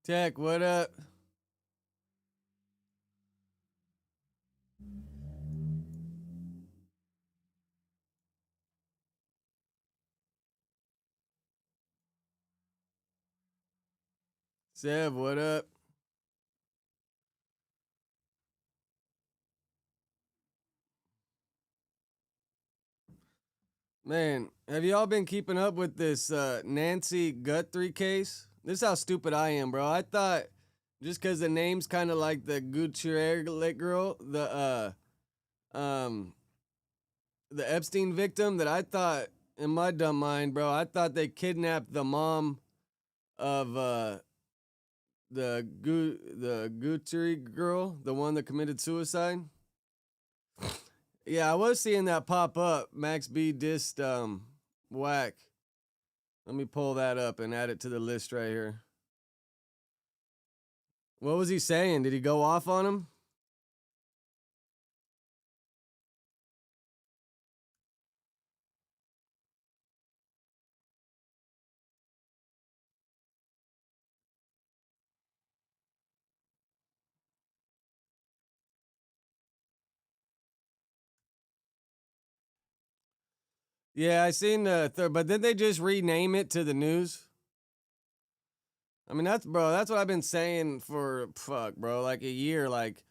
Tech, what up? Sev, what up? Man, have y'all been keeping up with this Nancy Guthrie case? This is how stupid I am, bro. I thought just because the name's kind of like the Guthrie girl, um the Epstein victim, that I thought in my dumb mind, bro, I thought they kidnapped the mom of the Guthrie girl, the one that committed suicide. Yeah, I was seeing that pop up. Max B dissed Whack. Let me pull that up and add it to the list right here. What was he saying? Did he go off on him? Yeah, I seen the third, but did they just rename it to the news? I mean, that's what I've been saying for fuck, bro, like a year. Like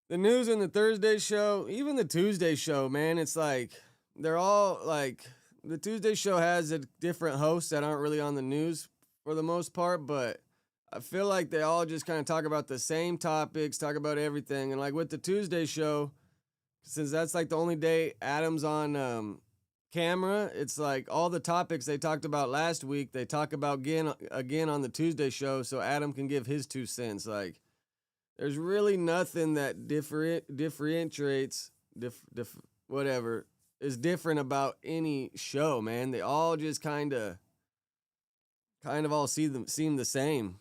the news and the Thursday show, even the Tuesday show, man. It's like they're all like the Tuesday show has a different hosts that aren't really on the news for the most part, but I feel like they all just kind of talk about the same topics, talk about everything, and like with the Tuesday show, since that's like the only day Adam's on camera, it's like all the topics they talked about last week, they talk about again on the Tuesday show, so Adam can give his 2 cents. Like, there's really nothing that differentiates, whatever, is different about any show, man. They all just kind of all seem the same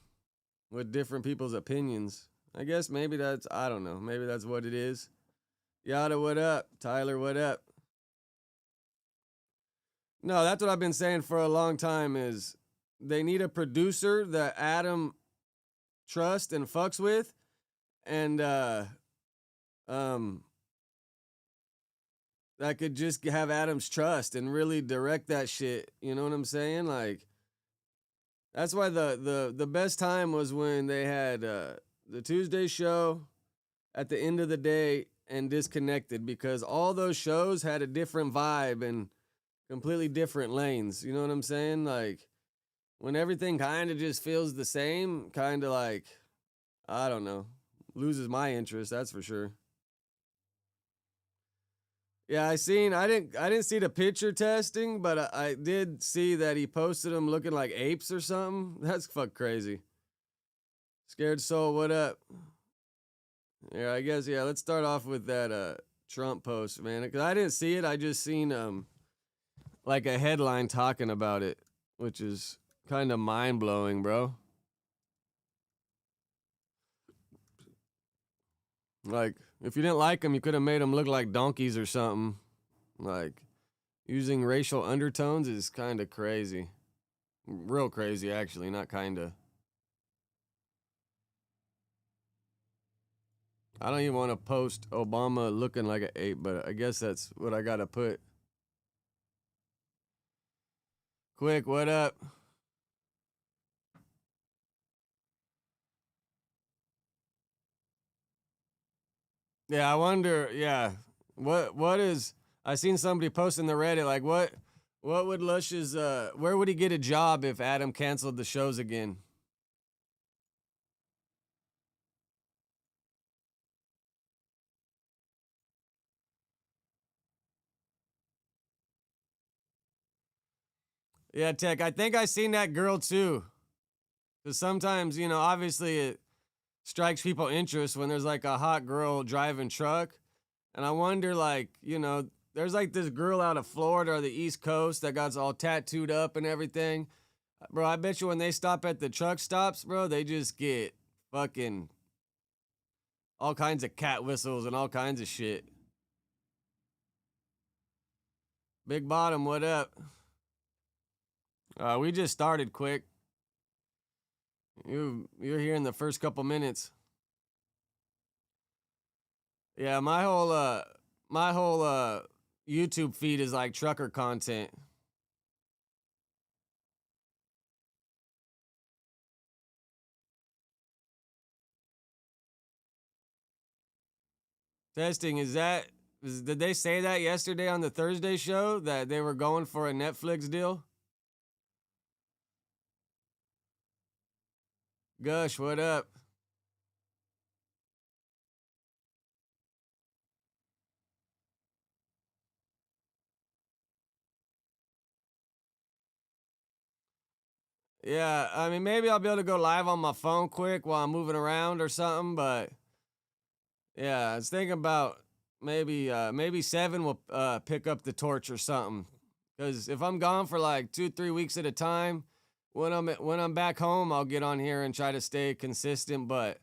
with different people's opinions. I guess maybe I don't know, maybe that's what it is. Yada, what up? Tyler, what up? No, that's what I've been saying for a long time is they need a producer that Adam trusts and fucks with, and um that could just have Adam's trust and really direct that shit. You know what I'm saying? Like that's why the best time was when they had the Tuesday show at the end of the day and Disconnected, because all those shows had a different vibe and completely different lanes. You know what I'm saying? Like when everything kind of just feels the same, kind of like, I don't know, loses my interest, that's for sure. Yeah, I didn't see the picture testing, but I did see that he posted them looking like apes or something. That's fuck crazy. Scared Soul, what up? Yeah, I guess, yeah, let's start off with that Trump post, man. Cause I didn't see it. I just seen like a headline talking about it, which is kind of mind blowing, bro. Like, if you didn't like them, you could have made them look like donkeys or something. Like, using racial undertones is kind of crazy. Real crazy, actually, not kind of. I don't even want to post Obama looking like an ape, but I guess that's what I got to put. Quick, what up? Yeah, I wonder, yeah. What is I seen somebody posting the Reddit like what would Lush's where would he get a job if Adam canceled the shows again? Yeah, Tech, I think I seen that girl too. Cuz sometimes, obviously it strikes people interest when there's like a hot girl driving truck. And I wonder, like, there's like this girl out of Florida or the East Coast that got all tattooed up and everything. Bro, I bet you when they stop at the truck stops, bro, they just get fucking all kinds of cat whistles and all kinds of shit. Big Bottom, what up? We just started quick. You're here in the first couple minutes. Yeah, my whole YouTube feed is like trucker content. Testing, did they say that yesterday on the Thursday show that they were going for a Netflix deal? Gush, what up? Yeah, I mean, maybe I'll be able to go live on my phone quick while I'm moving around or something, but yeah, I was thinking about maybe Seven will pick up the torch or something. Because if I'm gone for like 2-3 weeks at a time, when I'm back home, I'll get on here and try to stay consistent. But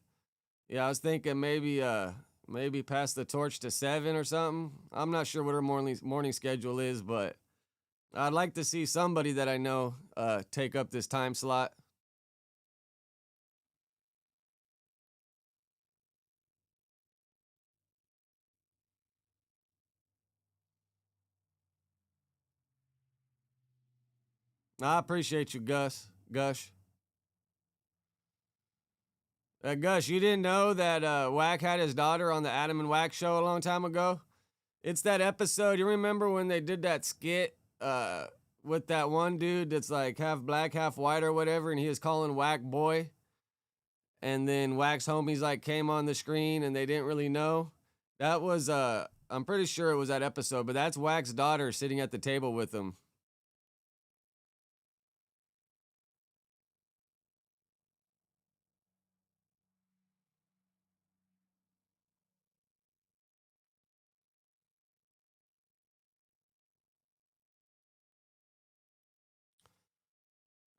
yeah, I was thinking maybe pass the torch to Seven or something. I'm not sure what her morning schedule is, but I'd like to see somebody that I know take up this time slot. I appreciate you, Gush. Gus, you didn't know that Wack had his daughter on the Adam and Wack show a long time ago? It's that episode. You remember when they did that skit with that one dude that's like half black, half white or whatever, and he was calling Wack boy? And then Wack's homies like came on the screen and they didn't really know. That was I'm pretty sure it was that episode, but that's Wack's daughter sitting at the table with him.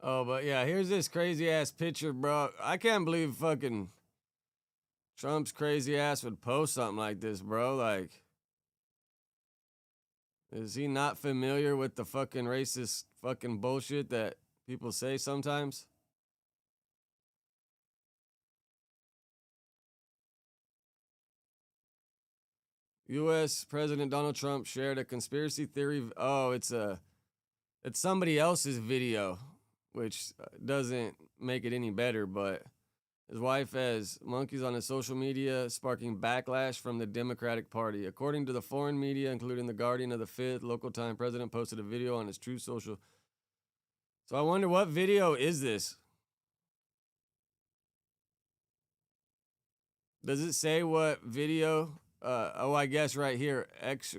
Oh, but yeah, here's this crazy ass picture, bro. I can't believe fucking Trump's crazy ass would post something like this, bro. Like, is he not familiar with the fucking racist fucking bullshit that people say sometimes? US President Donald Trump shared a conspiracy theory. Oh, it's somebody else's video, which doesn't make it any better, but his wife has monkeys on his social media, sparking backlash from the Democratic Party. According to the foreign media, including The Guardian of the 5th, local time, President posted a video on his True Social. So I wonder, what video is this? Does it say what video? Oh, I guess right here. X.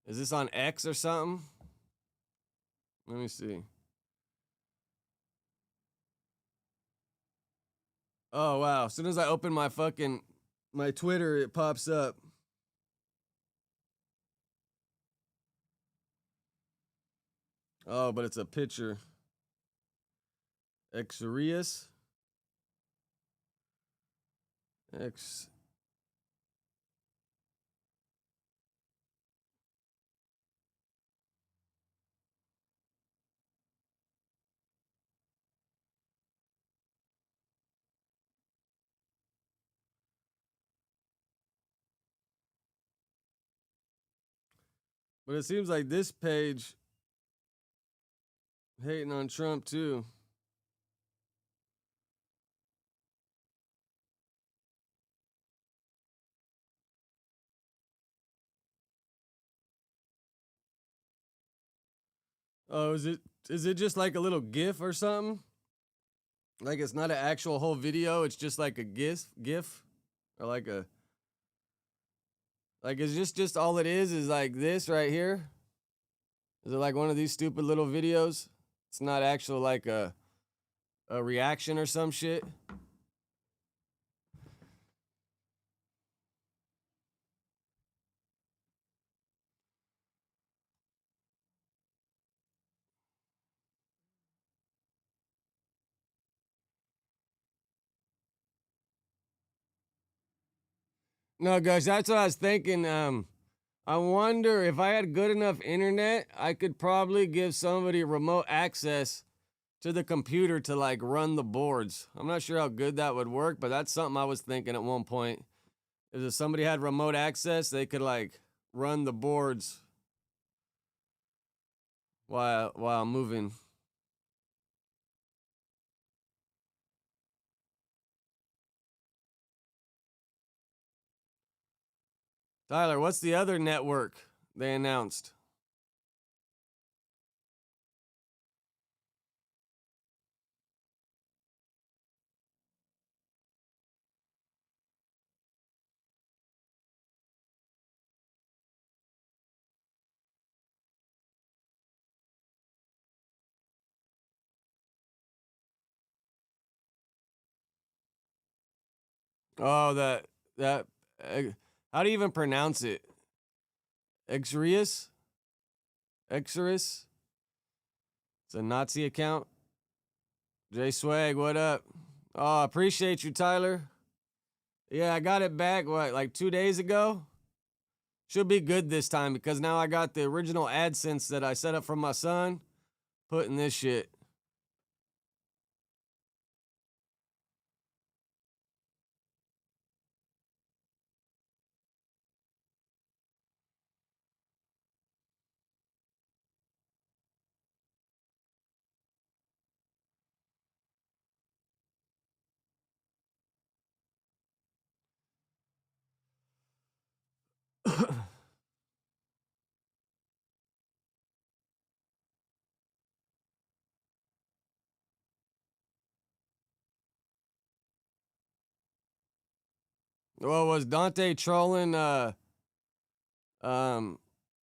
Is this on X or something? Let me see. Oh wow! As soon as I open my Twitter, it pops up. Oh, but it's a picture. Xarius. X. But it seems like this page hating on Trump too. Oh, is it just like a little GIF or something? Like it's not an actual whole video. It's just like a GIF, or like is just all it is like this right here? Is it like one of these stupid little videos? It's not actual like a reaction or some shit. No, guys, that's what I was thinking. I wonder if I had good enough internet, I could probably give somebody remote access to the computer to like run the boards. I'm not sure how good that would work, but that's something I was thinking at one point. Is if somebody had remote access, they could like run the boards while moving. Tyler, what's the other network they announced? Oh, that uh, how do you even pronounce it? Xrius? Xrius? It's a Nazi account. J Swag, what up? Oh, appreciate you, Tyler. Yeah, I got it back, what, like 2 days ago? Should be good this time because now I got the original AdSense that I set up for my son. Putting this shit. Well, was Dante trolling um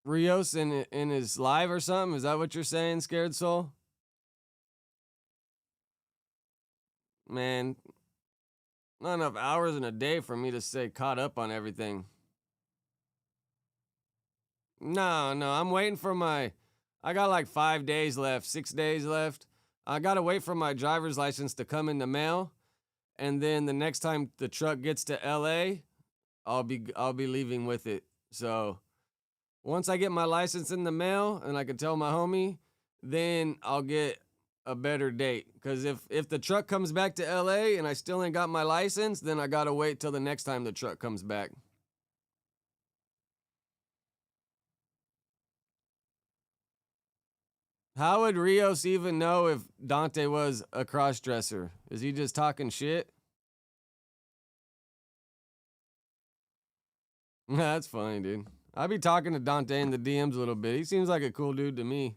Rios in his live or something? Is that what you're saying, Scared Soul? Man, not enough hours in a day for me to stay caught up on everything. No, no, I'm waiting for my. I got like 5 days left, 6 days left. I gotta wait for my driver's license to come in the mail, and then the next time the truck gets to LA, I'll be leaving with it. So once I get my license in the mail and I can tell my homie, then I'll get a better date. Cause if the truck comes back to LA and I still ain't got my license, then I gotta wait till the next time the truck comes back. How would Rios even know if Dante was a crossdresser? Is he just talking shit? That's funny, dude. I be talking to Dante in the DMs a little bit. He seems like a cool dude to me.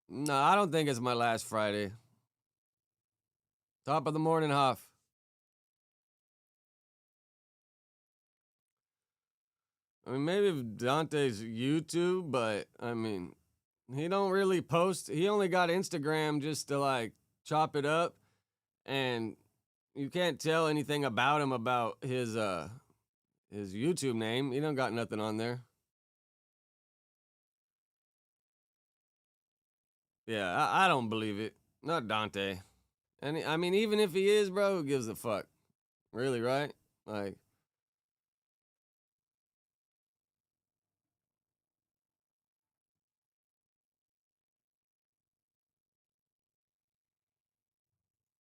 No, I don't think it's my last Friday. Top of the morning, Hoff. I mean, maybe Dante's YouTube, but I mean, he don't really post. He only got Instagram just to like chop it up, and you can't tell anything about him about his YouTube name. He don't got nothing on there. Yeah, I don't believe it. Not Dante. And I mean, even if he is, bro, who gives a fuck? Really, right? Like,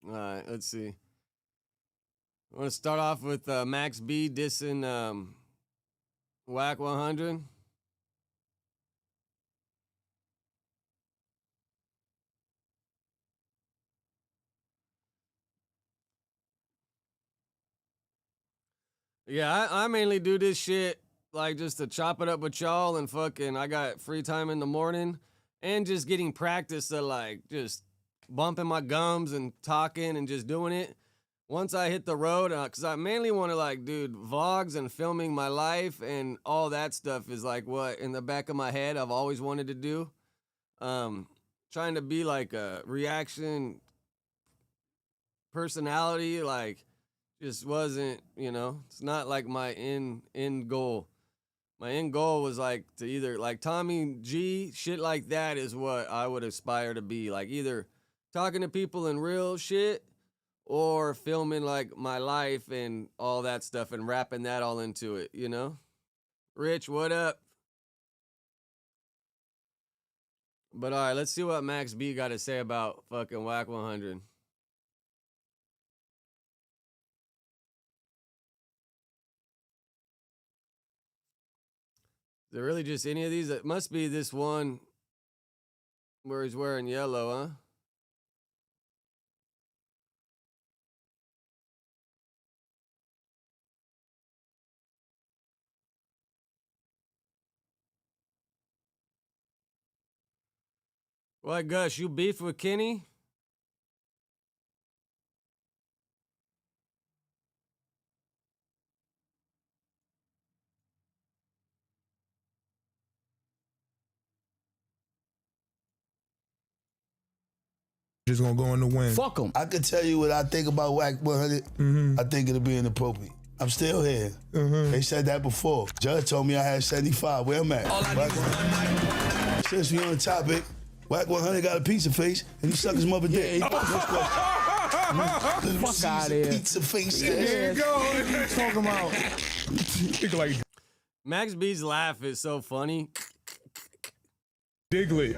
all right, let's see. I want to start off with Max B dissing Whack 100. Yeah, I mainly do this shit like just to chop it up with y'all and fucking I got free time in the morning and just getting practice at like just bumping my gums and talking and just doing it. Once I hit the road, because I mainly want to like, dude, vlogs and filming my life and all that stuff is like what in the back of my head I've always wanted to do. Um, Trying to be like a reaction personality, like just wasn't, it's not like my end goal. My end goal was like to either like Tommy G, shit like that is what I would aspire to be. Like either talking to people in real shit or filming like my life and all that stuff and wrapping that all into it, you know? Rich, what up? But all right, let's see what Max B got to say about fucking Whack 100. Is there really just any of these? It must be this one where he's wearing yellow, huh? What, Gus, you beef with Kenny? Just gonna go in the wind. Fuck them. I can tell you what I think about Whack 100. I think it'll be inappropriate. I'm still here. They said that before. Judge told me I had 75. Where I'm at. Since we on the topic, Whack 100 got a pizza face and he suck his mother dick. Fuck out of here. Pizza face. There you go. What you talking about? Like Max B's laugh is so funny. Digley.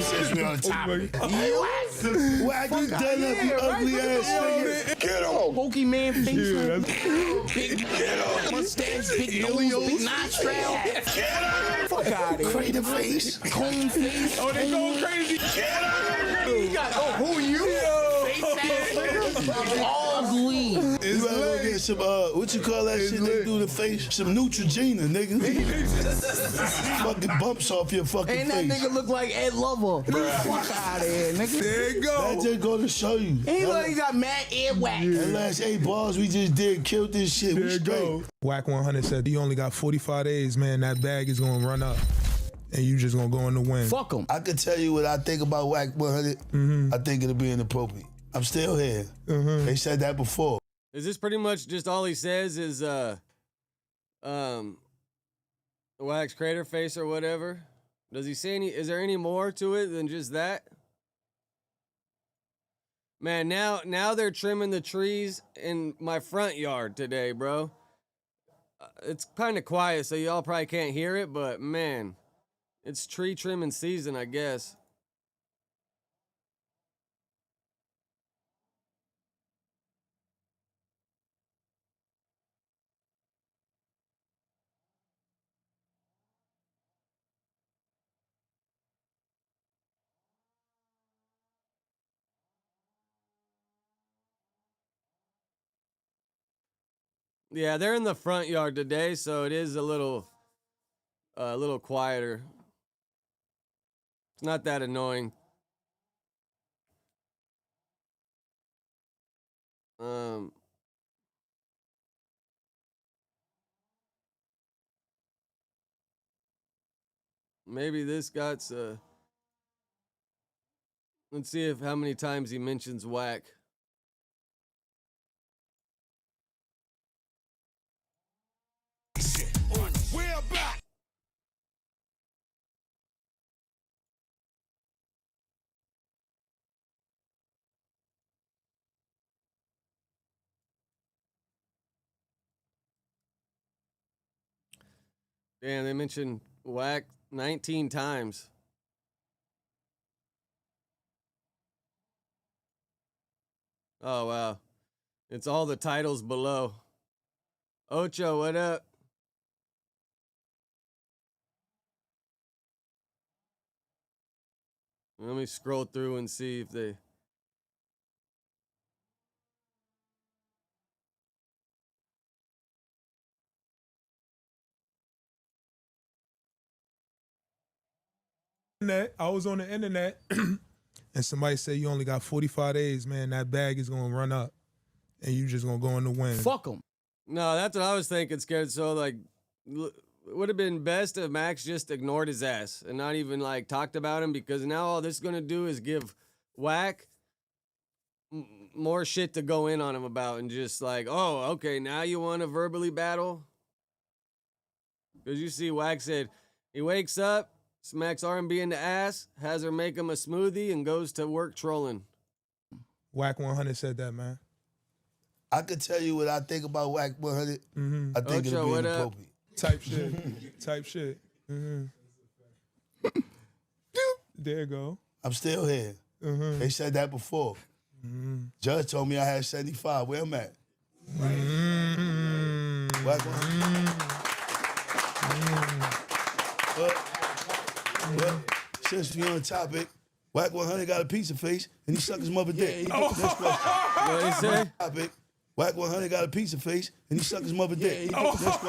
Since we on the topic. Whack, you done up, you ugly ass nigga. Get him. Pokemon face. Big mustache, big nose, big nostril. Fuck out of here. Crater face. Cone face. Oh, they going crazy. Who you? Face ass nigga. Ugly. You better go get some, what you call that shit they do to the face? Some Neutrogena, nigga. Fucking bumps off your fucking Ain't that face. nigga look like Ed Lover? Fuck out of here, nigga. There you go. That just go to show you. He look like he got mad earwax. The last 8 bars we just did killed this shit. There We you straight. go. Whack 100 said he only got 45 days, man. That bag is gonna run up. And you just gonna go in the wind. Fuck him. I can tell you what I think about Whack 100. I think it'll be inappropriate. I'm still here. They said that before. Is this pretty much just all he says is Wax Crater Face or whatever? Does he say any, is there any more to it than just that? Man, now they're trimming the trees in my front yard today, bro. It's kind of quiet, so y'all probably can't hear it, but man, it's tree trimming season, I guess. Yeah, they're in the front yard today, so it is a little quieter. It's not that annoying. Maybe this got let's see if how many times he mentions whack. Damn, they mentioned whack 19 times. Oh, wow. It's all the titles below. Ocho, what up? Let me scroll through and see if they... I was on the internet and somebody said you only got 45 days, man. That bag is gonna run up and you just gonna go in the wind. Fuck him. No, that's what I was thinking, scared. So, like, it would have been best if Max just ignored his ass and not even, like, talked about him, because now all this is going to do is give Whack more shit to go in on him about, and just like, oh, okay, now you want to verbally battle? Because you see, Whack said he wakes up, smacks R&B in the ass, has her make him a smoothie, and goes to work trolling. Whack 100 said that, man. I could tell you what I think about Whack 100. I think Ocho, it'll be what up? inappropriate. Type shit. Type shit. There you go. I'm still here. They said that before. Judge told me I had 75. Where I'm at? Whack 100. Well, since we on the topic, Whack 100 got a pizza face and he sucked his mother dick. Next question. What he say? Topic. Whack 100 got a pizza face and he sucked his mother dick. Next question.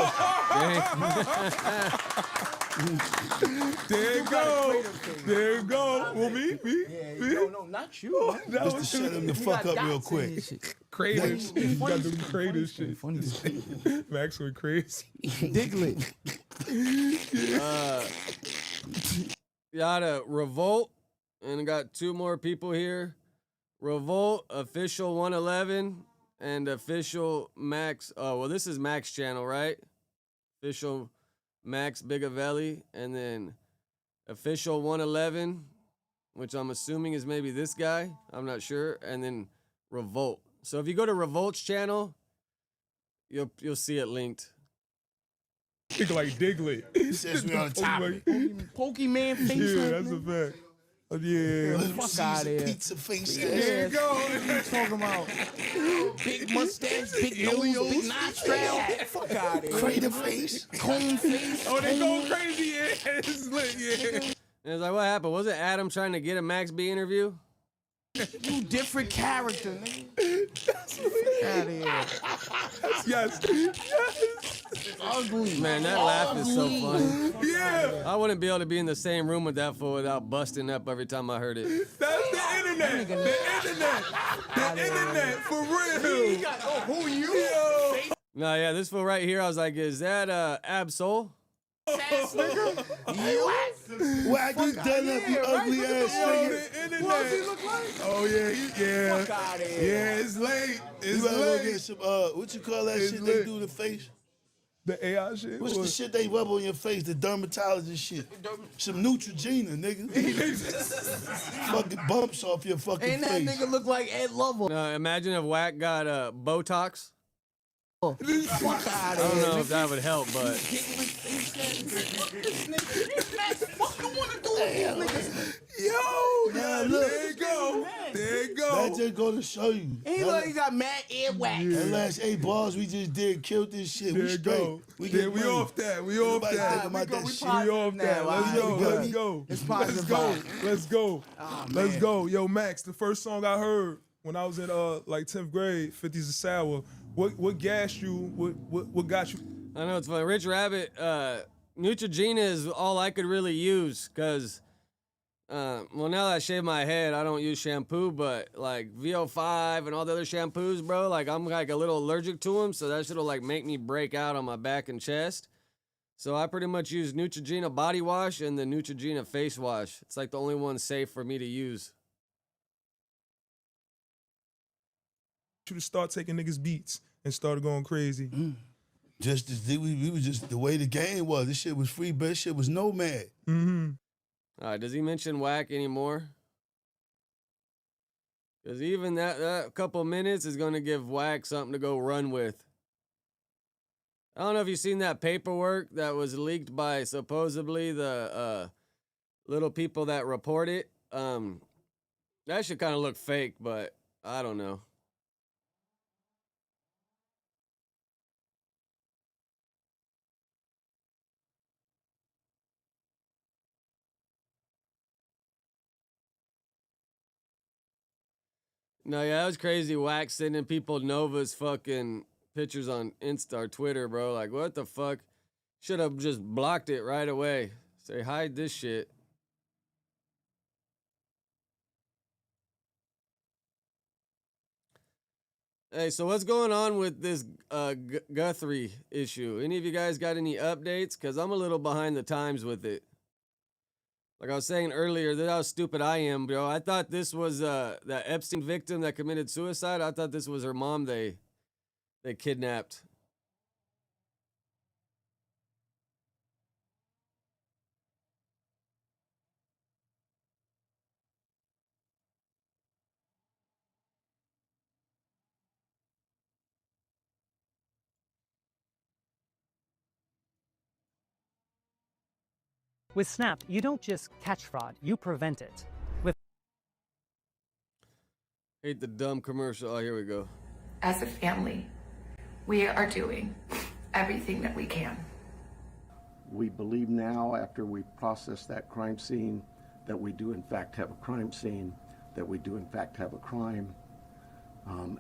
There you go. There you go. Well, me? No, not you. That Just to was shut him the fuck up real quick. crazy. You got the craziest shit. Funny. Max went crazy. Diglett. Got a Revolt, and got 2 more people here. Revolt, official 111, and official Max. Oh, well, this is Max channel, right? Official Max Bigavelli, and then official 111, which I'm assuming is maybe this guy. I'm not sure. And then Revolt. So if you go to Revolt's channel, you'll see it linked. Think like Diglett. Since we on the topic. Pokemon face. Yeah, that's a fact. Oh, yeah. Fuck out here. Pizza face. There you go. What you talking about? Big mustache, big nose, big nostril. Fuck out here. Crater face. Cone face. Oh, they go crazy. Yeah, it's lit. Yeah. And it's like, what happened? Was it Adam trying to get a Max B interview? You different character, nigga. Out of here. Yes. It's ugly. Man, that laugh is so funny. Yeah. I wouldn't be able to be in the same room with that fool without busting up every time I heard it. That's the internet. The internet. For real. Who you? Yo. No, yeah, this fool right here, I was like, is that Absol? Ass nigga. Whack you done up, you ugly ass Yo, nigga. the internet. What does he look like? Oh, yeah. Yeah. Fuck outta here. Yeah, it's late. You It's better go late. get some, what you call that It's shit lit. they do to the face? The AI shit. What's the shit they rub on your face? The dermatologist shit. Some Neutrogena, nigga. Fucking bumps off your fucking Ain't that face. nigga look like Ed Lover? Imagine if Wack got Botox. Fuck out I don't of here. know if that would help, but Yo, Nah, look. there you go. There you That go. just go to show you. He like he got mad earwax. That last 8 bars we just did killed this shit. There We you straight. go. We Yeah, get we money. off that. We off Nobody that. think about that we shit. We off that. Now, Let's go. alright, Let's go. It's Let's positive go. vibes. Let's go. Oh, Let's man. go. Yo, Max, the first song I heard when I was in like 10th grade, 50s a Sour. What gassed you? What got you? I know it's funny. Rich Rabbit, Neutrogena is all I could really use because, well, now that I shave my head, I don't use shampoo, but like VO5 and all the other shampoos, bro, like I'm like a little allergic to them, so that shit'll like make me break out on my back and chest. So I pretty much use Neutrogena body wash and the Neutrogena face wash. It's like the only one safe for me to use. You to start taking niggas beats and started going crazy. Just we was just the way the game was. This shit was free, but this shit was nomad. Mm-hmm. All right, does he mention Whack anymore? Because even that couple minutes is going to give Whack something to go run with. I don't know if you've seen that paperwork that was leaked by supposedly the little people that report it. That should kind of look fake, but I don't know. No, yeah, that was crazy. Whack sending people Nova's fucking pictures on Insta or Twitter, bro. Like, what the fuck? Should have just blocked it right away. Say, hide this shit. Hey, so what's going on with this Guthrie issue? Any of you guys got any updates? Because I'm a little behind the times with it. Like I was saying earlier, that's how stupid I am, bro. I thought this was that Epstein victim that committed suicide. I thought this was her mom they kidnapped. With Snap, you don't just catch fraud, you prevent it. With Hate the dumb commercial. Oh, here we go. As a family, we are doing everything that we can. We believe now, after we process that crime scene, that we do in fact have a crime scene, that we do in fact have a crime,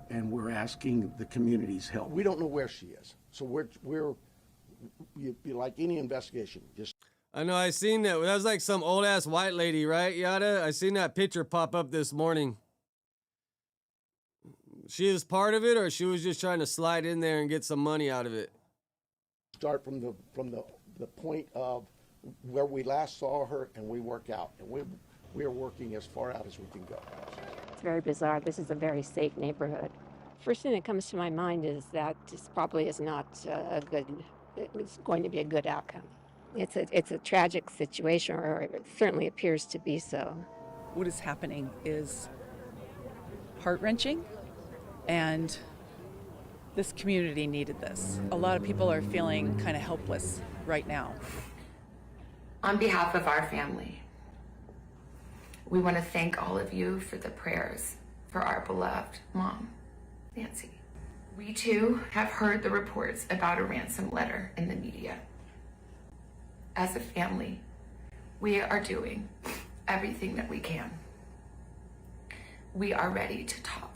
and we're asking the community's help. We don't know where she is, so we're like any investigation. Just I know, I seen that. That was like some old ass white lady, right, Yada? I seen that picture pop up this morning. She is part of it, or she was just trying to slide in there and get some money out of it? start from the point of where we last saw her, and we work out, and we are working as far out as we can go. It's very bizarre. This is a very safe neighborhood. First thing that comes to my mind is that this probably is not it's going to be a good outcome. It's a tragic situation, or it certainly appears to be so. What is happening is heart-wrenching, and this community needed this. A lot of people are feeling kind of helpless right now. On behalf of our family, we want to thank all of you for the prayers for our beloved mom, Nancy. We too have heard the reports about a ransom letter in the media. As a family, we are doing everything that we can. We are ready to talk.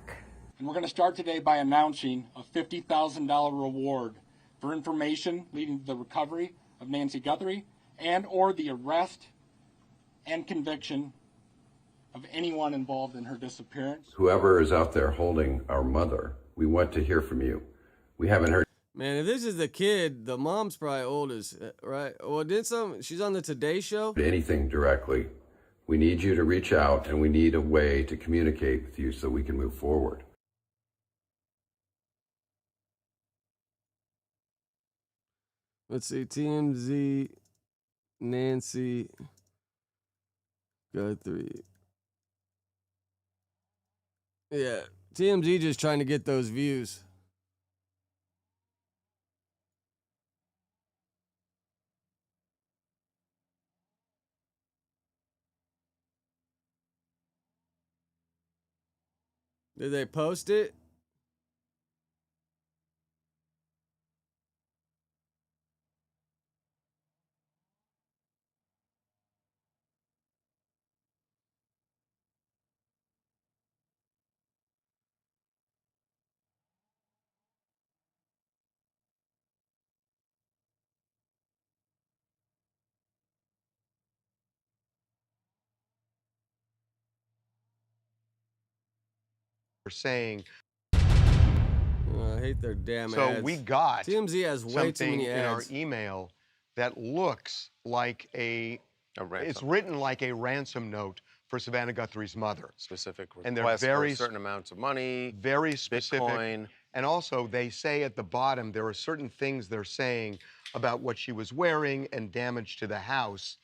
And we're going to start today by announcing a $50,000 reward for information leading to the recovery of Nancy Guthrie and or the arrest and conviction of anyone involved in her disappearance. Whoever is out there holding our mother, we want to hear from you. We haven't heard. Man, if this is the kid, the mom's probably old as, right? Well, she's on the Today Show? Anything directly. We need you to reach out, and we need a way to communicate with you so we can move forward. Let's see, TMZ, Nancy Guthrie. Yeah, TMZ just trying to get those views. Did they post it? Saying, I hate their damn ads. so we got TMZ has way too many in our ads. email that looks like it's written like a ransom note for Savannah Guthrie's mother. Specific And they're requests very for certain amounts of money, very specific. Bitcoin. And also they say at the bottom there are certain things they're saying about what she was wearing and damage to the house.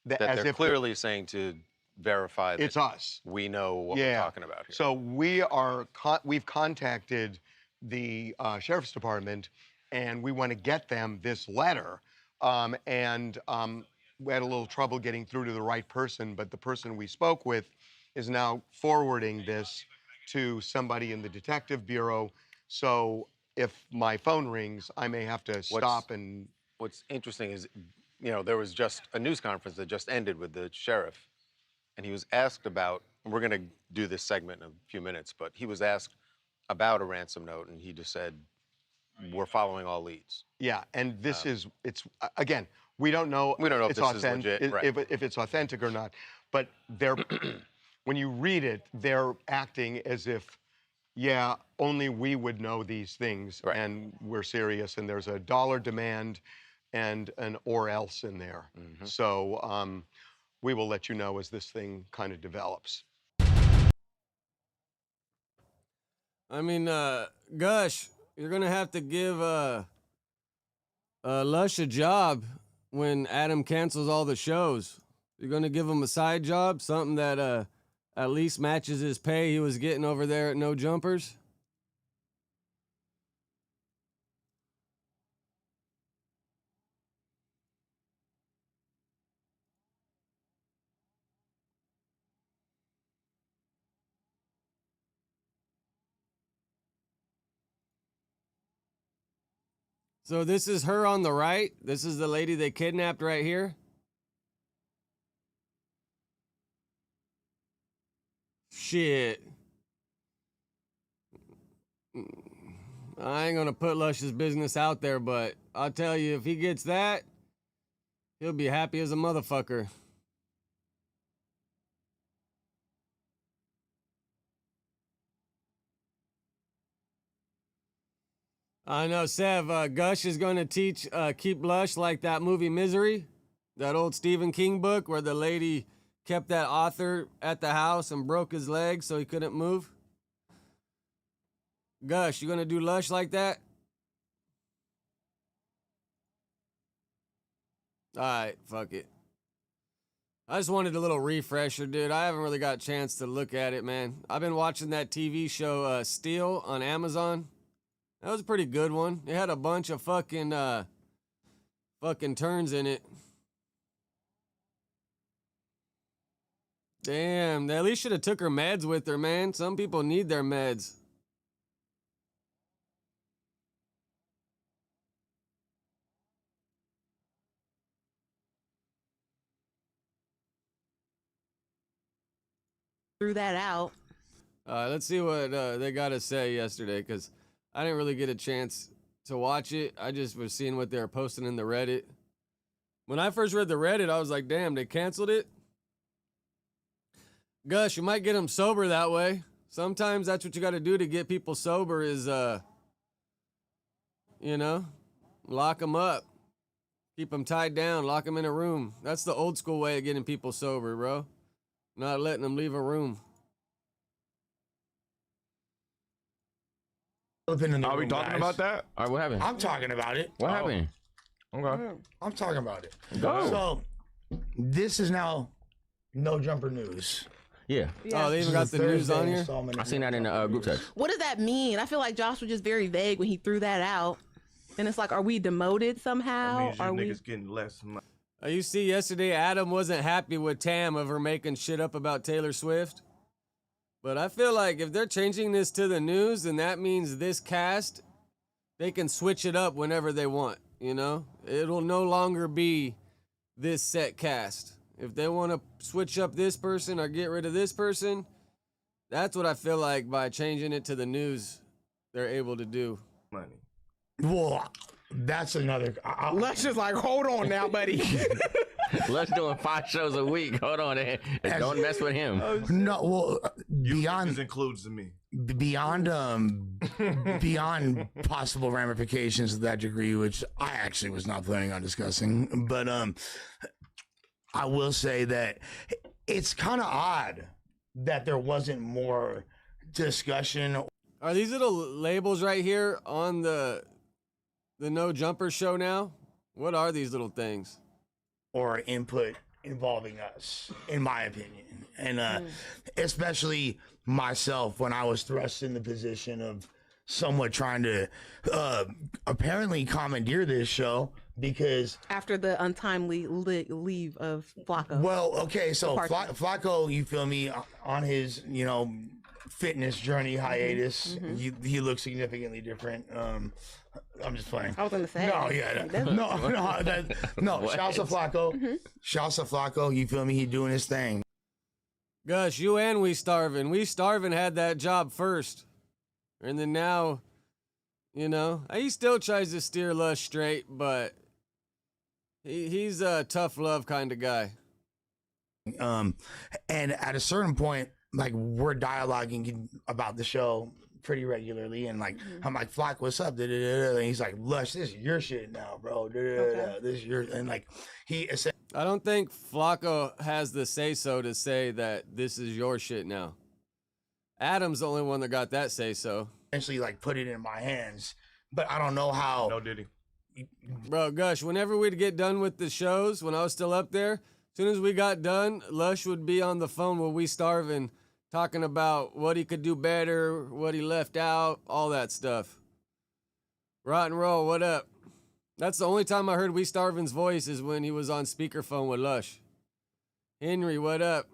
That as they're if clearly saying to verify that it's us. We know what we're talking about here. So we've contacted the Sheriff's Department, and we want to get them this letter. We had a little trouble getting through to the right person, but the person we spoke with is now forwarding this to somebody in the Detective Bureau. So if my phone rings, I may have to stop and... What's interesting is, there was just a news conference that just ended with the sheriff, and he was asked about, and we're going to do this segment in a few minutes, but he was asked about a ransom note, and he just said, we're following all leads. Yeah, and this again, we don't know, if this is legit, right. if it's authentic or not, but they're, when you read it, they're acting as if, yeah, only we would know these things, right. And we're serious, and there's a dollar demand and an or else in there. Mm-hmm. So we will let you know as this thing kind of develops. I mean, Gush, you're going to have to give Lush a job when Adam cancels all the shows. You're going to give him a side job, something that at least matches his pay he was getting over there at No Jumpers? So this is her on the right. This is the lady they kidnapped right here. Shit. I ain't gonna put Lush's business out there, but I'll tell you, if he gets that, he'll be happy as a motherfucker. I know, Sev, Gush is going to teach Keep Lush like that movie Misery, that old Stephen King book where the lady kept that author at the house and broke his leg so he couldn't move. Gush, you going to do Lush like that? All right, fuck it. I just wanted a little refresher, dude. I haven't really got a chance to look at it, man. I've been watching that TV show Steel on Amazon. That was a pretty good one. It had a bunch of fucking turns in it. Damn, they at least should have took her meds with her, man. Some people need their meds. Threw that out. Let's see what they got to say yesterday, because I didn't really get a chance to watch it. I just was seeing what they were posting in the Reddit. When I first read the Reddit, I was like, damn, they canceled it? Gush, you might get them sober that way. Sometimes that's what you got to do to get people sober is, you know, lock them up. Keep them tied down, lock them in a room. That's the old school way of getting people sober, bro. Not letting them leave a room. Are we talking about that? All right, what happened? I'm talking about it. What happened? Okay. I'm talking about it. Go. So, this is now No Jumper News. Yeah. Oh, they even got the news on here? I seen that in the group text. What does that mean? I feel like Josh was just very vague when he threw that out. And it's like, are we demoted somehow? Are we getting less money? You see, yesterday Adam wasn't happy with Tam of her making shit up about Taylor Swift. But I feel like if they're changing this to the news, then that means this cast, they can switch it up whenever they want, you know? It'll no longer be this set cast. If they want to switch up this person or get rid of this person, that's what I feel like by changing it to the news, they're able to do. Money. Well, that's another. Lush is like, hold on now, buddy. Lush doing 5 shows a week. Hold on, don't mess with him. No, well, beyond includes me. Beyond possible ramifications of that degree, which I actually was not planning on discussing, but I will say that it's kind of odd that there wasn't more discussion. Are these little labels right here on the No Jumper show now? What are these little things? Or input involving us, in my opinion. And especially myself, when I was thrust in the position of somewhat trying to apparently commandeer this show, because after the untimely leave of Flacco? Well, okay, so Flacco, you feel me, on his, you know, fitness journey hiatus, he looks significantly different. I'm just playing. I was gonna say. No, yeah, no. Shouts to Flacco. Shouts to Flacco. You feel me? He doing his thing. Gosh, you and We Starvin had that job first, and then now, you know, he still tries to steer Lush straight, but he's a tough love kind of guy. And at a certain point, like, we're dialoguing about the show pretty regularly, and like I'm like, Flock, what's up? And he's like, Lush, this is your shit now, bro. This is your, and like I don't think Flacco has the say so to say that this is your shit now. Adam's the only one that got that say so. Essentially, like, put it in my hands, but I don't know how. No, did he? Bro, Gush, whenever we'd get done with the shows, when I was still up there, as soon as we got done, Lush would be on the phone with We Starvin', talking about what he could do better, what he left out, all that stuff. Rotten Roll, what up? That's the only time I heard We Starvin's voice is when he was on speakerphone with Lush. Henry, what up?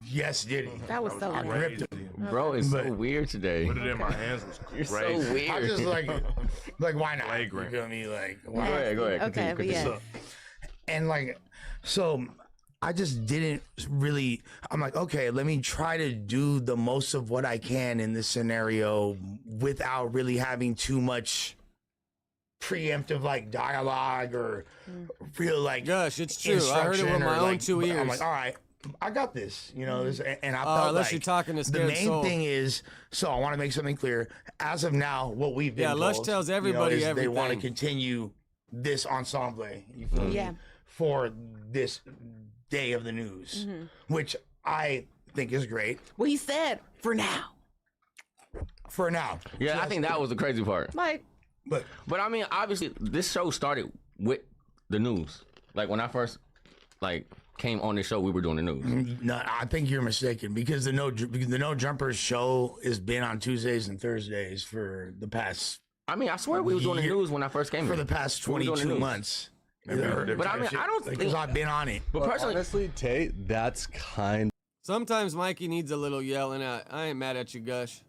Yes, did he? That was so I nice. ripped him. Bro, it's so weird today. Put it in my hands was You're crazy. so weird. I'm just like why not? Flagrant. You feel me? Like, Go why? ahead. Okay, but yeah. And like, so I just didn't really. I'm like, okay, let me try to do the most of what I can in this scenario without really having too much preemptive like dialogue or real like. Gosh, it's true. I heard it with instruction my or, own like, 2 ears. I'm like, all right, I got this. You know, this, and I felt unless like you're talking to the Scared main Soul. thing is. So I want to make something clear. As of now, what we've been Yeah, Lush told, tells you know, everybody is they want to everything. continue this ensemble. You feel me? Yeah. For this day of the news, which I think is great. Well, he said for now. For now. Yeah, I think that was the crazy part. Like, But I mean, obviously, this show started with the news. Like when I first came on the show, we were doing the news. no, I think you're mistaken because the No Jumpers show has been on Tuesdays and Thursdays for the past. I mean, I swear we was doing the year- news when I first came for here. the past We were doing the 22 news. months. But I mean, I don't because think I've been on it. But personally, honestly, Tate, that's kind Sometimes Mikey needs a little yelling at. I ain't mad at you, Gush.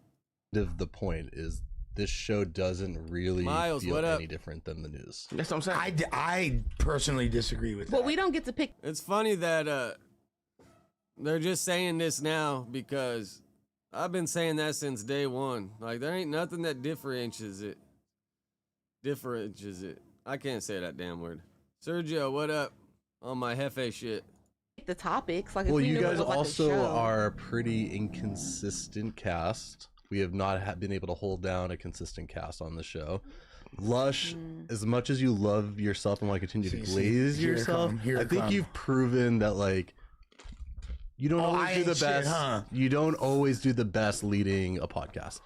of the point. Is this show doesn't really Miles, feel what up? any different than the news. That's what I'm saying. I personally disagree with well, that. we don't get to pick. It's funny that they're just saying this now because I've been saying that since day one. Like there ain't nothing that differentiates it. I can't say that damn word. Sergio, what up? On my Hefe shit. The topics. Like, if Well, we you knew it guys was like a also show. are a pretty inconsistent cast. We have not been able to hold down a consistent cast on the show. Lush, as much as you love yourself and want to continue to glaze here it yourself, come, here I it think come. you've proven that like you don't I always do ain't the shit, best. huh? You don't always do the best leading a podcast.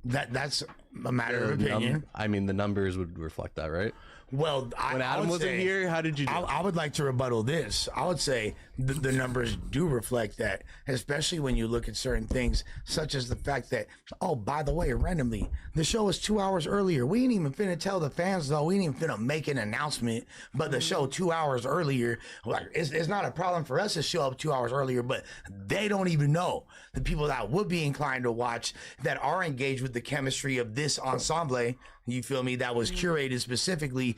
That's a matter of opinion. I mean, the numbers would reflect that, right? Well, When Adam would wasn't say- here, how did you do? I would like to rebuttal this. I would say the numbers do reflect that, especially when you look at certain things, such as the fact that, oh, by the way, randomly, the show was 2 hours earlier. We ain't even finna tell the fans, though. We ain't even finna make an announcement, but the show 2 hours earlier, like, it's not a problem for us to show up 2 hours earlier, but they don't even know. The people that would be inclined to watch, that are engaged with the chemistry of this ensemble, you feel me, that was curated specifically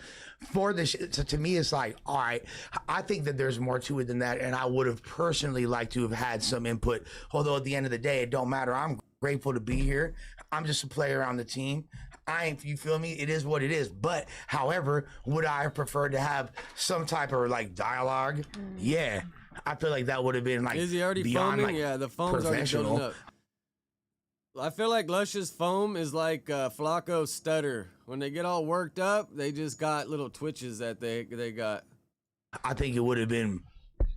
for this. So to me, it's like, all right, I think that there's more to it than that. And I would have personally liked to have had some input. Although at the end of the day, it don't matter. I'm grateful to be here. I'm just a player on the team. You feel me? It is what it is. But however, would I have preferred to have some type of like dialogue? Yeah. I feel like that would have been like Is he already beyond foaming? like Yeah, the foam's already building professional. up. I feel like Lush's foam is like Flacco's stutter. When they get all worked up, they just got little twitches that they got. I think it would have been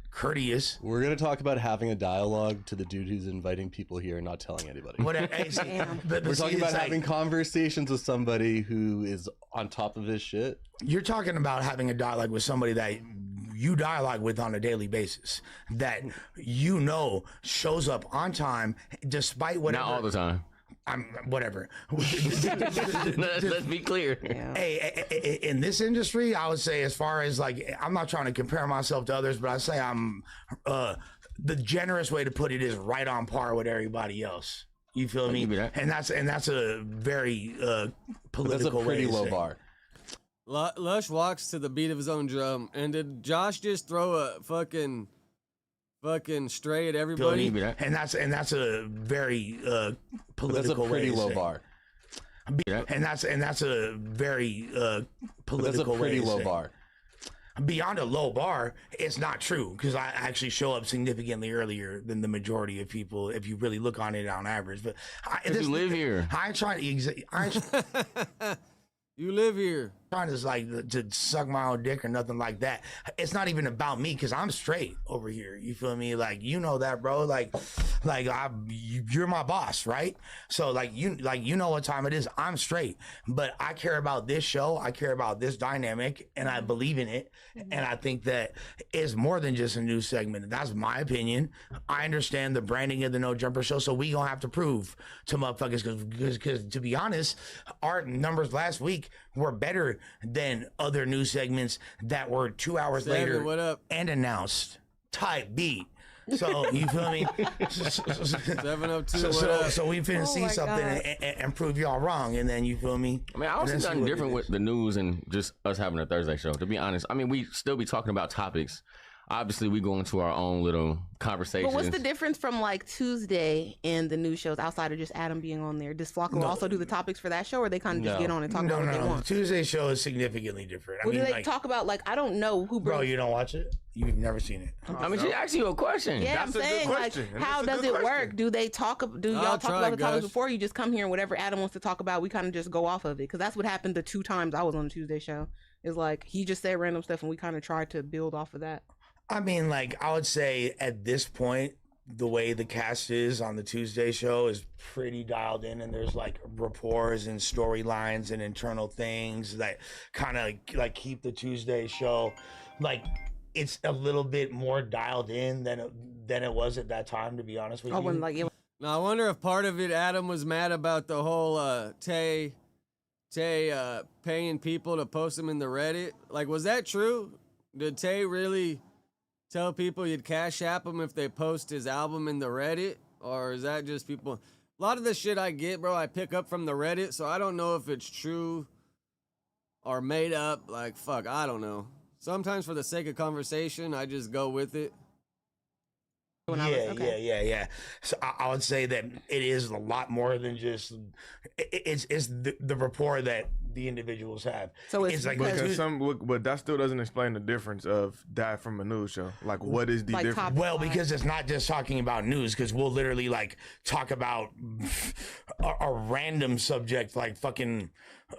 courteous. We're gonna talk about having a dialogue to the dude who's inviting people here and not telling anybody. We're talking about having conversations with somebody who is on top of his shit. You're talking about having a dialogue with somebody that you dialogue with on a daily basis, that you know shows up on time despite whatever. Not all the time. Whatever. Let's be clear. Hey, in this industry, I would say, as far as like, I'm not trying to compare myself to others, but I say I'm the generous way to put it is right on par with everybody else. You feel me? And that's a very political. That's a pretty way to low say. bar. Lush walks to the beat of his own drum. And did Josh just throw a fucking stray at everybody? And that's a very political. That's a pretty way to low say. bar. And that's a very political. That's a pretty way to low say. bar. Beyond a low bar, it's not true because I actually show up significantly earlier than the majority of people if you really look on it on average. But You live here. I ain't trying to. You live here. Trying to like to suck my own dick or nothing like that. It's not even about me because I'm straight over here. You feel me? Like, you know that, bro. Like you're my boss, right? So you know what time it is. I'm straight, but I care about this show. I care about this dynamic, and I believe in it. And I think that it's more than just a news segment. That's my opinion. I understand the branding of the No Jumper Show, so we gonna have to prove to motherfuckers because to be honest, our numbers last week were better than other news segments that were 2 hours Samuel, later what up? and announced. Type beat. So you feel me? 702. So we finna see something and prove y'all wrong, and then you feel me? I mean, I don't see nothing different with the news and just us having a Thursday show. To be honest, I mean, we still be talking about topics. Obviously, we go into our own little conversations. But what's the difference from like Tuesday and the news shows outside of just Adam being on there? Does Flocko also do the topics for that show, or they kind of just get on and talk about what they want? The Tuesday show is significantly different. Well, do they talk about like I don't know who? Bro, you don't watch it? You've never seen it? I mean, she asked you a question. Yeah, I'm saying like, how does it work? Do they talk? Do y'all talk about the topics before? You just come here and whatever Adam wants to talk about, we kind of just go off of it. Because that's what happened the 2 times I was on the Tuesday show. Is like he just said random stuff and we kind of tried to build off of that. I mean, like, I would say at this point, the way the cast is on the Tuesday show is pretty dialed in, and there's like rapports and storylines and internal things that kind of like keep the Tuesday show like it's a little bit more dialed in than it was at that time, to be honest with you. Now I wonder if part of it, Adam was mad about the whole Tay paying people to post them in the Reddit. Like, was that true? Did Tay really tell people you'd cash app them if they post his album in the Reddit? Or is that just people? A lot of the shit I get, bro, I pick up from the Reddit, so I don't know if it's true or made up. Like, fuck, I don't know. Sometimes for the sake of conversation, I just go with it. Yeah. So I would say that it is a lot more than just it's the rapport that the individuals have. So it's like but that still doesn't explain the difference of that from a news show. Like, what is the difference? Well, because it's not just talking about news, because we'll literally like talk about a random subject, like fucking.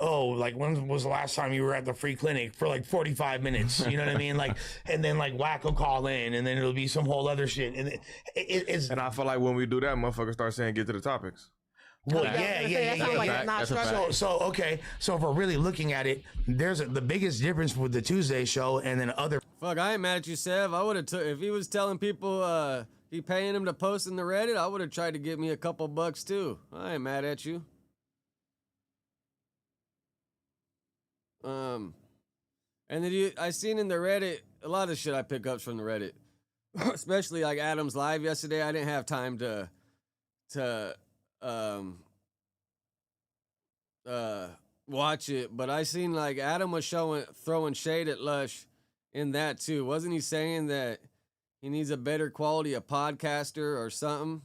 Oh, like when was the last time you were at the free clinic for like 45 minutes? You know what I mean? Like, and then like Whack will call in, and then it'll be some whole other shit. And it's. And I feel like when we do that, motherfuckers start saying get to the topics. Well, yeah. So if we're really looking at it, there's the biggest difference with the Tuesday show and then other. Fuck, I ain't mad at you, Sev. I would have if he was telling people he paying him to post in the Reddit, I would have tried to get me a couple bucks too. I ain't mad at you. And then I seen in the Reddit, a lot of shit I pick up from the Reddit, especially like Adam's live yesterday. I didn't have time to watch it, but I seen like Adam was throwing shade at Lush in that too. Wasn't he saying that he needs a better quality of podcaster or something?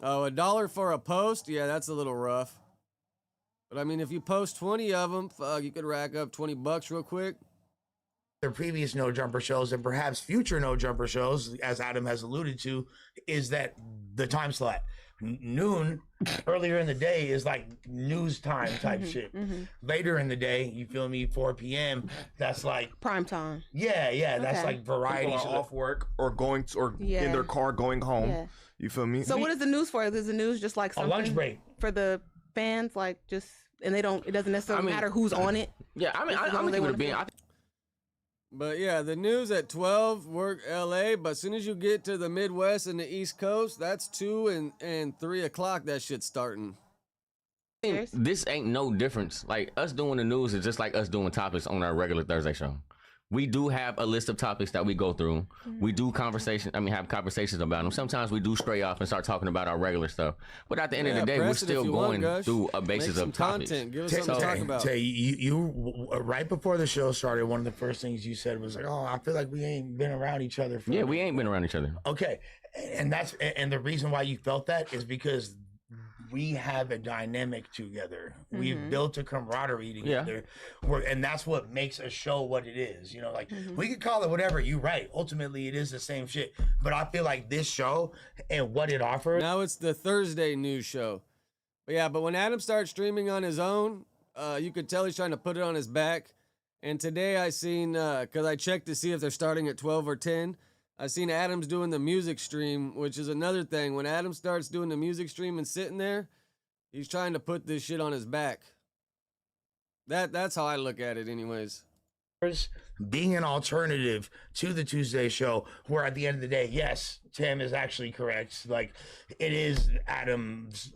Oh, $1 for a post? Yeah, that's a little rough. But I mean, if you post 20 of them, fuck, you could rack up $20 real quick. The previous No Jumper shows and perhaps future No Jumper shows, as Adam has alluded to, is that the time slot. Noon, earlier in the day, is like news time type shit. Later in the day, you feel me, 4 p.m., that's like prime time. Yeah, that's like variety. People are off work or in their car going home. Yeah. You feel me? So what is the news for? Is the news just like something a lunch break for the fans, like just, and it doesn't necessarily matter who's on it? Yeah, I mean, I'm gonna give it a being. But yeah, the news at 12 work LA, but as soon as you get to the Midwest and the East Coast, that's 2 and 3 o'clock, that shit's starting. This ain't no difference. Like, us doing the news is just like us doing topics on our regular Thursday show. We do have a list of topics that we go through. We do have conversations about them. Sometimes we do stray off and start talking about our regular stuff. But at the end of the day, we're still going through a basis of topics. Give us something to talk about. Tay, you right before the show started, one of the first things you said was like, "Oh, I feel like we ain't been around each other." We ain't been around each other. Okay, and the reason why you felt that is because we have a dynamic together. We've built a camaraderie together, and that's what makes a show what it is. You know, like we could call it whatever. You're right. Ultimately, it is the same shit. But I feel like this show and what it offers. Now it's the Thursday news show. But when Adam starts streaming on his own, you could tell he's trying to put it on his back. And today I seen, because I checked to see if they're starting at 12 or 10. I seen Adam's doing the music stream, which is another thing. When Adam starts doing the music stream and sitting there, he's trying to put this shit on his back. That's how I look at it anyways. Being an alternative to the Tuesday show, where at the end of the day, yes, Tim is actually correct. Like, it is Adam's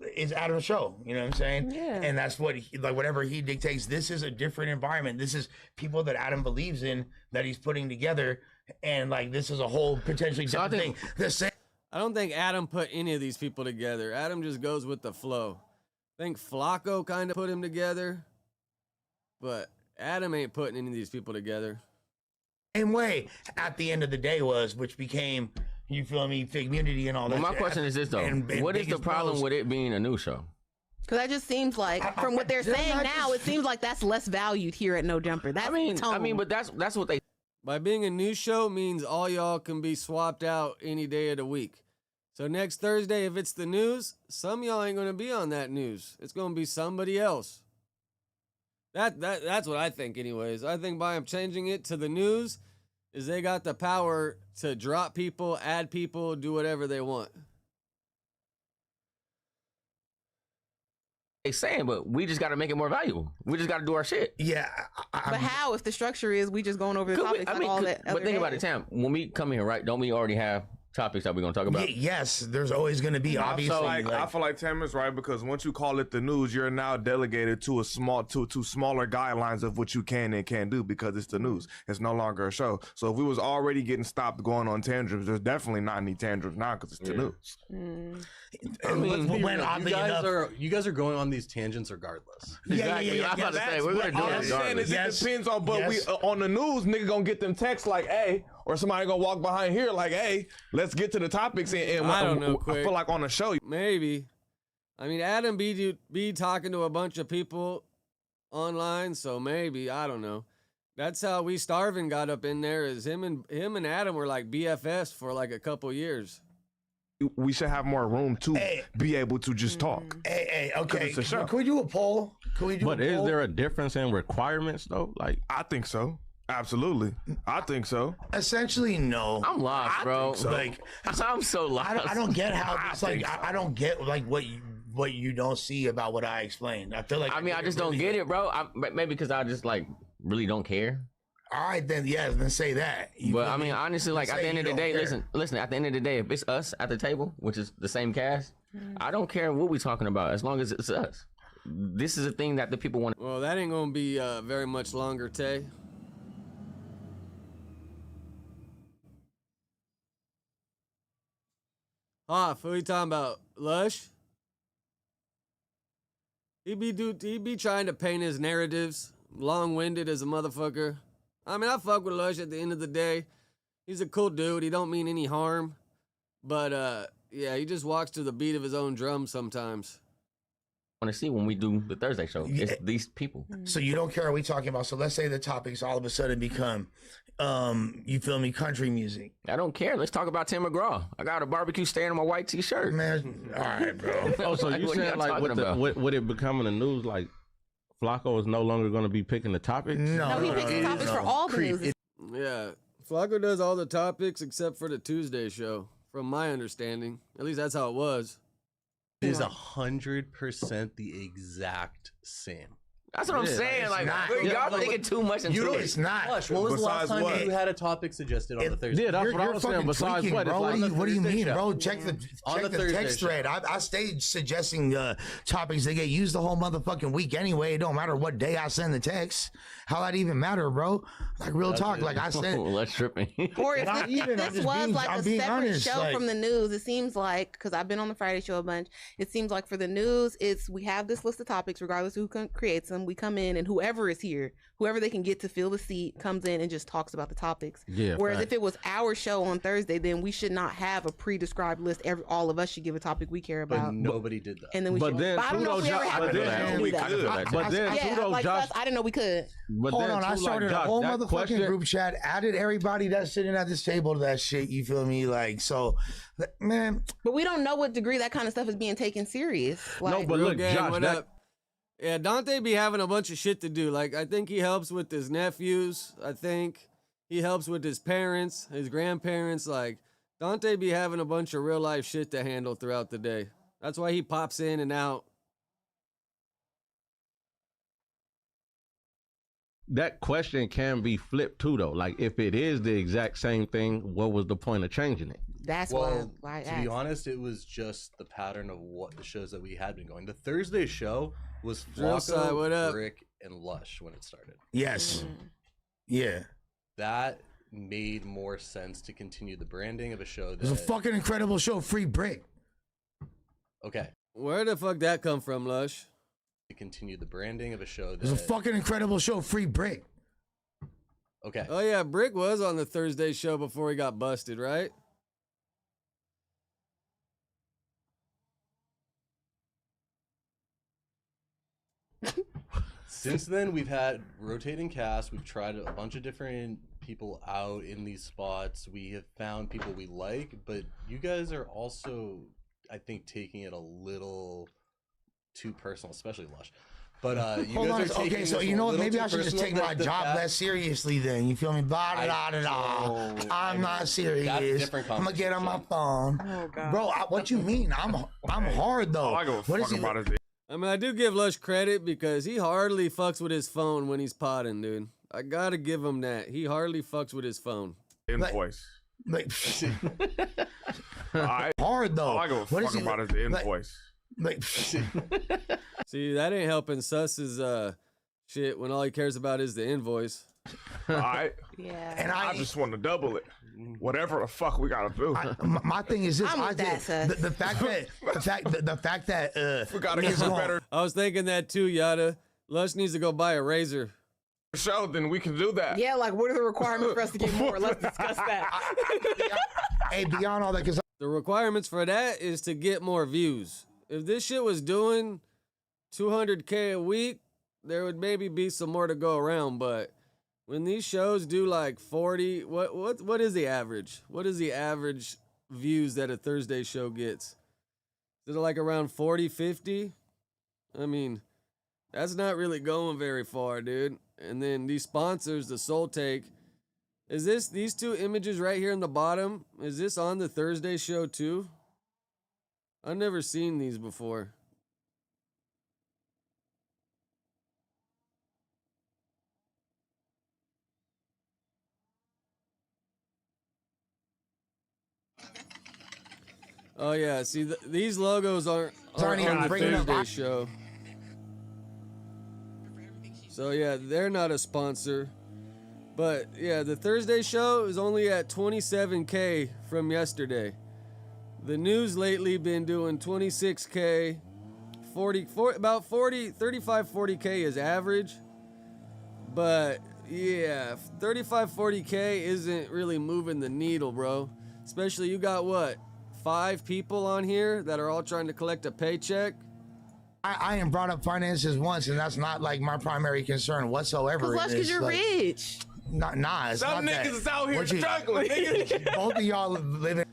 show. You know what I'm saying? Yeah. And that's what whatever he dictates. This is a different environment. This is people that Adam believes in that he's putting together. and like this is a whole potentially different thing. The same. I don't think Adam put any of these people together. Adam just goes with the flow. I think Flacco kind of put him together, but Adam ain't putting any of these people together. Same way at the end of the day was, which became, you feel me, Figmunity and all that. My question is this though: what is the problem with it being a news show? Because that just seems like, from what they're saying now, it seems like that's less valued here at No Jumper. That's but that's what they. By being a news show means all y'all can be swapped out any day of the week. So next Thursday, if it's the news, some of y'all ain't gonna be on that news. It's gonna be somebody else. That's what I think, anyways. I think by changing it to the news, is they got the power to drop people, add people, do whatever they want. They saying, but we just got to make it more valuable. We just got to do our shit. Yeah. But how, if the structure is we just going over the topics all that? But think about it, Tam. When we come here, right? Don't we already have topics that we're gonna talk about? Yes, there's always gonna be obviously. I feel like Tam is right, because once you call it the news, you're now delegated to to smaller guidelines of what you can and can't do, because it's the news. It's no longer a show. So if we was already getting stopped going on tantrums, there's definitely not any tantrums now because it's the news. I mean, you guys are going on these tangents regardless. Exactly. I'm about to say we're gonna do it regardless. It depends on, but we on the news, nigga gonna get them texts like, "Hey," or somebody gonna walk behind here like, "Hey, let's get to the topics." And I don't know. I feel like on a show, maybe. I mean, Adam be talking to a bunch of people online, so maybe, I don't know. That's how We Starving got up in there. Is him and Adam were like BFFs for like a couple years. We should have more room to be able to just talk. Hey, okay. It's a show. Can we do a poll? But is there a difference in requirements though? Like, I think so. Absolutely. I think so. Essentially, no. I'm lost, bro. So. Like, I'm so lost. I don't get how it's like. I don't get like what you don't see about what I explained. I feel like. I mean, I just don't get it, bro. Maybe because I just like really don't care. All right, then, then say that. But I mean, honestly, like at the end of the day, listen. At the end of the day, if it's us at the table, which is the same cast, I don't care what we talking about as long as it's us. This is a thing that the people want. Well, that ain't gonna be very much longer, Tay. Hoff, who are you talking about? Lush? He be trying to paint his narratives, long-winded as a motherfucker. I mean, I fuck with Lush at the end of the day. He's a cool dude. He don't mean any harm. But, yeah, he just walks to the beat of his own drum sometimes. I want to see when we do the Thursday show. It's these people. So you don't care what we talking about. So let's say the topics all of a sudden become, you feel me, country music. I don't care. Let's talk about Tim McGraw. I got a barbecue stand on my white t-shirt. Man, all right, bro. Oh, so you said like with it becoming the news, like Flacco is no longer going to be picking the topics? No, he picks the topics for all the news. Yeah, Flacco does all the topics except for the Tuesday show, from my understanding. At least that's how it was. It is 100% the exact same. That's what I'm saying. Like, y'all thinking too much into it. It's not. Gosh, when was the last time you had a topic suggested on the Thursday? Yeah, that's what I was saying. Besides what? Bro, what do you mean, bro? Check the Thursday text thread. I stayed suggesting topics that get used the whole motherfucking week anyway. It don't matter what day I send the text. How that even matter, bro? Like, real talk. Like, I said. Let's tripping. Or if this was like a separate show from the news, it seems like, because I've been on the Friday show a bunch, it seems like for the news, we have this list of topics, regardless of who creates them. We come in and whoever is here, whoever they can get to fill the seat, comes in and just talks about the topics. Yeah. Whereas if it was our show on Thursday, then we should not have a pre-described list. All of us should give a topic we care about. But nobody did that. And then we should. But I don't know if we ever had to do that. But then Josh, I didn't know we could. Hold on, I started a whole motherfucking group chat, added everybody that's sitting at this table to that shit. You feel me? Like, so, man. But we don't know what degree that kind of stuff is being taken serious. Like, no, but look, Josh, yeah, Dante be having a bunch of shit to do. Like, I think he helps with his nephews. I think he helps with his parents, his grandparents. Like, Dante be having a bunch of real life shit to handle throughout the day. That's why he pops in and out. That question can be flipped too, though. Like, if it is the exact same thing, what was the point of changing it? That's why I asked. To be honest, it was just the pattern of what the shows that we had been going. The Thursday show was Flacco, Brick, and Lush when it started. Yes. Yeah. That made more sense to continue the branding of a show that It was a fucking incredible show, Free Brick. Okay. Where the fuck that come from, Lush? To continue the branding of a show It was a that fucking incredible show, Free Brick. Okay. Oh yeah, Brick was on the Thursday show before he got busted, right? Since then, we've had rotating cast. We've tried a bunch of different people out in these spots. We have found people we like, but you guys are also, I think, taking it a little too personal, especially Lush. But you Hold on. guys are taking Okay, so this you a know what? little Maybe too I should just personal. take my The job fact- less seriously then. You feel me? Blah, da, da, da, da. I'm not serious. different I'm gonna get on my phone. Oh, God. Bro, what you mean? I'm hard though. All I give a What is fuck he? about is I mean, I do give Lush credit because he hardly fucks with his phone when he's potting, dude. I gotta give him that. He hardly fucks with his phone. invoice. Like, I, hard though. all I give a What is fuck he- about is the like- invoice. Like, See, that ain't helping Suss's shit when all he cares about is the invoice. I Yeah. and I just want to double it. Whatever the fuck we gotta do. my thing is this. I'm I with that, think the fact that we gotta he's get some going- better I was thinking that too, Yada. Lush needs to go buy a razor. show, then we can do that. Yeah, like what are the requirements for us to get more? Let's discuss that. Hey, beyond all that, because The requirements for that is to get more views. If this shit was doing 200K a week, there would maybe be some more to go around. But when these shows do like 40, what is the average? What is the average views that a Thursday show gets? Is it like around 40, 50? I mean, that's not really going very far, dude. And then these sponsors, the Soul Take, is these two images right here in the bottom? Is this on the Thursday show too? I've never seen these before. Oh yeah, see these logos aren't Aren't even on the bringing up- Thursday show. So yeah, they're not a sponsor. But yeah, the Thursday show is only at 27K from yesterday. The news lately been doing 26K, 35, 40K is average. But yeah, 35, 40K isn't really moving the needle, bro. Especially you got what, 5 people on here that are all trying to collect a paycheck. I ain't brought up finances once, and that's not like my primary concern whatsoever. Because you're rich. Nah, it's Some not niggas that. is out here What you- struggling, nigga. Both of y'all live in.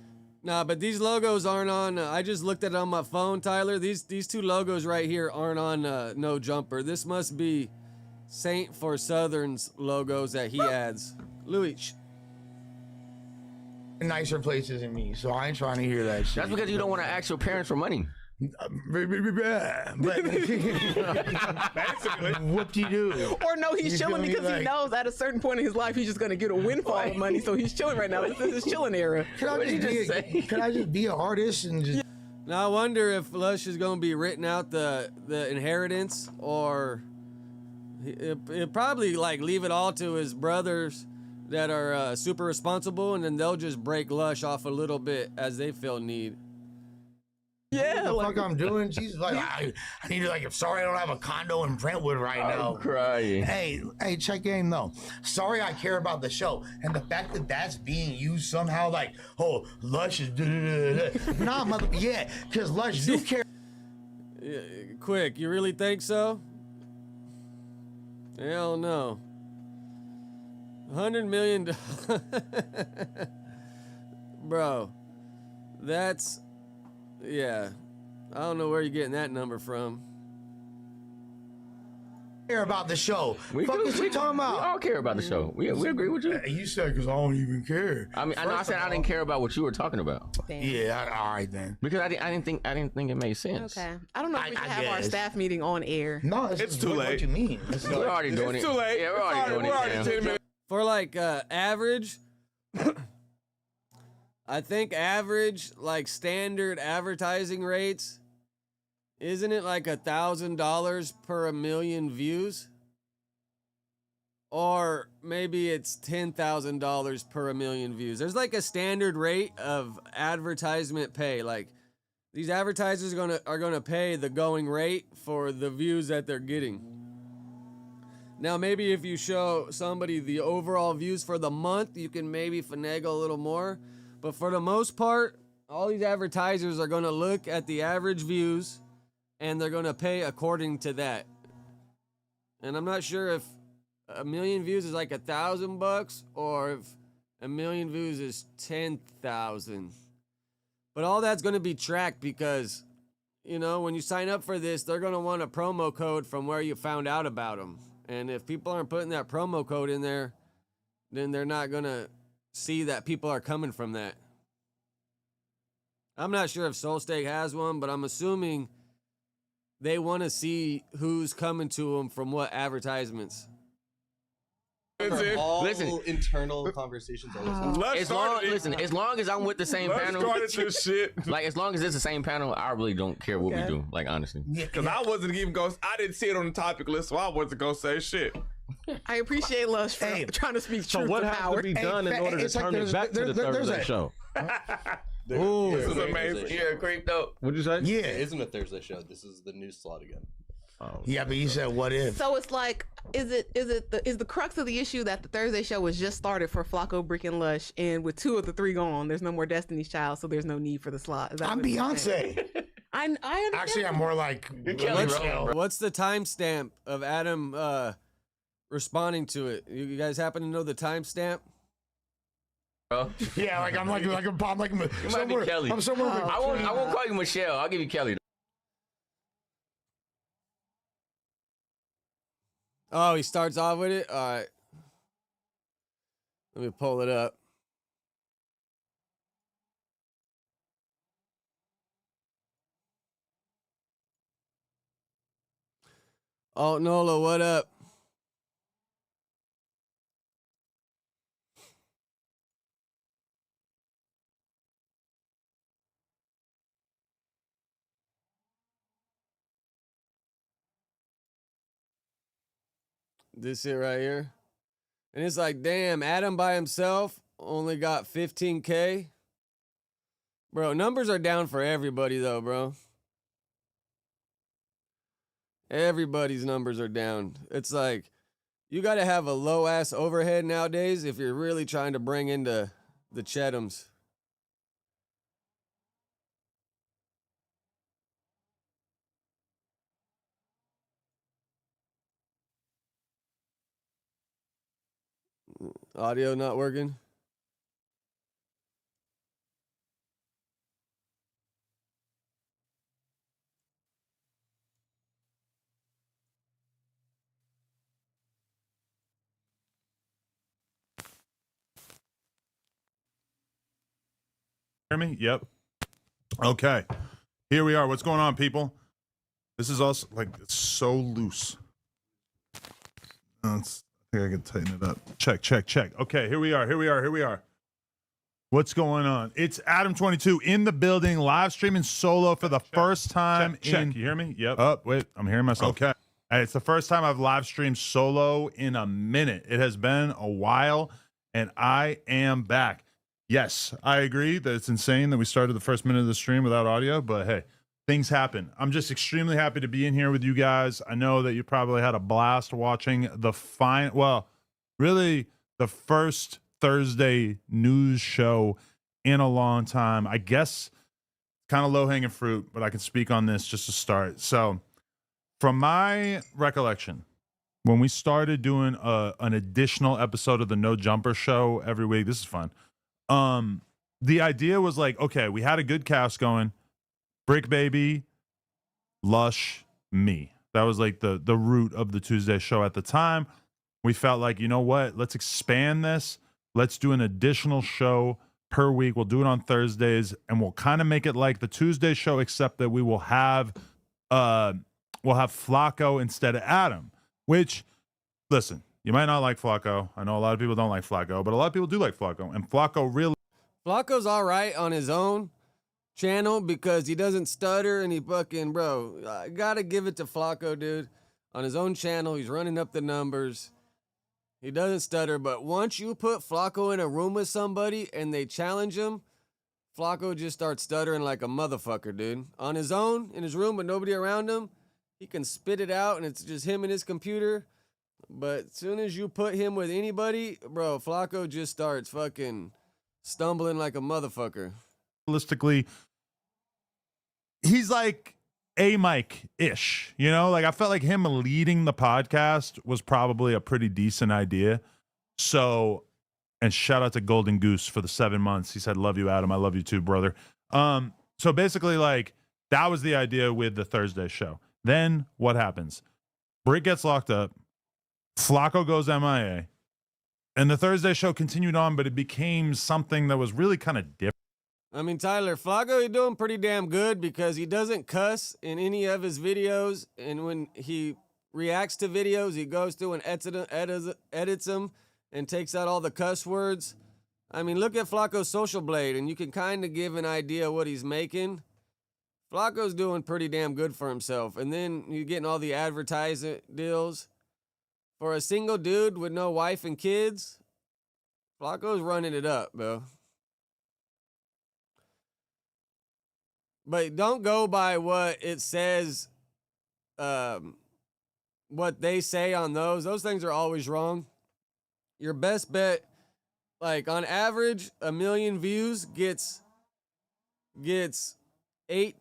Nah, but these logos aren't on. I just looked at it on my phone, Tyler. These two logos right here aren't on No Jumper. This must be Saint for Southern's logos that he adds. Louis. Nicer places than me, so I ain't trying to hear that shit. That's because you don't want to ask your parents for money. But whoop-de-doo. Or no, he's You feel chilling me? because he Like- knows at a certain point in his life he's just gonna get a windfall of money, so he's chilling right now. This is his chilling era. Could I just be an artist and just? Now I wonder if Lush is gonna be written out the inheritance, or he'll probably like leave it all to his brothers that are super responsible, and then they'll just break Lush off a little bit as they feel need. Yeah, what the fuck I'm doing? Jesus, like I need to like. Sorry, I don't have a condo in Brentwood right now. I'm crying. Hey, check game though. Sorry, I care about the show, and the fact that that's being used somehow, like, oh, Lush is nah, mother, yeah, because Lush do care. Yeah, quick, you really think so? Hell no. $100 million. Bro, that's, yeah. I don't know where you're getting that number from. Care about the show. We Fuck do. is you talking We about? all care about the show. We agree with you. You said because I don't even care. I mean, I know I said I didn't care about what you were talking about Yeah, all right then. because I didn't think it made sense. Okay. I don't know if we should I have our guess. staff meeting on air. No, It's too what, late. What you mean? It's We're already doing it. It's too late. Yeah, we're already doing We're already it. 10 minutes. For like average, I think average, like standard advertising rates, isn't it like $1,000 per 1 million views? Or maybe it's $10,000 per 1,000,000 views. There's like a standard rate of advertisement pay. Like these advertisers are gonna pay the going rate for the views that they're getting. Now maybe if you show somebody the overall views for the month, you can maybe finagle a little more. But for the most part, all these advertisers are gonna look at the average views and they're gonna pay according to that. And I'm not sure if 1,000,000 views is like $1,000 or if 1,000,000 views is 10,000. But all that's going to be tracked because, you know, when you sign up for this, they're going to want a promo code from where you found out about them. And if people aren't putting that promo code in there, then they're not going to see that people are coming from that. I'm not sure if Soulstake has one, but I'm assuming they want to see who's coming to them from what advertisements. All Listen, internal conversations always as long as I'm with the same panel, this shit. like as long as it's the same panel, I really don't care what we do. Like honestly, because I wasn't even going. I didn't see it on the topic list, so I wasn't gonna say shit. I appreciate Lush for trying to speak So truth what to has power. to be done in order to turn it back to the Thursday show? Ooh, this is amazing. You're a creep though. What'd you say? Yeah. It isn't a Thursday show. This is the news slot again. Oh, Yeah, but you said what if? So it's like, is the crux of the issue that the Thursday show was just started for Flacco, Brick, and Lush, and with 2 of the 3 gone, there's no more Destiny's Child, so there's no need for the slot. Is that I'm what you're saying? Beyonce. I understand. Actually, I'm more like What's the timestamp of Adam responding to it? You guys happen to know the timestamp? Yeah, like I'm like It might be Kelly. I'm somewhere. I won't call you Michelle. I'll give you Kelly. Oh, he starts off with it? All right. Let me pull it up. Oh, Nola, what up? This it right here. And it's like, damn, Adam by himself only got 15K. Bro, numbers are down for everybody though, bro. Everybody's numbers are down. It's like, you got to have a low ass overhead nowadays if you're really trying to bring into the Chetums. Audio not working? Hear me? Yep. Okay. Here we are. What's going on, people? This is also like it's so loose. I think I can tighten it up. Check. Okay, here we are. What's going on? It's Adam22 in the building, live streaming solo for the first time. Check. You hear me? Yep. Oh, wait. I'm hearing myself. Okay. It's the first time I've live streamed solo in a minute. It has been a while, and I am back. Yes, I agree that it's insane that we started the first minute of the stream without audio, but hey, things happen. I'm just extremely happy to be in here with you guys. I know that you probably had a blast watching the the first Thursday news show in a long time. I guess kind of low-hanging fruit, but I can speak on this just to start. So from my recollection, when we started doing an additional episode of the No Jumper show every week, this is fun. The idea was like, okay, we had a good cast going. Brick Baby, Lush, me. That was like the root of the Tuesday show at the time. We felt like, you know what? Let's expand this. Let's do an additional show per week. We'll do it on Thursdays, and we'll kind of make it like the Tuesday show, except that we will have Flacco instead of Adam. Which, listen, you might not like Flacco. I know a lot of people don't like Flacco, but a lot of people do like Flacco. And Flacco's all right on his own channel because he doesn't stutter and he fucking, bro, I gotta give it to Flacco, dude. On his own channel, he's running up the numbers. He doesn't stutter, but once you put Flacco in a room with somebody and they challenge him, Flacco just starts stuttering like a motherfucker, dude. On his own, in his room with nobody around him, he can spit it out and it's just him and his computer. But as soon as you put him with anybody, bro, Flacco just starts fucking stumbling like a motherfucker. Realistically, he's like a Mike-ish, you know? Like, I felt like him leading the podcast was probably a pretty decent idea. So, and shout out to Golden Goose for the 7 months. He said, love you, Adam. I love you too, brother. So basically, like, that was the idea with the Thursday show. Then what happens? Brick gets locked up. Flacco goes MIA. And the Thursday show continued on, but it became something that was really kind of different. I mean, Tyler, Flacco, he's doing pretty damn good because he doesn't cuss in any of his videos. And when he reacts to videos, he goes through and edits them and takes out all the cuss words. I mean, look at Flacco's Social Blade, and you can kind of give an idea what he's making. Flacco's doing pretty damn good for himself. And then you're getting all the advertising deals. For a single dude with no wife and kids, Flacco's running it up, bro. But don't go by what it says, what they say on those. Those things are always wrong. Your best bet, like on average, 1 million views gets 8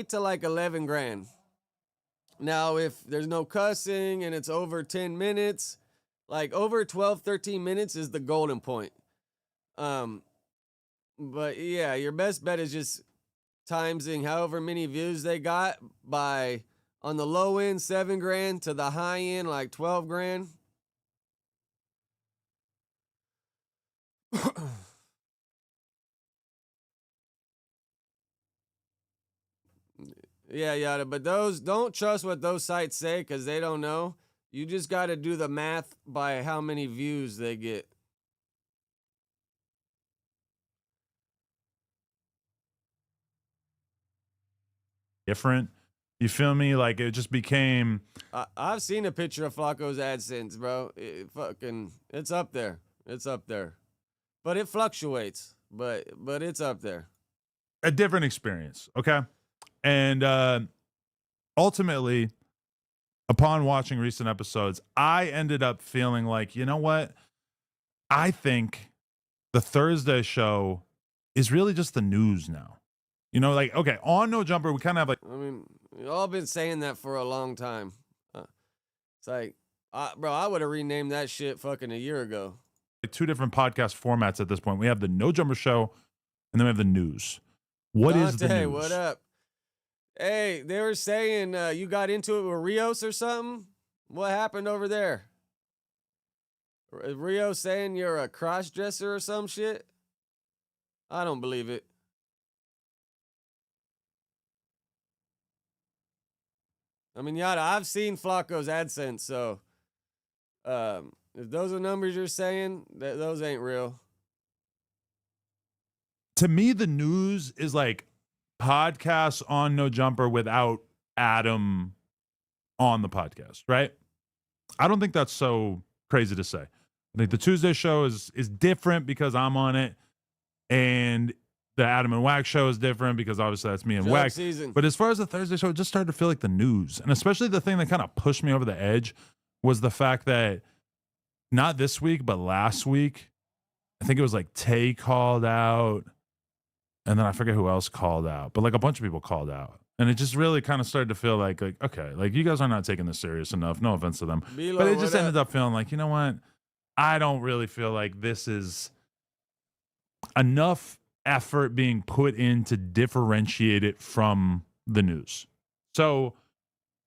to like 11 grand. Now, if there's no cussing and it's over 10 minutes, like over 12, 13 minutes is the golden point. But yeah, your best bet is just timesing however many views they got by, on the low end, 7 grand to the high end, like 12 grand. Yeah, yada. But those, don't trust what those sites say because they don't know. You just got to do the math by how many views they get. Different. You feel me? Like, it just became... I've seen a picture of Flacco's AdSense, bro. It's up there. It's up there. But it fluctuates. But it's up there. A different experience, okay? And ultimately, upon watching recent episodes, I ended up feeling like, you know what? I think the Thursday show is really just the news now. You know, like, okay, on No Jumper, we kind of have like... I mean, we've all been saying that for a long time. It's like, bro, I would have renamed that shit fucking a year ago. Like 2 different podcast formats at this point. We have the No Jumper show, and then we have the news. What is the news? What up? Hey, they were saying you got into it with Rios or something. What happened over there? Is Rio saying you're a cross-dresser or some shit? I don't believe it. I mean, yada, I've seen Flacco's AdSense, so if those are numbers you're saying, those ain't real. To me, the news is like podcasts on No Jumper without Adam on the podcast, right? I don't think that's so crazy to say. I think the Tuesday show is different because I'm on it, and the Adam and Wack show is different because obviously that's me and Joke Wack. season. But as far as the Thursday show, it just started to feel like the news. And especially the thing that kind of pushed me over the edge was the fact that not this week, but last week, I think it was like Tay called out, and then I forget who else called out, but like a bunch of people called out. And it just really kind of started to feel like okay, like you guys are not taking this serious enough. No offense to them. Bilo, but it just ended up feeling like, you know what? I don't really feel like this is enough effort being put in to differentiate it from the news. So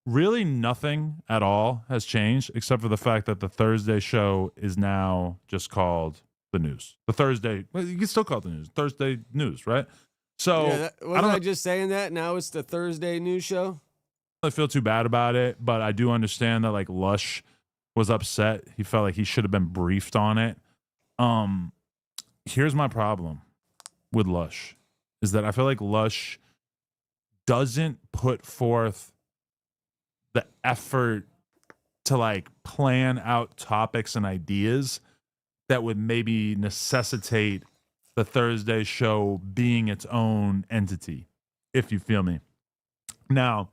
really nothing at all has changed except for the fact that the Thursday show is now just called the news. The Thursday, well, you can still call it the news. Thursday news, right? So yeah, wasn't I just saying that? Now it's the Thursday news show? I feel too bad about it, but I do understand that like Lush was upset. He felt like he should have been briefed on it. Here's my problem with Lush is that I feel like Lush doesn't put forth the effort to like plan out topics and ideas that would maybe necessitate the Thursday show being its own entity, if you feel me. Now,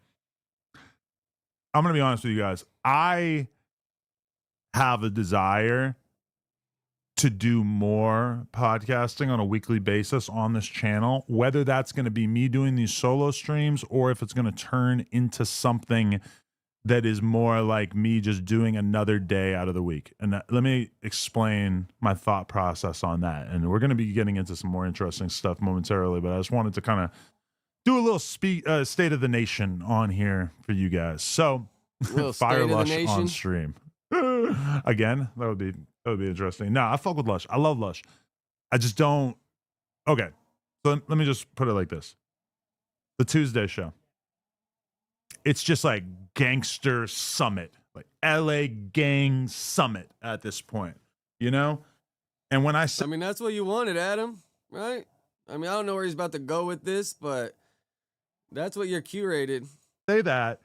I'm going to be honest with you guys. I have a desire to do more podcasting on a weekly basis on this channel, whether that's going to be me doing these solo streams or if it's going to turn into something that is more like me just doing another day out of the week. And let me explain my thought process on that. And we're going to be getting into some more interesting stuff momentarily, but I just wanted to kind of do a little state of the nation on here for you guys. So Fire Lush on stream. Again, that would be interesting. No, I fuck with Lush. I love Lush. I just don't. Okay. So let me just put it like this. The Tuesday show. It's just like gangster summit, like LA gang summit at this point, you know? And when I say, I mean, that's what you wanted, Adam, right? I mean, I don't know where he's about to go with this, but that's what you're curated. Say that.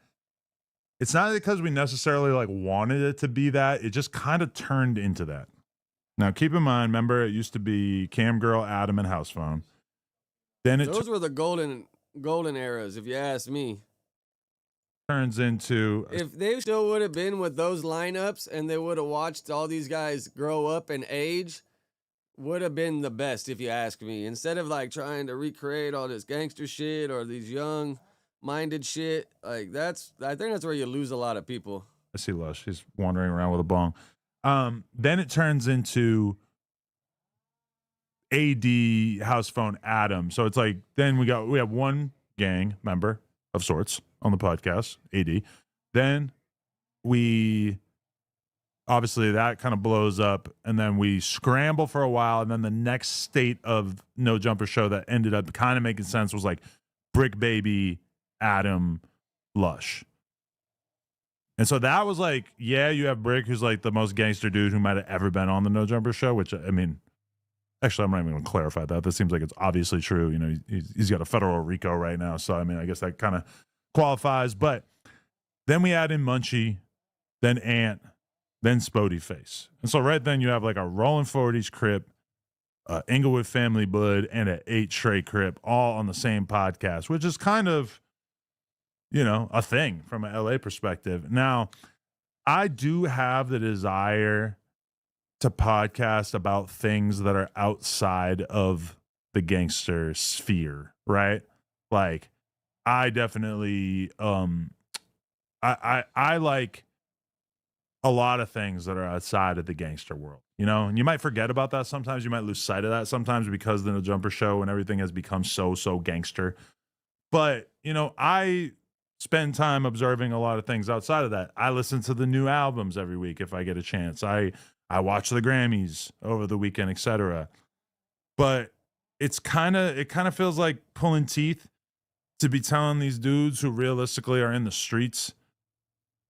It's not because we necessarily like wanted it to be that. It just kind of turned into that. Now, keep in mind, remember, it used to be Cam Girl, Adam, and House Phone. Then those were the golden eras, if you ask me. Turns into, if they still would have been with those lineups and they would have watched all these guys grow up and age, would have been the best, if you ask me. Instead of like trying to recreate all this gangster shit or these young minded shit, like I think that's where you lose a lot of people. I see Lush. He's wandering around with a bong. Then it turns into AD, House Phone, Adam. So it's like, then we have one gang member of sorts on the podcast, AD. Then we obviously that kind of blows up, and then we scramble for a while, and then the next state of No Jumper show that ended up kind of making sense was like Brick Baby, Adam, Lush. And so that was like, yeah, you have Brick, who's like the most gangster dude who might have ever been on the No Jumper show, which, I mean, actually, I'm not even going to clarify that. That seems like it's obviously true. You know, he's got a federal RICO right now. So, I mean, I guess that kind of qualifies. But then we add in Munchie, then Ant, then Spody Face. And so right then you have like a Rolling 40s Crip, Inglewood Family Blood, and an 8 Trey Crip all on the same podcast, which is kind of, you know, a thing from an LA perspective. Now, I do have the desire to podcast about things that are outside of the gangster sphere, right? Like, I definitely, I like a lot of things that are outside of the gangster world, you know? And you might forget about that sometimes. You might lose sight of that sometimes because the No Jumper show and everything has become so gangster. But, you know, I spend time observing a lot of things outside of that. I listen to the new albums every week if I get a chance. I watch the Grammys over the weekend, etc. But it kind of feels like pulling teeth to be telling these dudes who realistically are in the streets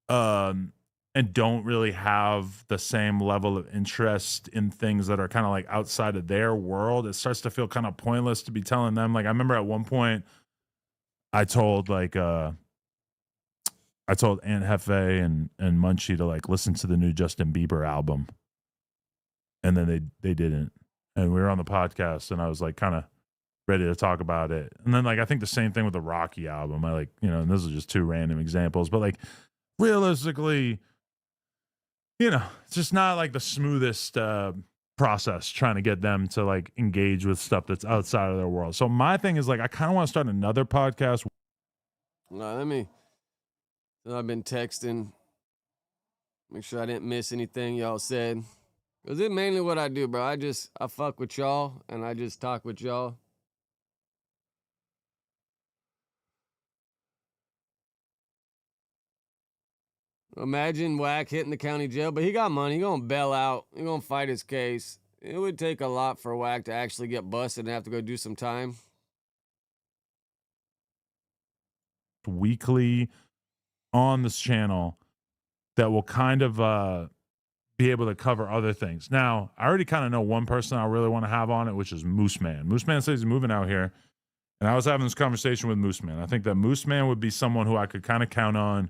and don't really have the same level of interest in things that are kind of like outside of their world. It starts to feel kind of pointless to be telling them. Like, I remember at one point I told Aunt Hefe and Munchie to like listen to the new Justin Bieber album. And then they didn't. And we were on the podcast and I was like kind of ready to talk about it. And then like I think the same thing with the Rocky album. I like, you know, and this is just two random examples, but like realistically, you know, it's just not like the smoothest process trying to get them to like engage with stuff that's outside of their world. So my thing is like I kind of want to start another podcast. No, I've been texting. Make sure I didn't miss anything y'all said. Because it's mainly what I do, bro. I fuck with y'all, and I just talk with y'all. Imagine Wack hitting the county jail, but he got money. He gonna bail out. He gonna fight his case. It would take a lot for Wack to actually get busted and have to go do some time. Weekly on this channel that will kind of be able to cover other things. Now, I already kind of know one person I really want to have on it, which is Moose Man. Moose Man says he's moving out here, and I was having this conversation with Moose Man. I think that Moose Man would be someone who I could kind of count on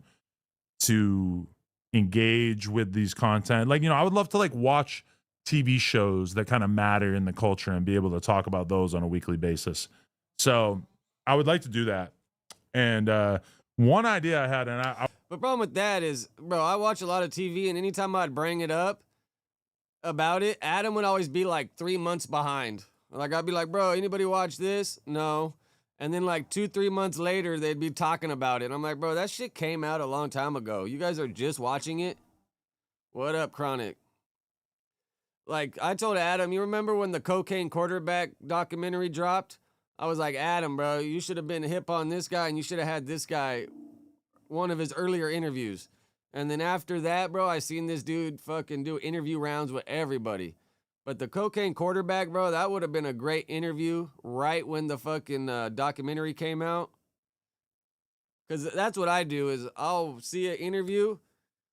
to engage with these content. Like, I would love to like watch TV shows that kind of matter in the culture and be able to talk about those on a weekly basis. So I would like to do that. And one idea I had, the problem with that is, bro, I watch a lot of TV, and anytime I'd bring it up about it, Adam would always be like 3 months behind. Like, I'd be like, bro, anybody watch this? No. And then like 2-3 months later, they'd be talking about it. I'm like, bro, that shit came out a long time ago. You guys are just watching it? What up, Chronic? Like, I told Adam, you remember when the cocaine quarterback documentary dropped? I was like, Adam, bro, you should have been hip on this guy, and you should have had this guy one of his earlier interviews. And then after that, bro, I seen this dude fucking do interview rounds with everybody. But the cocaine quarterback, bro, that would have been a great interview right when the fucking documentary came out. Because that's what I do is I'll see an interview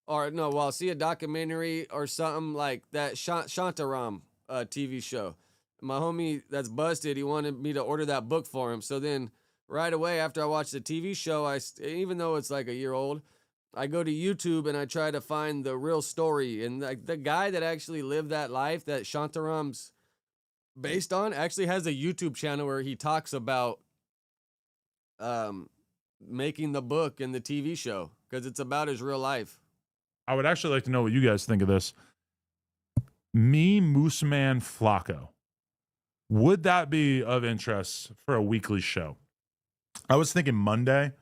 I'll see a documentary or something like that Shantaram TV show. My homie that's busted, he wanted me to order that book for him. So then right away after I watched the TV show, even though it's like a year old, I go to YouTube and I try to find the real story. And like the guy that actually lived that life that Shantaram's based on actually has a YouTube channel where he talks about making the book and the TV show because it's about his real life. I would actually like to know what you guys think of this. Me, Mooseman, Flacco. Would that be of interest for a weekly show? I was thinking Monday,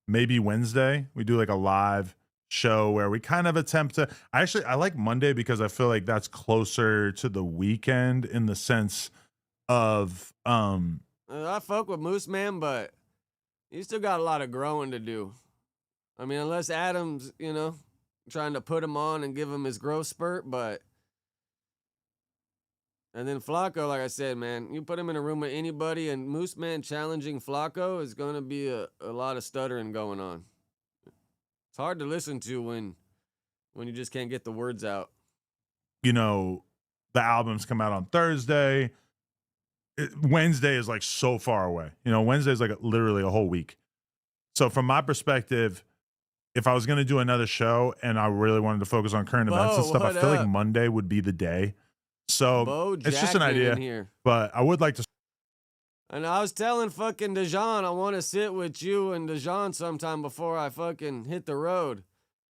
maybe Wednesday. We do like a live show where we kind of attempt to. I like Monday because I feel like that's closer to the weekend in the sense of. I fuck with Mooseman, but he still got a lot of growing to do. I mean, unless Adam's, trying to put him on and give him his growth spurt, but. And then Flacco, like I said, man, you put him in a room with anybody, and Mooseman challenging Flacco is going to be a lot of stuttering going on. It's hard to listen to when you just can't get the words out. The albums come out on Thursday. Wednesday is like so far away. Wednesday is like literally a whole week. So from my perspective, if I was going to do another show and I really wanted to focus on current events and stuff, I feel like Monday would be the day. So it's just an idea, but I would like to. And I was telling fucking Dejan, I want to sit with you and Dejan sometime before I fucking hit the road.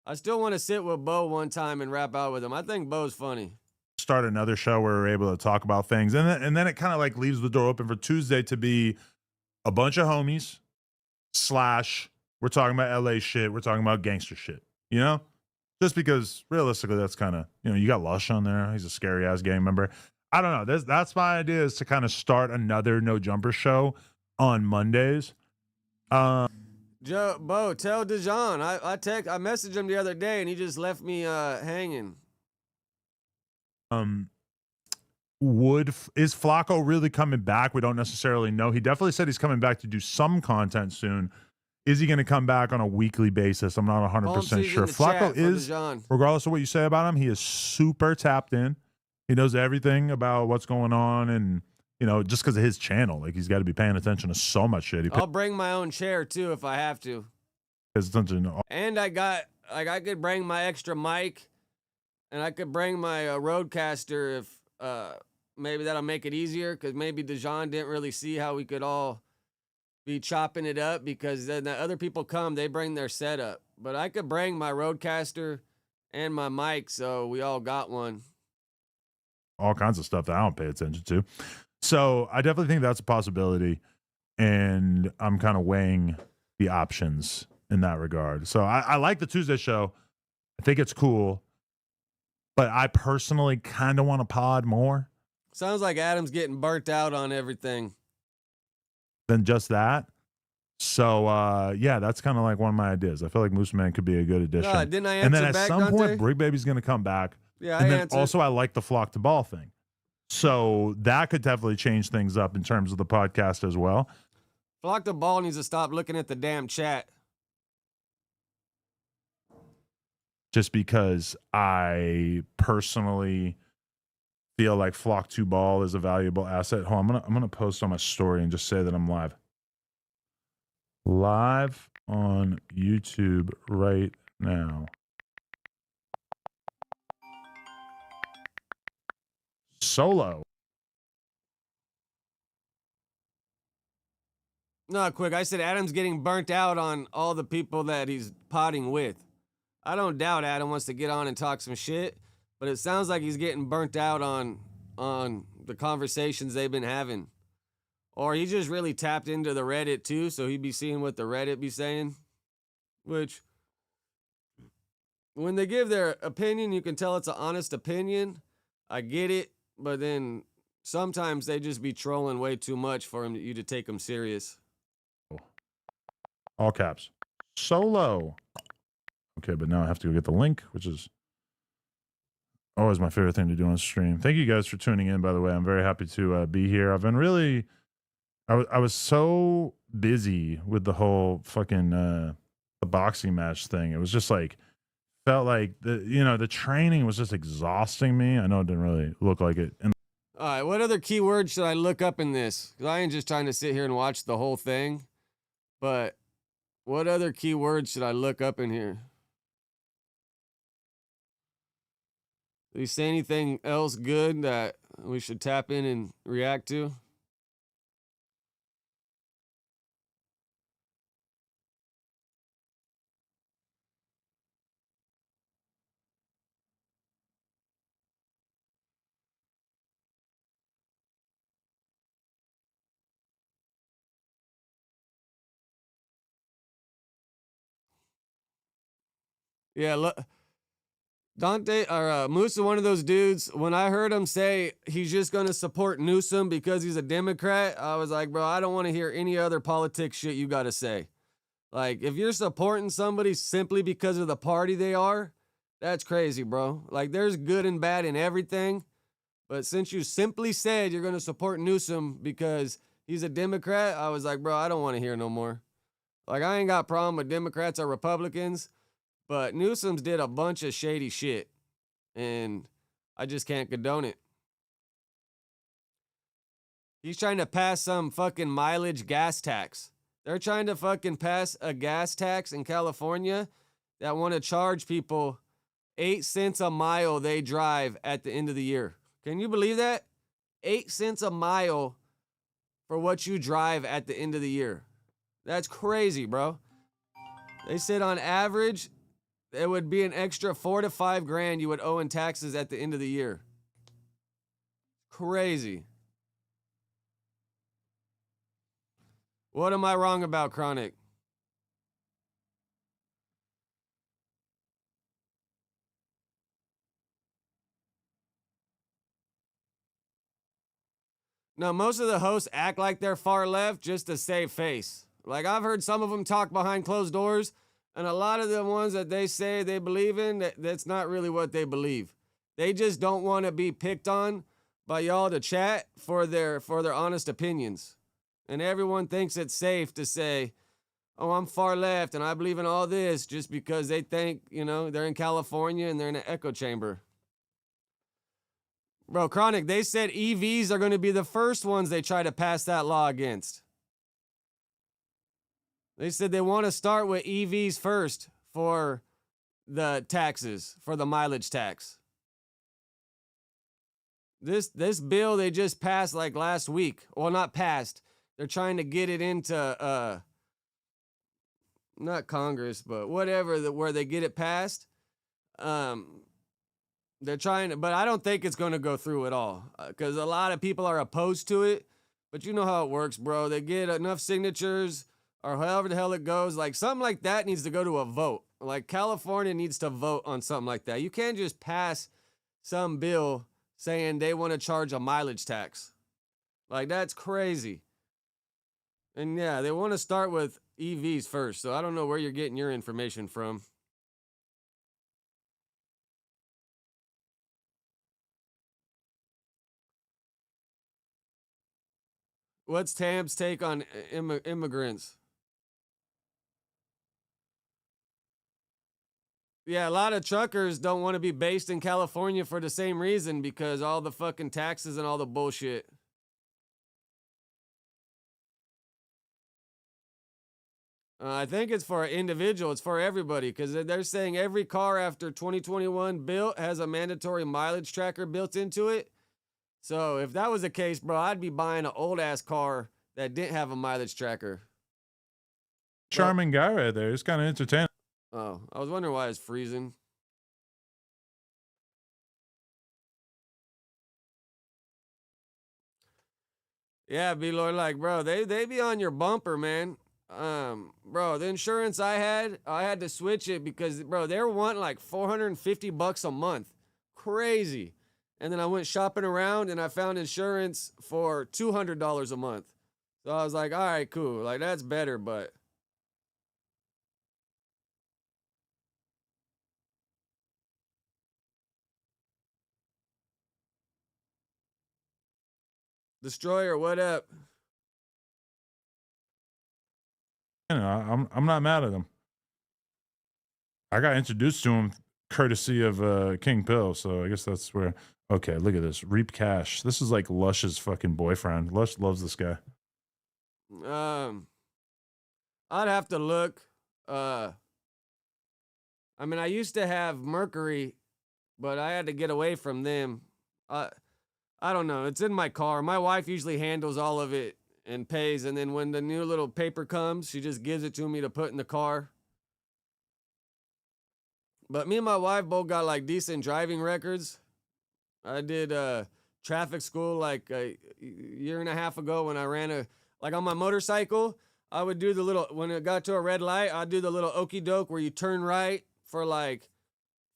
I still want to sit with Bo one time and rap out with him. I think Bo's funny. Start another show where we're able to talk about things. And then it kind of like leaves the door open for Tuesday to be a bunch of homies / we're talking about LA shit. We're talking about gangster shit, Just because realistically, that's kind of, you got Lush on there. He's a scary ass gang member. I don't know. That's my idea is to kind of start another No Jumper show on Mondays. Bo, tell Dejan. I messaged him the other day and he just left me hanging. Is Flacco really coming back? We don't necessarily know. He definitely said he's coming back to do some content soon. Is he going to come back on a weekly basis? I'm not 100% sure. Flacco is, regardless of what you say about him, he is super tapped in. He knows everything about what's going on, and just because of his channel, like he's got to be paying attention to so much shit. I'll bring my own chair too if I have to. And I could bring my extra mic, and I could bring my Rodecaster if maybe that'll make it easier because maybe Dejan didn't really see how we could all be chopping it up because then the other people come, they bring their setup. But I could bring my Rodecaster and my mic, so we all got one. All kinds of stuff that I don't pay attention to. So I definitely think that's a possibility, and I'm kind of weighing the options in that regard. So I like the Tuesday show. I think it's cool, but I personally kind of want to pod more. Sounds like Adam's getting burnt out on everything. Than just that. So yeah, that's kind of like one of my ideas. I feel like Mooseman could be a good addition. Didn't I answer and then at back, some Dante? point, Brick Baby's going to come back. Yeah, and I then answered. also I like the flock to ball thing. So that could definitely change things up in terms of the podcast as well. Flock the ball needs to stop looking at the damn chat. Just because I personally feel like flock to ball is a valuable asset. Hold on, I'm gonna post on my story and just say that I'm live. Live on YouTube right now. Solo. No, quick. I said Adam's getting burnt out on all the people that he's potting with. I don't doubt Adam wants to get on and talk some shit, but it sounds like he's getting burnt out on the conversations they've been having. Or he just really tapped into the Reddit too, so he'd be seeing what the Reddit be saying. Which, when they give their opinion, you can tell it's an honest opinion. I get it, but then sometimes they just be trolling way too much for you to take them serious. All caps. Solo. Okay, but now I have to go get the link, which is always my favorite thing to do on stream. Thank you guys for tuning in, by the way. I'm very happy to be here. I've been really... I was so busy with the whole fucking the boxing match thing. It was just like... felt like, the training was just exhausting me. I know it didn't really look like it. And all right, what other keywords should I look up in this? Because I ain't just trying to sit here and watch the whole thing. But what other keywords should I look up in here? Do you say anything else good that we should tap in and react to? Yeah, look, Dante or Musa, one of those dudes. When I heard him say he's just gonna support Newsom because he's a Democrat, I was like, bro, I don't want to hear any other politics shit you got to say. Like, if you're supporting somebody simply because of the party they are, that's crazy, bro. Like, there's good and bad in everything, but since you simply said you're gonna support Newsom because he's a Democrat, I was like, bro, I don't want to hear no more. Like, I ain't got problem with Democrats or Republicans. But Newsom's did a bunch of shady shit, and I just can't condone it. He's trying to pass some fucking mileage gas tax. They're trying to fucking pass a gas tax in California that want to charge people 8 cents a mile they drive at the end of the year. Can you believe that? 8 cents a mile for what you drive at the end of the year. That's crazy, bro. They said on average, it would be an extra $4 to $5 grand you would owe in taxes at the end of the year. Crazy. What am I wrong about, Chronic? No, most of the hosts act like they're far left just to save face. Like, I've heard some of them talk behind closed doors, and a lot of the ones that they say they believe in, that's not really what they believe. They just don't want to be picked on by y'all to chat for their honest opinions. And everyone thinks it's safe to say, oh, I'm far left and I believe in all this just because they think, they're in California and they're in an echo chamber. Bro, Chronic, they said EVs are going to be the first ones they try to pass that law against. They said they want to start with EVs first for the taxes, for the mileage tax. This bill they just passed like last week. Well, not passed. They're trying to get it into not Congress, but whatever where they get it passed. They're trying to, but I don't think it's going to go through at all because a lot of people are opposed to it. But you know how it works, bro. They get enough signatures or however the hell it goes. Like something like that needs to go to a vote. Like California needs to vote on something like that. You can't just pass some bill saying they want to charge a mileage tax. Like that's crazy. And yeah, they want to start with EVs first. So I don't know where you're getting your information from. What's Tam's take on immigrants? Yeah, a lot of truckers don't want to be based in California for the same reason because all the fucking taxes and all the bullshit. I think it's for an individual. It's for everybody because they're saying every car after 2021 built has a mandatory mileage tracker built into it. So if that was the case, bro, I'd be buying an old ass car that didn't have a mileage tracker. Charming guy right there. It's kind of entertaining. Oh, I was wondering why it's freezing. Yeah, B-Lord, like, bro, they be on your bumper, man. Bro, the insurance I had to switch it because, bro, they were wanting like $450 a month. Crazy. And then I went shopping around and I found insurance for $200 a month. So I was like, all right, cool. Like, that's better, but Destroyer, what up? I'm not mad at him. I got introduced to him courtesy of King Pill, so I guess that's where. Okay, look at this. Reap Cash. This is like Lush's fucking boyfriend. Lush loves this guy. I'd have to look. I mean, I used to have Mercury, but I had to get away from them. I don't know. It's in my car. My wife usually handles all of it and pays, and then when the new little paper comes, she just gives it to me to put in the car. But me and my wife both got like decent driving records. I did traffic school like a year and a half ago when I ran like on my motorcycle. I would do the little, when it got to a red light, I'd do the little okey doke where you turn right for like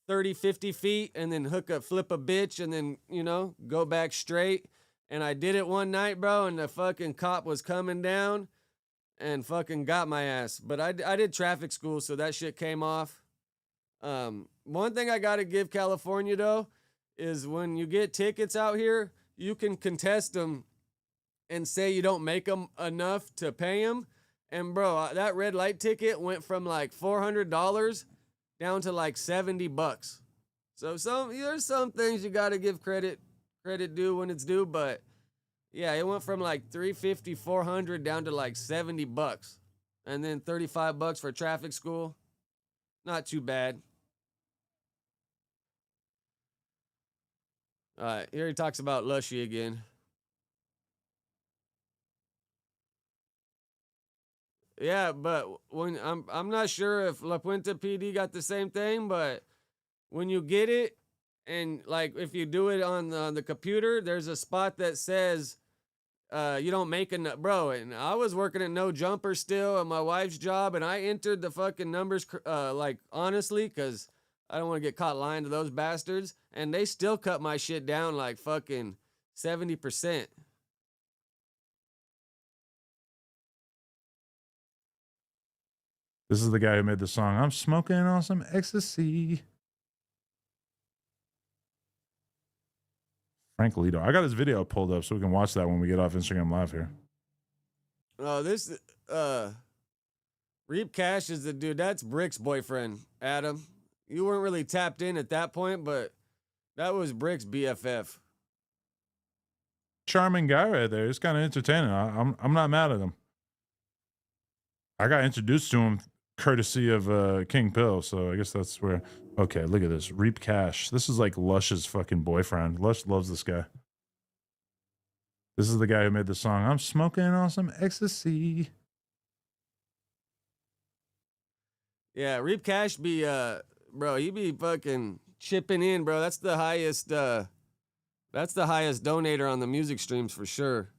30, 50 feet and then flip a bitch and then, go back straight. And I did it one night, bro, and the fucking cop was coming down and fucking got my ass. But I did traffic school, so that shit came off. One thing I got to give California, though, is when you get tickets out here, you can contest them and say you don't make them enough to pay them. And, bro, that red light ticket went from like $400 down to like $70. So there's some things you got to give credit due when it's due, but yeah, it went from like $350, $400 down to like $70, and then $35 for traffic school. Not too bad. All right, here he talks about Lushy again. Yeah, but when I'm not sure if La Puente PD got the same thing, but when you get it, and like if you do it on the computer, there's a spot that says you don't make enough, bro. And I was working at No Jumper still at my wife's job, and I entered the fucking numbers like honestly, because I don't want to get caught lying to those bastards, and they still cut my shit down like fucking 70%. This is the guy who made the song, I'm smoking on some ecstasy. Frank Lito. I got his video pulled up so we can watch that when we get off Instagram Live here. Oh, this Reap Cash is the dude. That's Brick's boyfriend, Adam. You weren't really tapped in at that point, but that was Brick's BFF. Charming guy right there. It's kind of entertaining. I'm not mad at him. I got introduced to him courtesy of King Pill, so I guess that's where. Okay, look at this. Reap Cash. This is like Lush's fucking boyfriend. Lush loves this guy. This is the guy who made the song, I'm smoking on some ecstasy. Yeah, Reap Cash be bro, he be fucking chipping in, bro. That's the highest donator on the music streams for sure.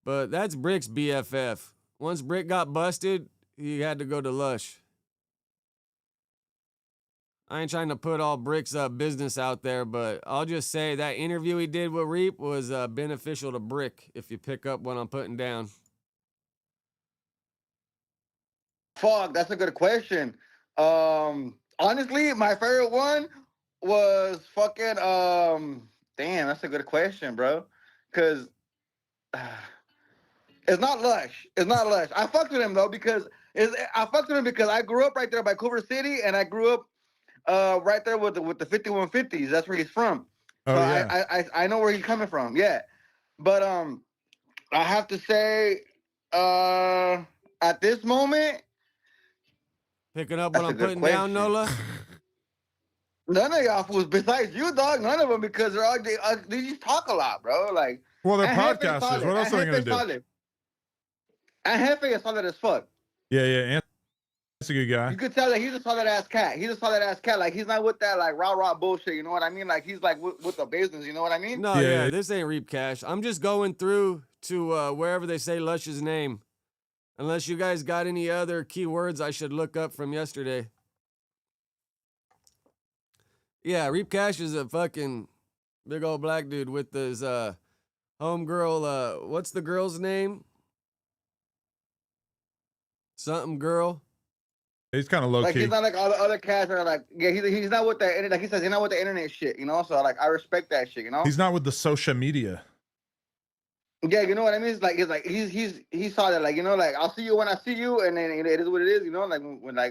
But that's Brick's BFF. Once Brick got busted, he had to go to Lush. I ain't trying to put all Brick's business out there, but I'll just say that interview he did with Reap was beneficial to Brick, if you pick up what I'm putting down. Fuck, that's a good question. Honestly, my favorite one was fucking damn, that's a good question, bro. Cause it's not Lush. It's not Lush. I fucked with him though because I grew up right there by Culver City, and I grew up right there with the 5150s. That's where he's from. Oh, so yeah. I know where he's coming from. Yeah, but I have to say at this moment, picking up what I'm putting down, Nola. None of y'all fools, besides you, dog. None of them, because they just talk a lot, bro. Like, Well, they're and Jefe podcasters. solid. What else are they gonna do? Solid. And Jefe is solid as fuck. Yeah. That's a good guy. You could tell that he's a solid ass cat. He's a solid ass cat. Like, he's not with that like rah bullshit. You know what I mean? Like, he's like with the business. You know what I mean? No, yeah, this ain't Reap Cash. I'm just going through to wherever they say Lush's name. Unless you guys got any other keywords I should look up from yesterday. Yeah, Reap Cash is a fucking big old black dude with his homegirl. What's the girl's name? Something girl. He's kind of low Like, key. he's not like all the other cats that are like, yeah, he's not with that. Like he says, he's not with the internet shit. You know, so like I respect that shit. You know. He's not with the social media. Yeah, you know what I mean. It's like he saw that, like, you know, like I'll see you when I see you, and then it is what it is. You know, like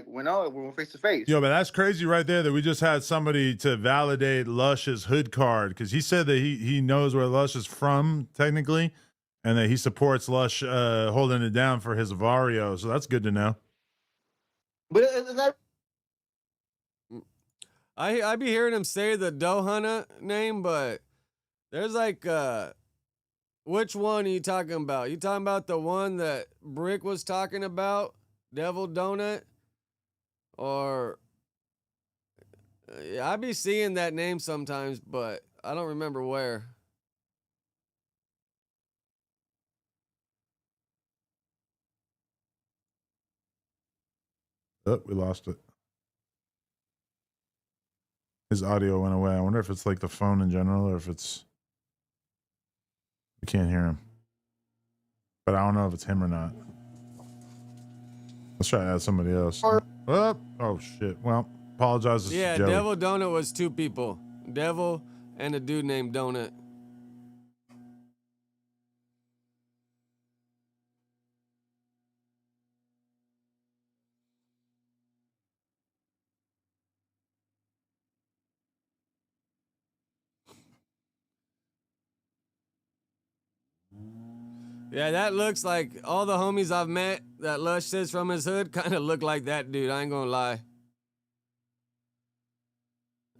when we're face to face. Yo, but that's crazy right there that we just had somebody to validate Lush's hood card, because he said that he knows where Lush is from technically, and that he supports Lush holding it down for his Vario. So that's good to know. But is that? I be hearing him say the Dohana name, but there's like which one are you talking about? You talking about the one that Brick was talking about, Devil Donut, or I be seeing that name sometimes, but I don't remember where. Oh, we lost it. His audio went away. I wonder if it's like the phone in general, or if it's we can't hear him. But I don't know if it's him or not. Let's try to add somebody else. Oh shit. Well, apologize. Yeah, Devil Donut was two people. Devil and a dude named Donut. Yeah, that looks like all the homies I've met that Lush says from his hood kind of look like that dude. I ain't gonna lie.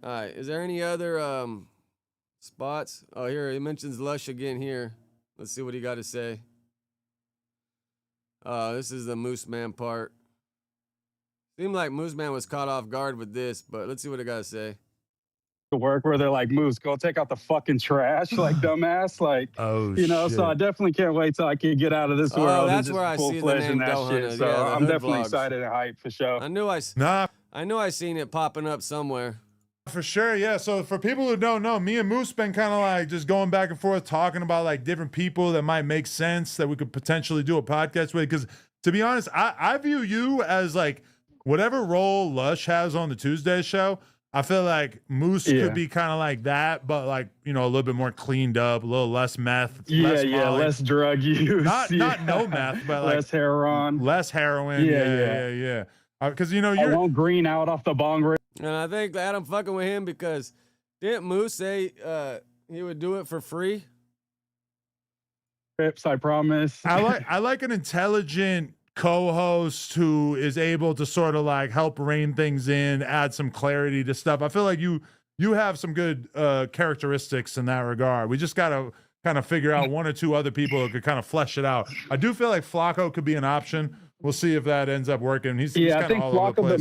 All right, is there any other spots? Oh, here he mentions Lush again here. Let's see what he got to say. This is the Moose Man part. Seemed like Moose Man was caught off guard with this, but let's see what he got to say. Work where they're like, Moose, go take out the fucking trash, like dumbass, like, you know. Shit. So I definitely can't wait till I can get out of this world. That's and where I just see the full-fledged name in that Dohana. shit. So Yeah, I'm hood definitely vlogs. excited and hyped for sure. I knew I seen it popping up somewhere. For sure, yeah. So for people who don't know, me and Moose been kind of like just going back and forth talking about like different people that might make sense that we could potentially do a podcast with. Because to be honest, I view you as like whatever role Lush has on the Tuesday show. I feel like Moose could be kind of like that, but like, you know, a little bit more cleaned up, a little less meth. Less drug use. Not no meth, but like less heroin. Less heroin. Yeah. Because you know I won't green out off the bong rip. And I think Adam fucking with him because didn't Moose say he would do it for free? Rips, I promise. I like an intelligent co-host who is able to sort of like help rein things in, add some clarity to stuff. I feel like you have some good characteristics in that regard. We just got to kind of figure out one or two other people who could kind of flesh it out. I do feel like Flacco could be an option. We'll see if that ends up working. He's I think Flacco, the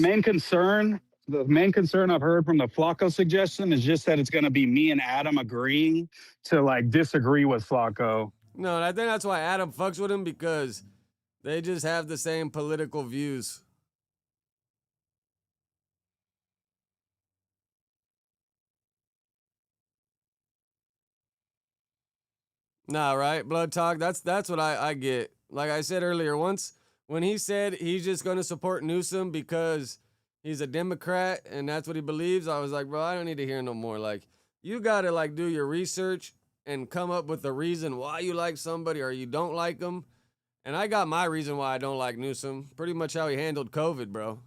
main concern I've heard from the Flacco suggestion is just that it's going to be me and Adam agreeing to like disagree with Flacco. No, and I think that's why Adam fucks with him, because they just have the same political views. Nah, right? Blood talk. That's what I get. Like I said earlier, when he said he's just going to support Newsom because he's a Democrat and that's what he believes, I was like, bro, I don't need to hear no more. Like, you got to like do your research and come up with a reason why you like somebody or you don't like them. And I got my reason why I don't like Newsom. Pretty much how he handled COVID, bro.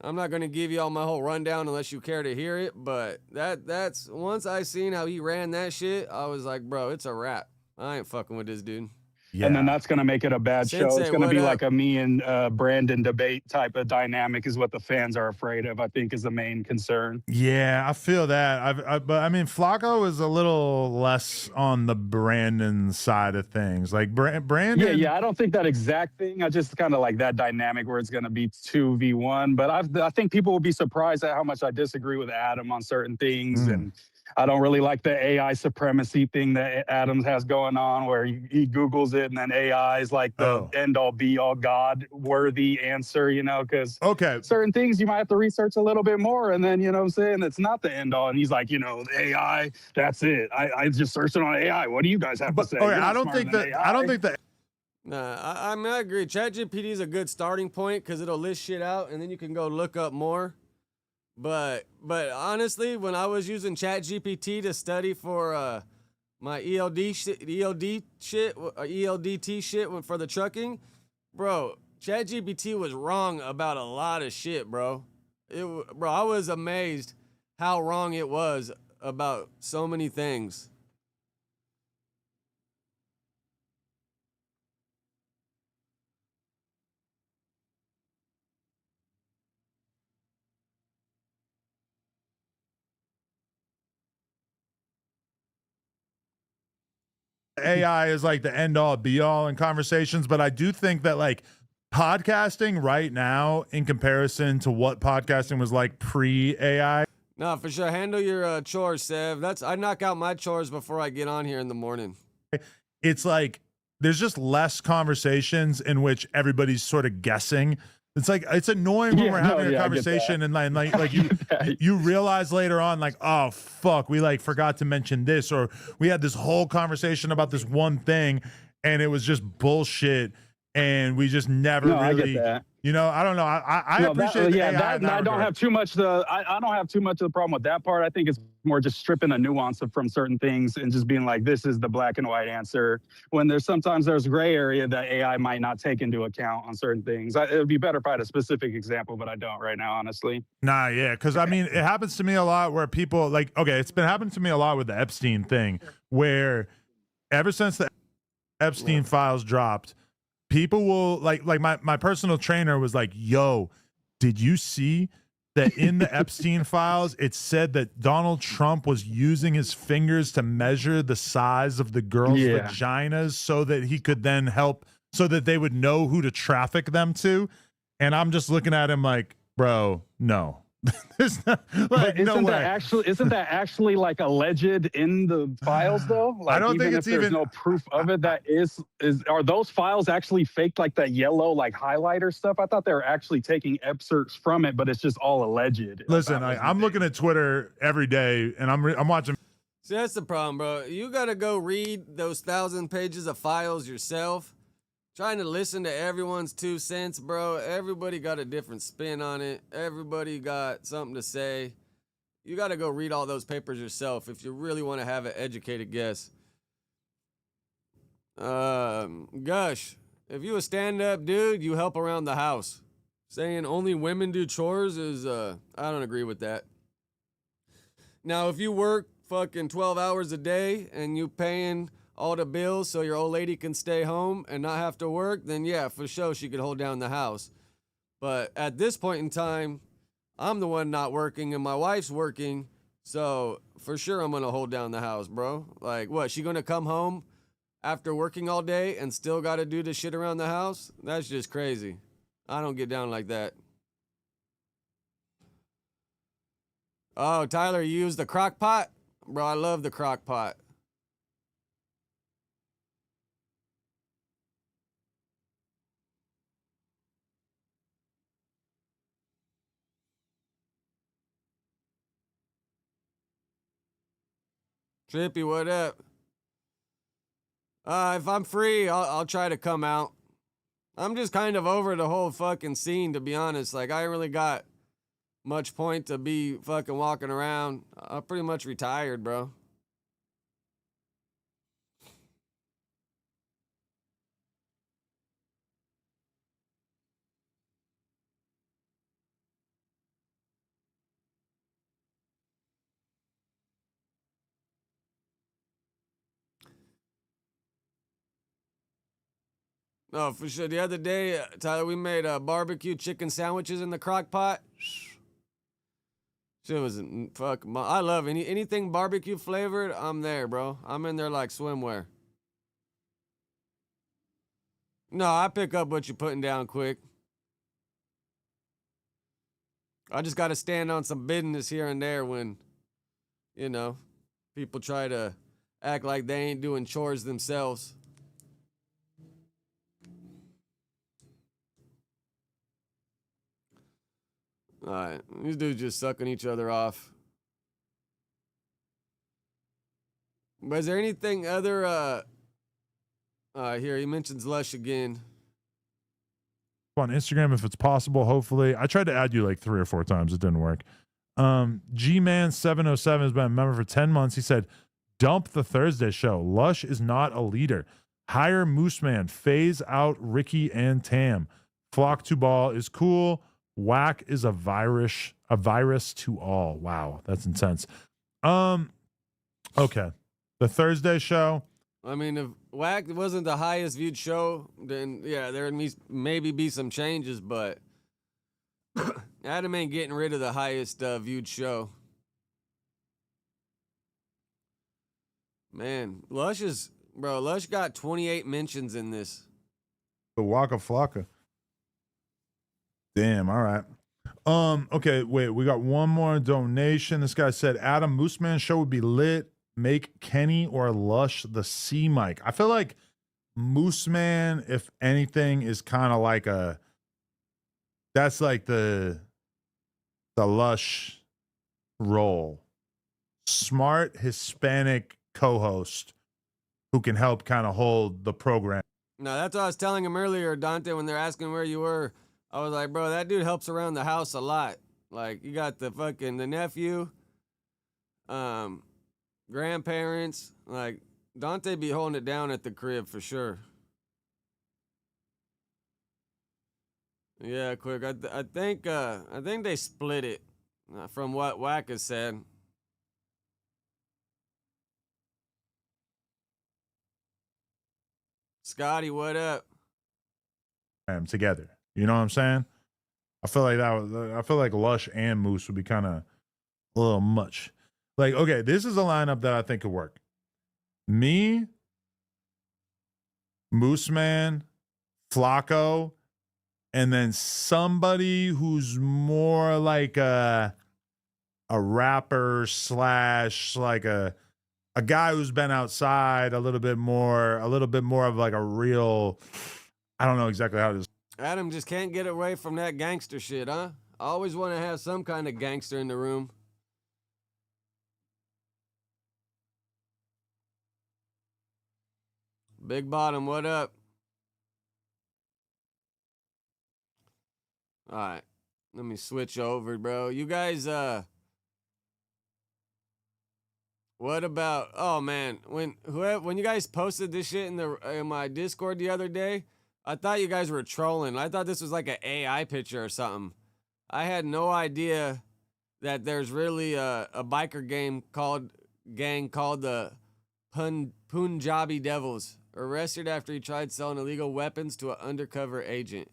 I'm not going to give you all my whole rundown unless you care to hear it, but that's once I seen how he ran that shit, I was like, bro, it's a wrap. I ain't fucking with this dude. And then that's going to make it a bad show. Sensei, It's going to what be up? like a me and Brandon debate type of dynamic is what the fans are afraid of, I think, is the main concern. Yeah, I feel that. But I mean, Flacco is a little less on the Brandon side of things. Like Brandon. Yeah. I don't think that exact thing. I just kind of like that dynamic where it's going to be 2v1. But I think people will be surprised at how much I disagree with Adam on certain things. And I don't really like the AI supremacy thing that Adams has going on where he Googles it and then AI is like the end all be all God worthy answer, you know, because certain things you might have to research a little bit more. And then, you know what I'm saying? It's not the end all. And he's like, you know, the AI, that's it. I just searched it on AI. What do you guys have to say? I don't think that. Nah, I mean, I agree. ChatGPT is a good starting point because it'll list shit out and then you can go look up more. But honestly, when I was using ChatGPT to study for my ELDT shit for the trucking, bro, ChatGPT was wrong about a lot of shit, bro. Bro, I was amazed how wrong it was about so many things. AI is like the end all be all in conversations, but I do think that like podcasting right now in comparison to what podcasting was like pre AI. No, for sure. Handle your chores, Sev. I knock out my chores before I get on here in the morning. It's like there's just less conversations in which everybody's sort of guessing. It's like it's annoying when we're having a conversation and like you realize later on like, oh fuck, we like forgot to mention this, or we had this whole conversation about this one thing and it was just bullshit and we just never really I get that. You know, I don't know. I appreciate the AI. I don't have too much I don't have too much of the problem with that part. I think it's more just stripping the nuance from certain things and just being like, this is the black and white answer. When there's gray area that AI might not take into account on certain things. It would be better if I had a specific example, but I don't right now, honestly. Nah, yeah, because I mean, it happens to me a lot where people like, okay, it's been happening to me a lot with the Epstein thing, where ever since the Epstein files dropped, people will like my personal trainer was like, yo, did you see that in the Epstein files, it said that Donald Trump was using his fingers to measure the size of the girls' vaginas so that he could then help, so that they would know who to traffic them to. And I'm just looking at him like, bro, no. There's not, like, isn't that actually like alleged in the files though? Like, I don't think it's there's no proof of it. That are those files actually faked, like that yellow like highlighter stuff? I thought they were actually taking excerpts from it, but it's just all alleged. Listen, I'm looking at Twitter every day, and I'm watching. See, that's the problem, bro. You gotta go read those 1,000 pages of files yourself. Trying to listen to everyone's 2 cents, bro. Everybody got a different spin on it. Everybody got something to say. You got to go read all those papers yourself if you really want to have an educated guess. Gush, if you a stand-up dude, you help around the house. Saying only women do chores is, I don't agree with that. Now, if you work fucking 12 hours a day and you paying all the bills so your old lady can stay home and not have to work, then yeah, for sure she could hold down the house. But at this point in time, I'm the one not working and my wife's working, so for sure I'm gonna hold down the house, bro. Like, what, she gonna come home after working all day and still gotta do the shit around the house? That's just crazy. I don't get down like that. Oh, Tyler, you use the crock pot? Bro, I love the crock pot. Trippy, what up? If I'm free, I'll try to come out. I'm just kind of over the whole fucking scene, to be honest. Like, I ain't really got much point to be fucking walking around. I'm pretty much retired, bro. No, for sure. The other day, Tyler, we made barbecue chicken sandwiches in the crock pot. Shit was fuck. I love anything barbecue flavored. I'm there, bro. I'm in there like swimwear. No, I pick up what you're putting down quick. I just got to stand on some business here and there when, you know, people try to act like they ain't doing chores themselves. All right, these dudes just sucking each other off. But is there anything other? Here he mentions Lush again. On Instagram if it's possible. Hopefully, I tried to add you like 3 or 4 times. It didn't work. Gman707 has been a member for 10 months. He said, "Dump the Thursday show. Lush is not a leader. Hire Mooseman. Phase out Ricky and Tam. Flock to ball is cool. Whack is a virus to all." Wow, that's intense. Okay. The Thursday show. I mean, if Whack wasn't the highest viewed show, then yeah, there maybe be some changes, but Adam ain't getting rid of the highest viewed show. Man, Lush got 28 mentions in this. The Waka Flocka. Damn, all right. Okay, wait, we got one more donation. This guy said Adam Mooseman show would be lit. Make Kenny or Lush the C mic. I feel like Mooseman, if anything, is kind of like that's like the Lush role. Smart Hispanic co-host who can help kind of hold the program. No, that's what I was telling him earlier, Dante, when they're asking where you were. I was like, bro, that dude helps around the house a lot. Like, you got the nephew, grandparents. Like, Dante be holding it down at the crib for sure. Yeah, quick. I think they split it from what Wack has said. Scotty, what up? Together. You know what I'm saying? I feel like Lush and Moose would be kind of a little much. Like, okay, this is a lineup that I think could work. Me, Mooseman, Flacco, and then somebody who's more like a rapper / like a guy who's been outside a little bit more of like a real, I don't know exactly how this. Adam just can't get away from that gangster shit, huh? I always want to have some kind of gangster in the room. Big Bottom, what up? All right, let me switch over, bro. You guys, what about? Oh man, when you guys posted this shit in my Discord the other day, I thought you guys were trolling. I thought this was like an AI picture or something. I had no idea that there's really a biker gang called the Punjabi Devils, arrested after he tried selling illegal weapons to an undercover agent.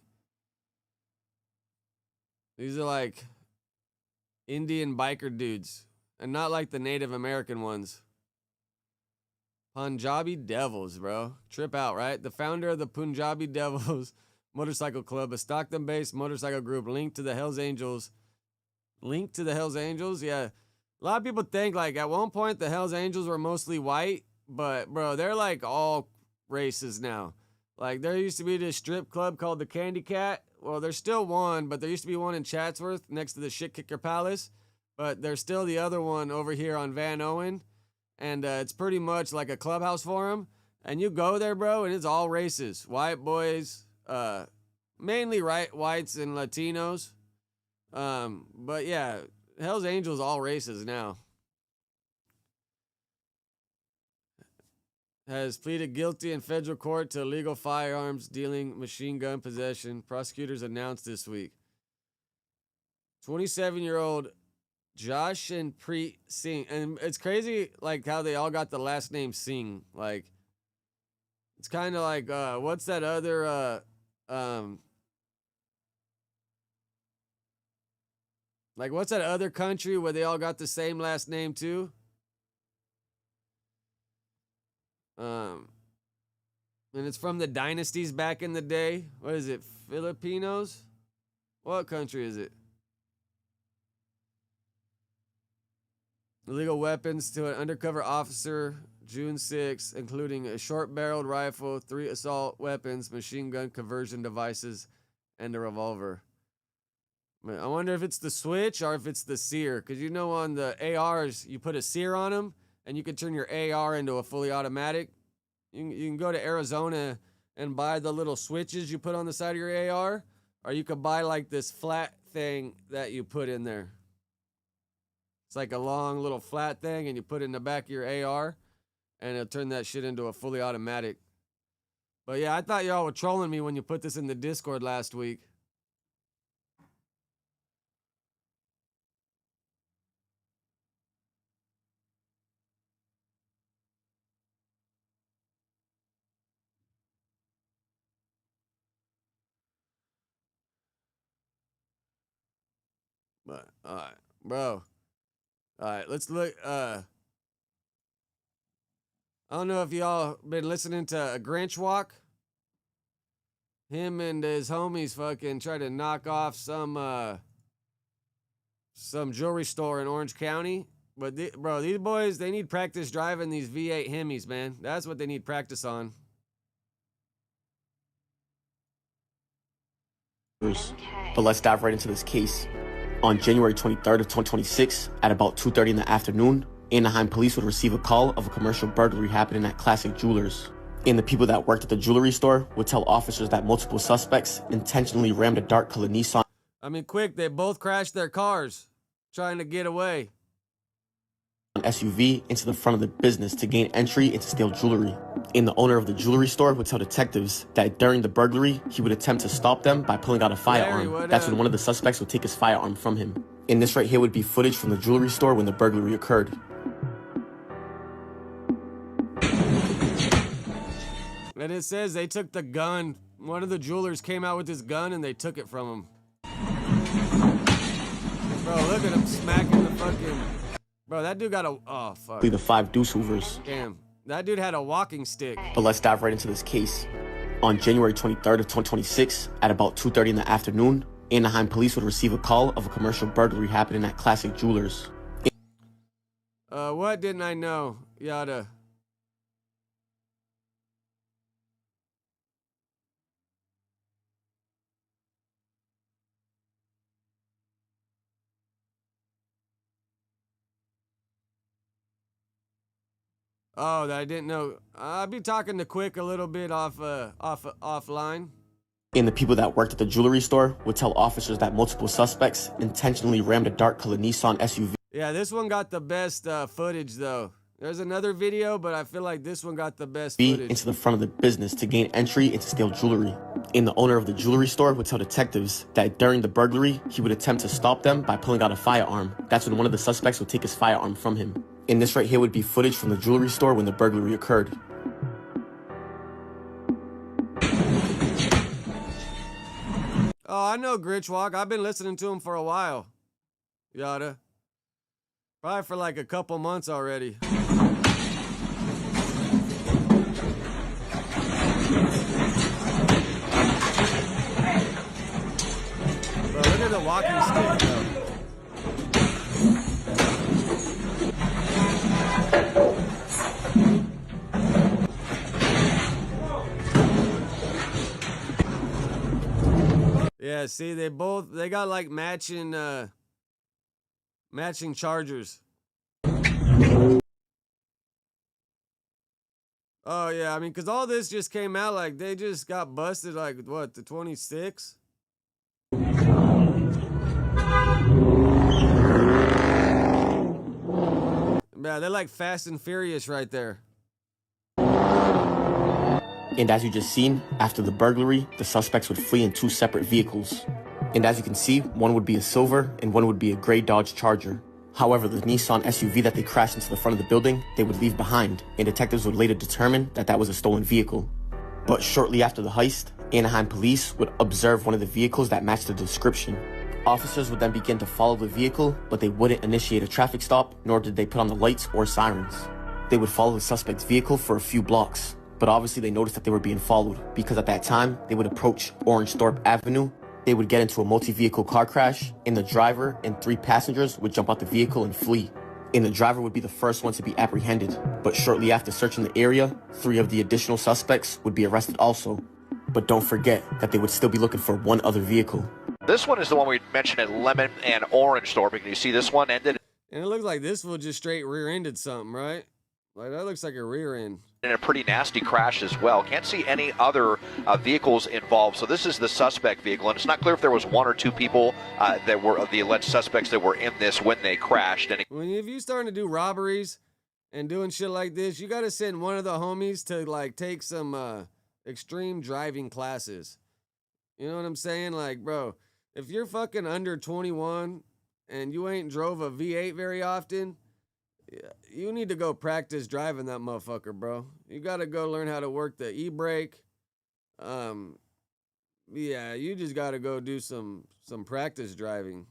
These are like Indian biker dudes, and not like the Native American ones. Punjabi Devils, bro. Trip out, right? The founder of the Punjabi Devils Motorcycle Club, a Stockton-based motorcycle group linked to the Hells Angels. Linked to the Hells Angels? Yeah. A lot of people think, like, at one point the Hells Angels were mostly white, but, bro, they're, like, all races now. Like, there used to be this strip club called the Candy Cat. Well, there's still one, but there used to be one in Chatsworth next to the Shit Kicker Palace. But there's still the other one over here on Van Owen. And it's pretty much like a clubhouse for them. And you go there, bro, and it's all races. White boys, mainly whites and Latinos. But yeah, Hell's Angels, all races now. Has pleaded guilty in federal court to illegal firearms dealing, machine gun possession. Prosecutors announced this week. 27-year-old Josh and Preet Singh. And it's crazy, like, how they all got the last name Singh. Like, It's kind of like what's that other like what's that other country where they all got the same last name too? And it's from the dynasties back in the day. What is it? Filipinos? What country is it? Illegal weapons to an undercover officer, June 6, including a short-barreled rifle, 3 assault weapons, machine gun conversion devices, and a revolver. I wonder if it's the switch or if it's the sear. Because you know on the ARs, you put a sear on them, and you can turn your AR into a fully automatic. You can go to Arizona and buy the little switches you put on the side of your AR, or you could buy like this flat thing that you put in there. It's like a long little flat thing, and you put it in the back of your AR, and it'll turn that shit into a fully automatic. But yeah, I thought y'all were trolling me when you put this in the Discord last week. But all right, bro. All right, let's look. I don't know if y'all been listening to GricHwalk. Him and his homies fucking try to knock off some jewelry store in Orange County. But bro, these boys, they need practice driving these V8 Hemis, man. That's what they need practice on. But let's dive right into this case. On January 23rd of 2026, at about 2:30 in the afternoon, Anaheim police would receive a call of a commercial burglary happening at Classic Jewelers. And the people that worked at the jewelry store would tell officers that multiple suspects intentionally rammed a dark-colored Nissan. I mean, quick, they both crashed their cars trying to get away. SUV into the front of the business to gain entry into steal jewelry. And the owner of the jewelry store would tell detectives that during the burglary, he would attempt to stop them by pulling out a firearm. That's when one of the suspects would take his firearm from him. And this right here would be footage from the jewelry store when the burglary occurred. And it says they took the gun. One of the jewelers came out with his gun and they took it from him. Bro, look at him smacking the fucking... Bro, that dude got a... Oh, fuck. The 5 deuce hoovers. Damn. That dude had a walking stick. But let's dive right into this case. On January 23rd of 2026, at about 2:30 in the afternoon, Anaheim police would receive a call of a commercial burglary happening at Classic Jewelers. What didn't I know? Yada. Oh, that I didn't know. I'll be talking to Quick a little bit offline. And the people that worked at the jewelry store would tell officers that multiple suspects intentionally rammed a dark-colored Nissan SUV. Yeah, this one got the best footage, though. There's another video, but I feel like this one got the best footage. Into the front of the business to gain entry into steal jewelry. And the owner of the jewelry store would tell detectives that during the burglary, he would attempt to stop them by pulling out a firearm. That's when one of the suspects would take his firearm from him. And this right here would be footage from the jewelry store when the burglary occurred. Oh, I know GricHwalk. I've been listening to him for a while. Yada. Probably for like a couple months already. Bro, look at the walking stick, though. Yeah, see, they got like matching chargers. Oh yeah, I mean, cause all this just came out like they just got busted like what, the 26th? Yeah, they're like Fast and Furious right there. And as you just seen, after the burglary, the suspects would flee in 2 separate vehicles. And as you can see, one would be a silver and one would be a gray Dodge Charger. However, the Nissan SUV that they crashed into the front of the building, they would leave behind, and detectives would later determine that that was a stolen vehicle. But shortly after the heist, Anaheim police would observe one of the vehicles that matched the description. Officers would then begin to follow the vehicle, but they wouldn't initiate a traffic stop, nor did they put on the lights or sirens. They would follow the suspect's vehicle for a few blocks, but obviously they noticed that they were being followed, because at that time, they would approach Orange Thorpe Avenue, they would get into a multi-vehicle car crash, and the driver and 3 passengers would jump out the vehicle and flee. And the driver would be the first one to be apprehended, but shortly after searching the area, 3 of the additional suspects would be arrested also. But don't forget that they would still be looking for one other vehicle. This one is the one we mentioned at Lemon and Orange Thorpe. Can you see this one ended? And it looks like this will just straight rear-ended something, right? Like, that looks like a rear end. In a pretty nasty crash as well. Can't see any other vehicles involved. So this is the suspect vehicle, and it's not clear if there was 1 or 2 people that were the alleged suspects that were in this when they crashed. And if you starting to do robberies and doing shit like this, you got to send one of the homies to like take some extreme driving classes. You know what I'm saying? Like, bro, if you're fucking under 21 and you ain't drove a V8 very often, you need to go practice driving that motherfucker, bro. You got to go learn how to work the e-brake. Yeah, you just got to go do some practice driving.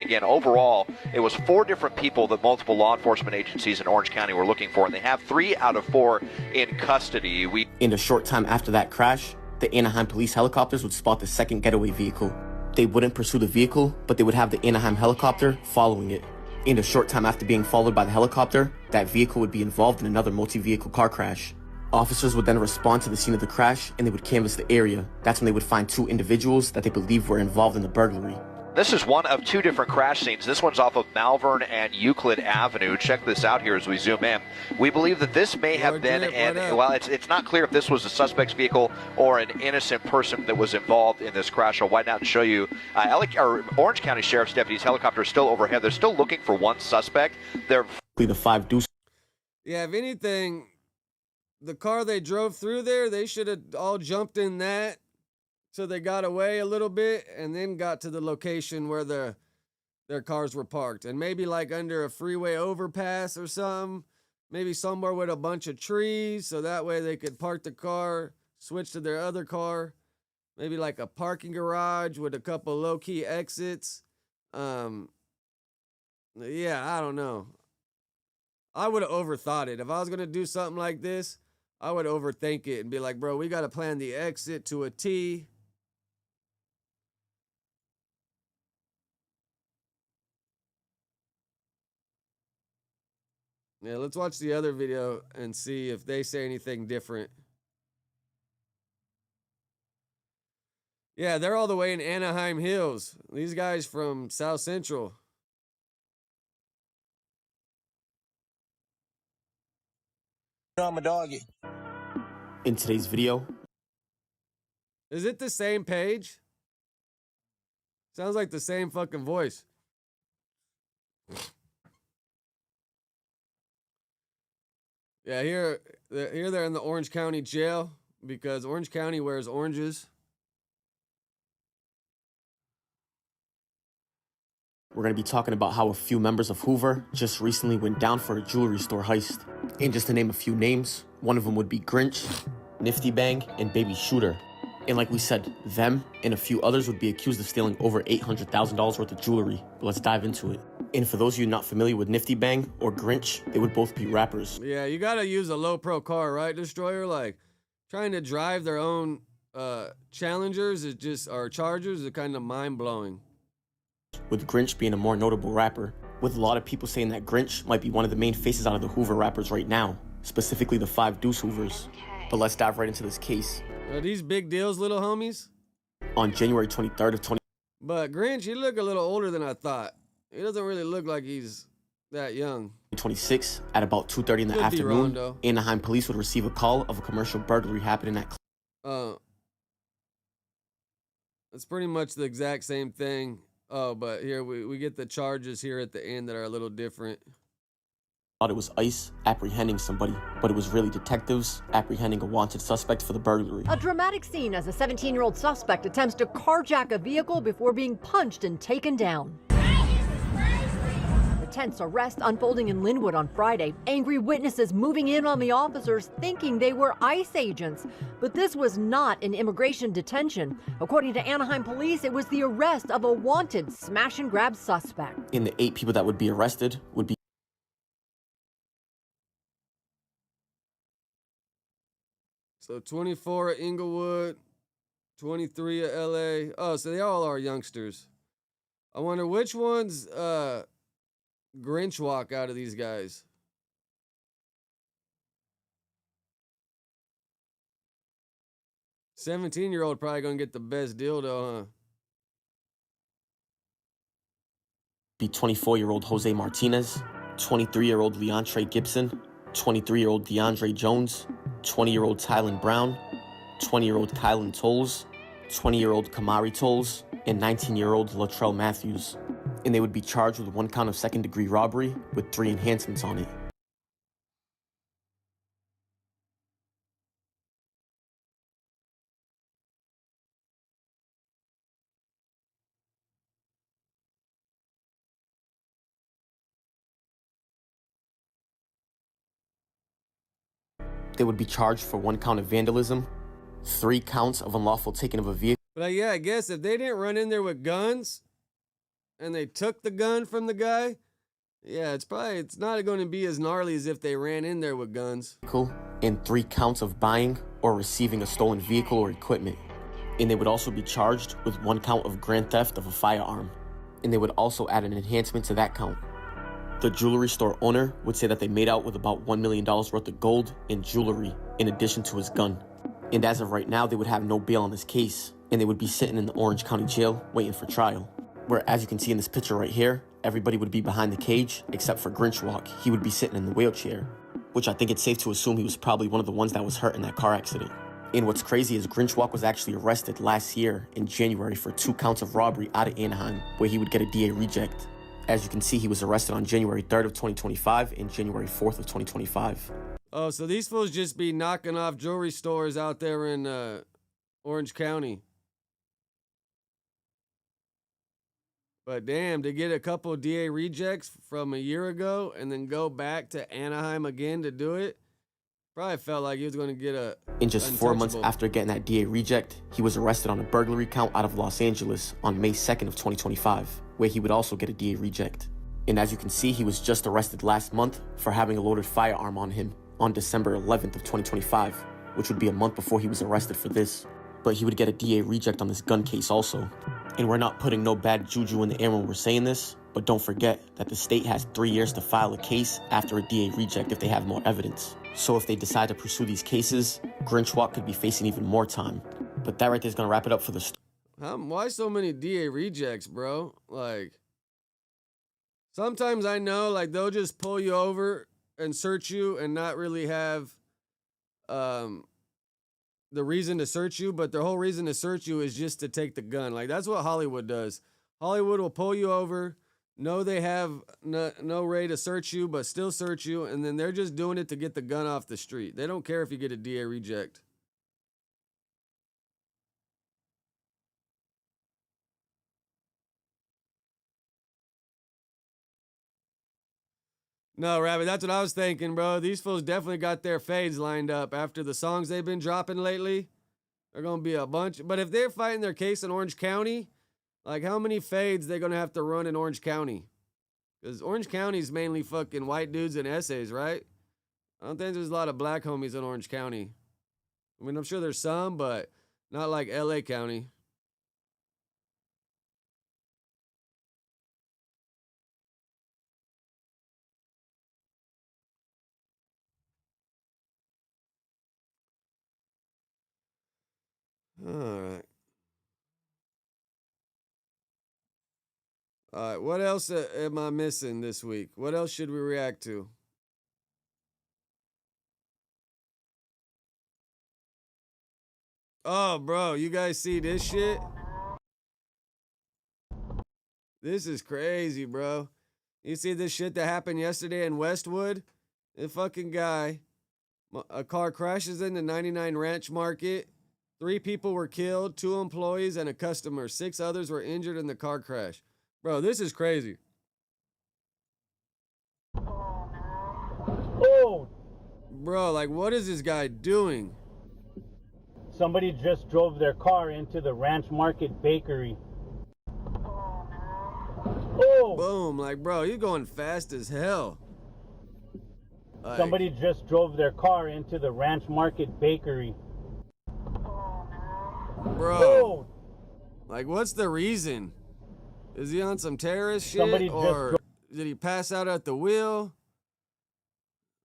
Again, overall, it was 4 different people that multiple law enforcement agencies in Orange County were looking for, and they have 3 out of 4 in custody. In a short time after that crash, the Anaheim police helicopters would spot the second getaway vehicle. They wouldn't pursue the vehicle, but they would have the Anaheim helicopter following it. In a short time after being followed by the helicopter, that vehicle would be involved in another multi-vehicle car crash. Officers would then respond to the scene of the crash, and they would canvass the area. That's when they would find 2 individuals that they believed were involved in the burglary. This is one of 2 different crash scenes. This one's off of Malvern and Euclid Avenue. Check this out here as we zoom in. We believe that this may have been, well, it's not clear if this was a suspect's vehicle or an innocent person that was involved in this crash. I'll widen out and show you. Orange County Sheriff's deputies' helicopter is still overhead. They're still looking for one suspect. They're the 5 deuce. Yeah, if anything, the car they drove through there, they should have all jumped in that. So they got away a little bit and then got to the location where their cars were parked. And maybe like under a freeway overpass or something. Maybe somewhere with a bunch of trees. So that way they could park the car, switch to their other car. Maybe like a parking garage with a couple low-key exits. Yeah, I don't know. I would have overthought it. If I was going to do something like this, I would overthink it and be like, bro, we got to plan the exit to a T. Yeah, let's watch the other video and see if they say anything different. Yeah, they're all the way in Anaheim Hills. These guys from South Central. I'm a doggy. In today's video, is it the same page? Sounds like the same fucking voice. Yeah, here they're in the Orange County jail because Orange County wears oranges. we're going to be talking about how a few members of Hoover just recently went down for a jewelry store heist. And just to name a few names, one of them would be Grinch, Nifty Bang, and Baby Shooter. And like we said, them and a few others would be accused of stealing over $800,000 worth of jewelry. Let's dive into it. And for those of you not familiar with Nifty Bang or Grinch, they would both be rappers. Yeah, you gotta use a low pro car, right, Destroyer? Like, trying to drive their own Challengers is just, or Chargers is kind of mind-blowing. With Grinch being a more notable rapper, with a lot of people saying that Grinch might be one of the main faces out of the Hoover rappers right now, specifically the 5 Deuce Hoovers. But let's dive right into this case. Are these big deals, little homies? On January 23rd of 20... But Grinch, he look a little older than I thought. He doesn't really look like he's that young. 26, at about 2:30 in the afternoon, Anaheim police would receive a call of a commercial burglary happening at... It's pretty much the exact same thing. Oh, but here we get the charges here at the end that are a little different. Thought it was ICE apprehending somebody, but it was really detectives apprehending a wanted suspect for the burglary. A dramatic scene as a 17-year-old suspect attempts to carjack a vehicle before being punched and taken down. The tense arrest unfolding in Linwood on Friday. Angry witnesses moving in on the officers thinking they were ICE agents. But this was not an immigration detention. According to Anaheim police, it was the arrest of a wanted smash and grab suspect. And the 8 people that would be arrested would be So 24 at Inglewood, 23 at LA. Oh, so they all are youngsters. I wonder which one's GricHwalk out of these guys. $17-year-old probably gonna get the best deal though, huh? Be 24-year-old Jose Martinez, 23-year-old Leontre Gibson, 23-year-old DeAndre Jones, 20-year-old Tylen Brown, 20-year-old Kylan Tolles, 20-year-old Kamari Tolles, and 19-year-old Latrell Matthews. And they would be charged with 1 count of second-degree robbery with 3 enhancements on it. They would be charged for 1 count of vandalism, 3 counts of unlawful taking of a vehicle. But yeah, I guess if they didn't run in there with guns and they took the gun from the guy, yeah, it's not going to be as gnarly as if they ran in there with guns. And 3 counts of buying or receiving a stolen vehicle or equipment. And they would also be charged with 1 count of grand theft of a firearm. And they would also add an enhancement to that count. The jewelry store owner would say that they made out with about $1 million worth of gold and jewelry in addition to his gun. And as of right now, they would have no bail on this case, and they would be sitting in the Orange County Jail waiting for trial. Where, as you can see in this picture right here, everybody would be behind the cage except for GricHwalk. He would be sitting in the wheelchair, which I think it's safe to assume he was probably one of the ones that was hurt in that car accident. And what's crazy is GricHwalk was actually arrested last year in January for 2 counts of robbery out of Anaheim, where he would get a DA reject. As you can see, he was arrested on January 3rd of 2025 and January 4th of 2025. Oh, so these fools just be knocking off jewelry stores out there in Orange County. But damn, to get a couple DA rejects from a year ago and then go back to Anaheim again to do it, probably felt like he was going to get a In just 4 months after getting that DA reject, he was arrested on a burglary count out of Los Angeles on May 2nd of 2025, where he would also get a DA reject. And as you can see, he was just arrested last month for having a loaded firearm on him on December 11th of 2025, which would be a month before he was arrested for this. But he would get a DA reject on this gun case also. And we're not putting no bad juju in the air when we're saying this, but don't forget that the state has 3 years to file a case after a DA reject if they have more evidence. So if they decide to pursue these cases, GricHwalk could be facing even more time. But that right there is going to wrap it up for the story. Why so many DA rejects, bro? Like, sometimes I know, like, they'll just pull you over and search you and not really have the reason to search you, but their whole reason to search you is just to take the gun. Like, that's what Hollywood does. Hollywood will pull you over, know they have no way to search you, but still search you, and then they're just doing it to get the gun off the street. They don't care if you get a DA reject. No, Rabbit, that's what I was thinking, bro. These fools definitely got their fades lined up after the songs they've been dropping lately. They're going to be a bunch. But if they're fighting their case in Orange County, like, how many fades they going to have to run in Orange County? Because Orange County is mainly fucking white dudes and essays, right? I don't think there's a lot of black homies in Orange County. I mean, I'm sure there's some, but not like LA County. All right. All right, what else am I missing this week? What else should we react to? Oh, bro, you guys see this shit? This is crazy, bro. You see this shit that happened yesterday in Westwood? The fucking guy, a car crashes in the 99 Ranch Market. 3 people were killed, 2 employees and a customer. 6 others were injured in the car crash. Bro, this is crazy. Bro, like, what is this guy doing? Somebody just drove their car into the Ranch Market Bakery. Oh! Boom, like, bro, you're going fast as hell. Like, Somebody just drove their car into the Ranch Market Bakery. bro, Oh! like, what's the reason? Is he on some terrorist shit, Somebody or did he pass out at the wheel?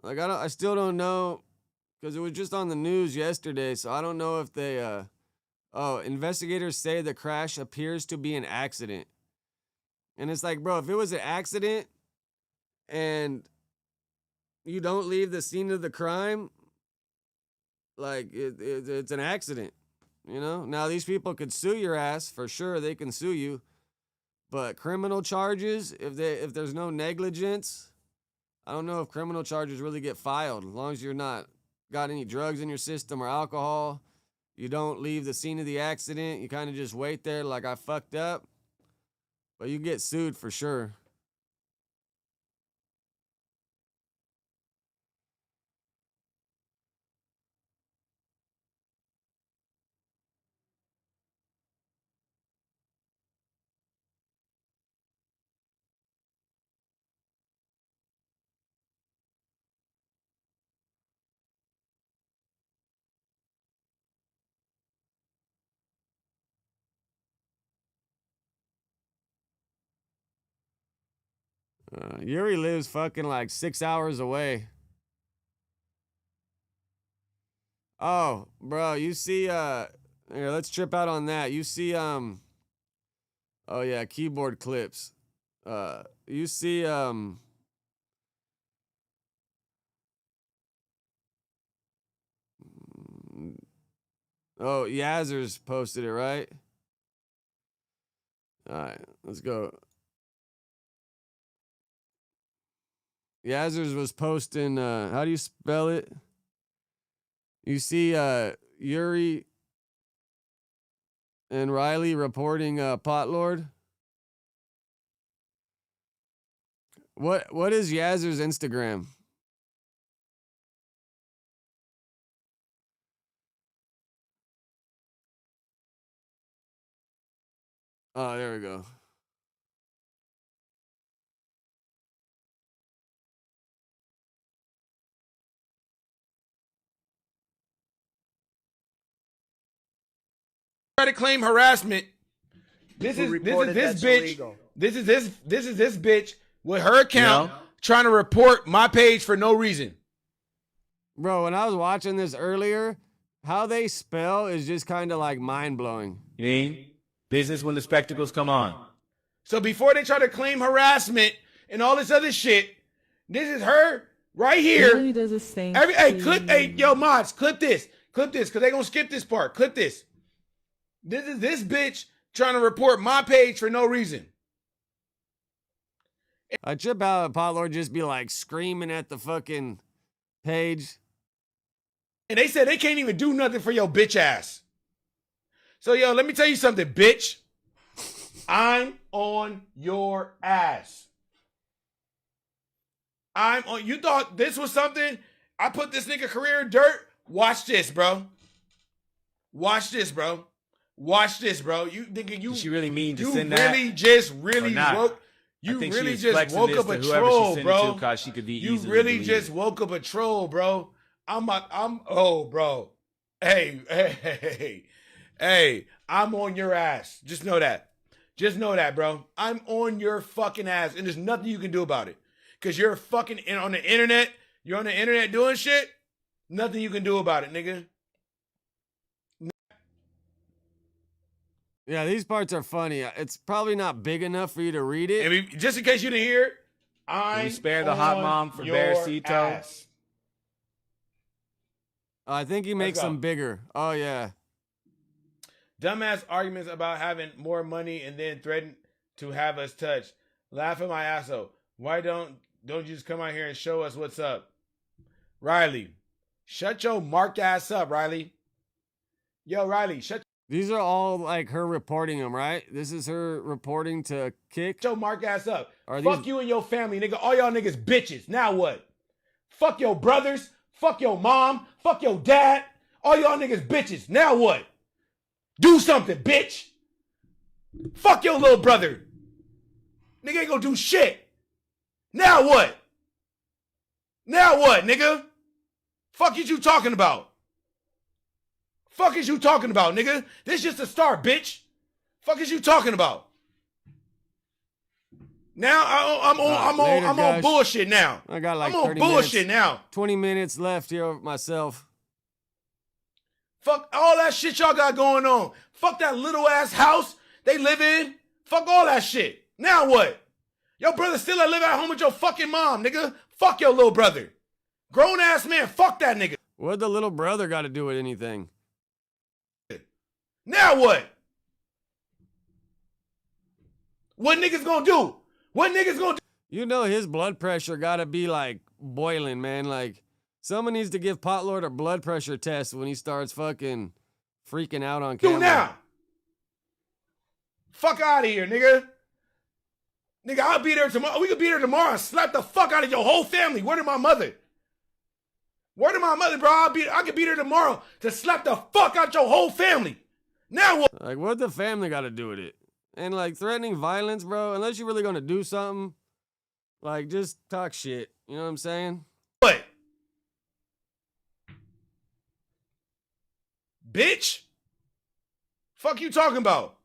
Like, I still don't know, because it was just on the news yesterday, so I don't know if they, investigators say the crash appears to be an accident. And it's like, bro, if it was an accident and you don't leave the scene of the crime, like, it's an accident, you know? Now, these people could sue your ass, for sure, they can sue you. But criminal charges, if there's no negligence, I don't know if criminal charges really get filed. As long as you're not got any drugs in your system or alcohol, you don't leave the scene of the accident, you kind of just wait there like I fucked up. But you get sued for sure. Yuri lives fucking like 6 hours away. Oh, bro, you see, here, let's trip out on that. You see, oh yeah, keyboard clips. You see, oh, Yazzer's posted it, right? All right, let's go. Yazzers was posting, how do you spell it? You see, Yuri and Riley reporting, Pot Lord. What is Yazzer's Instagram? Oh, there we go. Try to claim harassment. This is this bitch. This is this bitch with her account trying to report my page for no reason. Bro, when I was watching this earlier, how they spell is just kind of like mind blowing. You mean business when the spectacles come on. So before they try to claim harassment and all this other shit, this is her right here. It really does the same. Yo, mods, clip this, because they gonna skip this part. Clip this. This is this bitch trying to report my page for no reason. I trip out Pot Lord just be like screaming at the fucking page. And they said they can't even do nothing for your bitch ass. So, yo, let me tell you something, bitch. I'm on your ass. You thought this was something? I put this nigga career in dirt? Watch this, bro. Watch this, bro. Watch this, bro. You thinking you? Did she really mean to send that? You really just woke up a troll, bro. You really just woke up a troll, bro. Bro. Hey, I'm on your ass. Just know that. Just know that, bro. I'm on your fucking ass, and there's nothing you can do about it. Because you're fucking on the internet. You're on the internet doing shit. Nothing you can do about it, nigga. Yeah, these parts are funny. It's probably not big enough for you to read it. Just in case you didn't hear it, I'm spare the hot mom for Bearcito. I think he makes them bigger. Oh, yeah. Dumbass arguments about having more money and then threaten to have us touched. Laughing my ass off. Why don't you just come out here and show us what's up? Riley, shut your marked ass up, Riley. Yo, Riley, shut. These are all like her reporting them, right? This is her reporting to Kick. Shut your mark ass up. Fuck you and your family, nigga. All y'all niggas bitches. Now what? Fuck your brothers. Fuck your mom. Fuck your dad. All y'all niggas bitches. Now what? Do something, bitch. Fuck your little brother. Nigga ain't gonna do shit. Now what? Now what, nigga? Fuck is you talking about? Fuck is you talking about, nigga? This just a start, bitch. Fuck is you talking about? Now I'm on bullshit now. I got like I'm on 30 bullshit minutes, now. 20 minutes left here myself. Fuck all that shit y'all got going on. Fuck that little ass house they live in. Fuck all that shit. Now what? Your brother still live at home with your fucking mom, nigga. Fuck your little brother. Grown ass man, fuck that nigga. What the little brother got to do with anything? Now what? What niggas gonna do? What niggas gonna do? You know his blood pressure got to be like boiling, man. Like someone needs to give Potlord a blood pressure test when he starts fucking freaking out on camera. Do now. Fuck out of here, nigga. Nigga, I'll be there tomorrow. We could be there tomorrow and slap the fuck out of your whole family. Word to my mother. Word to my mother, bro. I could be there tomorrow to slap the fuck out your whole family. Now what? Like, what the family got to do with it? And like threatening violence, bro, unless you're really going to do something, like just talk shit. You know what I'm saying? What? Bitch? Fuck you talking about?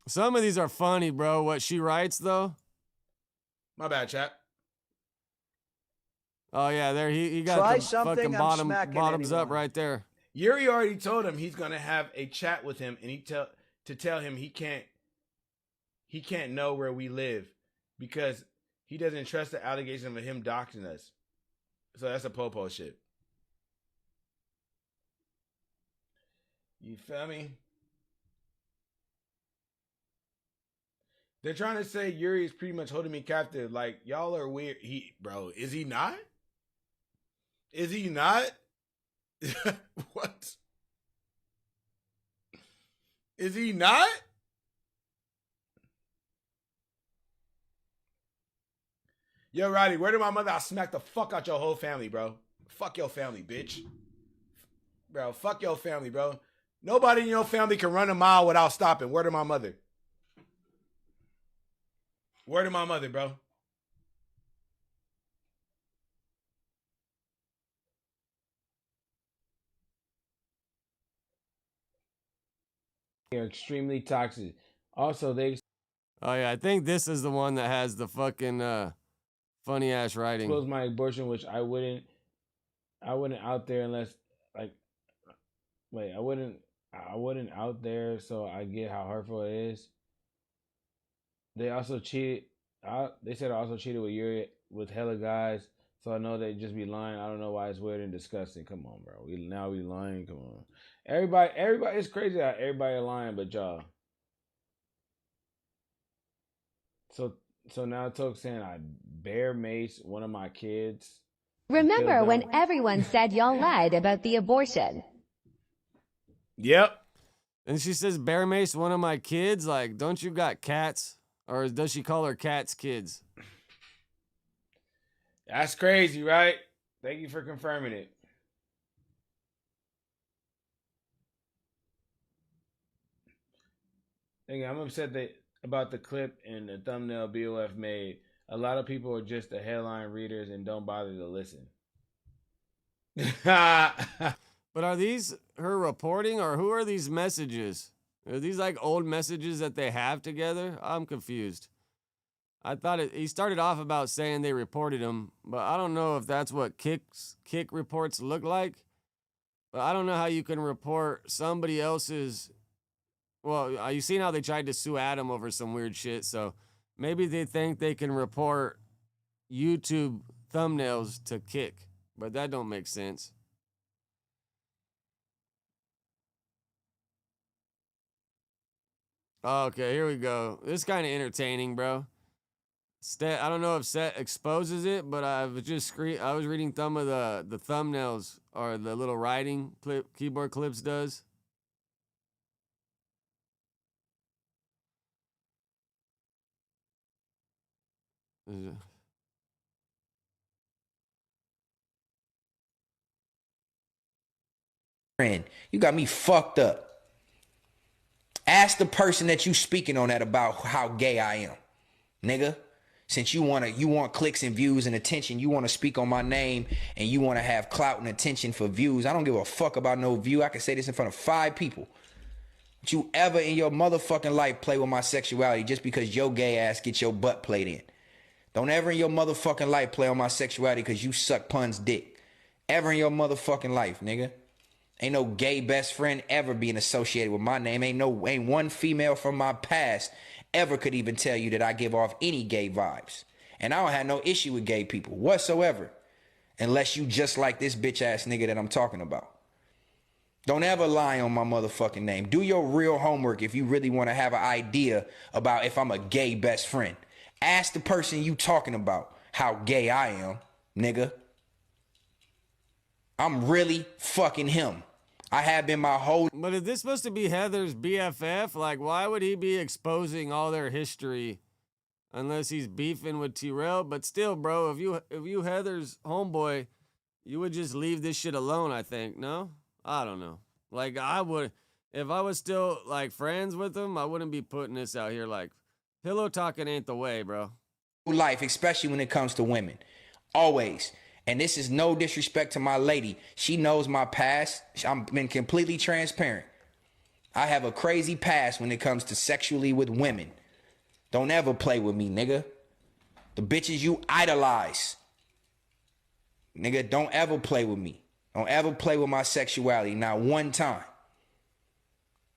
Some of these are funny, bro. What she writes, though. My bad, chat. Oh, yeah, there he got Try the something, fucking I'm bottoms up anyone. right there. Yuri already told him he's gonna have a chat with him, and to tell him he can't know where we live because he doesn't trust the allegation of him doxing us. So that's a popo shit. You feel me? They're trying to say Yuri is pretty much holding me captive. Like, y'all are weird. Bro, is he not? Is he not? What? Is he not? Yo, Roddy, where did my mother? I'll smack the fuck out your whole family, bro. Fuck your family, bitch. Bro, fuck your family, bro. Nobody in your family can run a mile without stopping. Where to my mother? Where to my mother, bro? They're extremely toxic. Also, they... Oh, yeah, I think this is the one that has the fucking funny ass writing. Close my abortion, which I wouldn't out there unless like wait, I wouldn't out there, so I get how hurtful it is. They also cheated. They said I also cheated with Yuri with hella guys, so I know they just be lying. I don't know why it's weird and disgusting. Come on, bro. We lying. Come on, everybody. It's crazy how everybody lying, but y'all. So now Toke's saying I bear mace one of my kids. Remember when everyone said y'all lied about the abortion? Yep. And she says bear mace one of my kids. Like, don't you got cats? Or does she call her cats kids? That's crazy, right? Thank you for confirming it. I'm upset about the clip and the thumbnail BOF made. A lot of people are just the headline readers and don't bother to listen. But are these her reporting or who are these messages? Are these like old messages that they have together? I'm confused. I thought he started off about saying they reported him, but I don't know if that's what kick reports look like. But I don't know how you can report somebody else's. Well, you seen how they tried to sue Adam over some weird shit, so maybe they think they can report YouTube thumbnails to Kick, but that don't make sense. Okay, here we go. This is kind of entertaining, bro. I don't know if Set exposes it, but I was reading some of the thumbnails or the little writing keyboard clips does. friend. You got me fucked up. Ask the person that you speaking on that about how gay I am, nigga. Since you want clicks and views and attention, you want to speak on my name and you want to have clout and attention for views. I don't give a fuck about no view. I can say this in front of 5 people. Don't you ever in your motherfucking life play with my sexuality just because your gay ass get your butt played in. Don't ever in your motherfucking life play on my sexuality because you suck Pun's dick. Ever in your motherfucking life, nigga. Ain't no gay best friend ever being associated with my name. Ain't one female from my past ever could even tell you that I give off any gay vibes. And I don't have no issue with gay people whatsoever. Unless you just like this bitch ass nigga that I'm talking about. Don't ever lie on my motherfucking name. Do your real homework if you really want to have an idea about if I'm a gay best friend. Ask the person you talking about how gay I am, nigga. I'm really fucking him. I have been my whole... But is this supposed to be Heather's BFF? Like, why would he be exposing all their history unless he's beefing with T-Rail? But still, bro, if you Heather's homeboy, you would just leave this shit alone, I think, no? I don't know. Like, I would... If I was still, like, friends with him, I wouldn't be putting this out here. Like, pillow talking ain't the way, bro. Life, especially when it comes to women. Always. And this is no disrespect to my lady. She knows my past. I've been completely transparent. I have a crazy past when it comes to sexually with women. Don't ever play with me, nigga. The bitches you idolize. Nigga, don't ever play with me. Don't ever play with my sexuality. Not one time.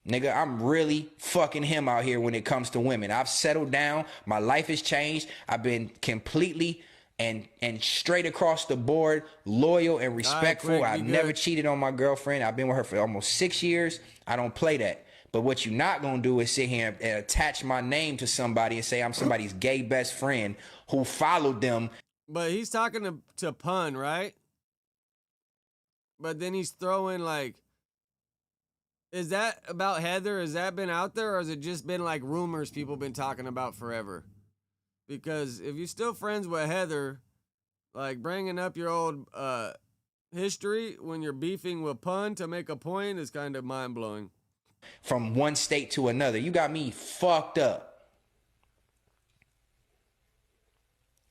Nigga, I'm really fucking him out here when it comes to women. I've settled down. My life has changed. I've been completely... And straight across the board, loyal and respectful. I've never cheated on my girlfriend. I've been with her for almost 6 years. I don't play that. But what you're not going to do is sit here and attach my name to somebody and say I'm somebody's gay best friend who followed them. But he's talking to Pun, right? But then he's throwing like... Is that about Heather? Has that been out there? Or has it just been like rumors people been talking about forever? Because if you're still friends with Heather, like bringing up your old history when you're beefing with Pun to make a point is kind of mind-blowing. From one state to another. You got me fucked up.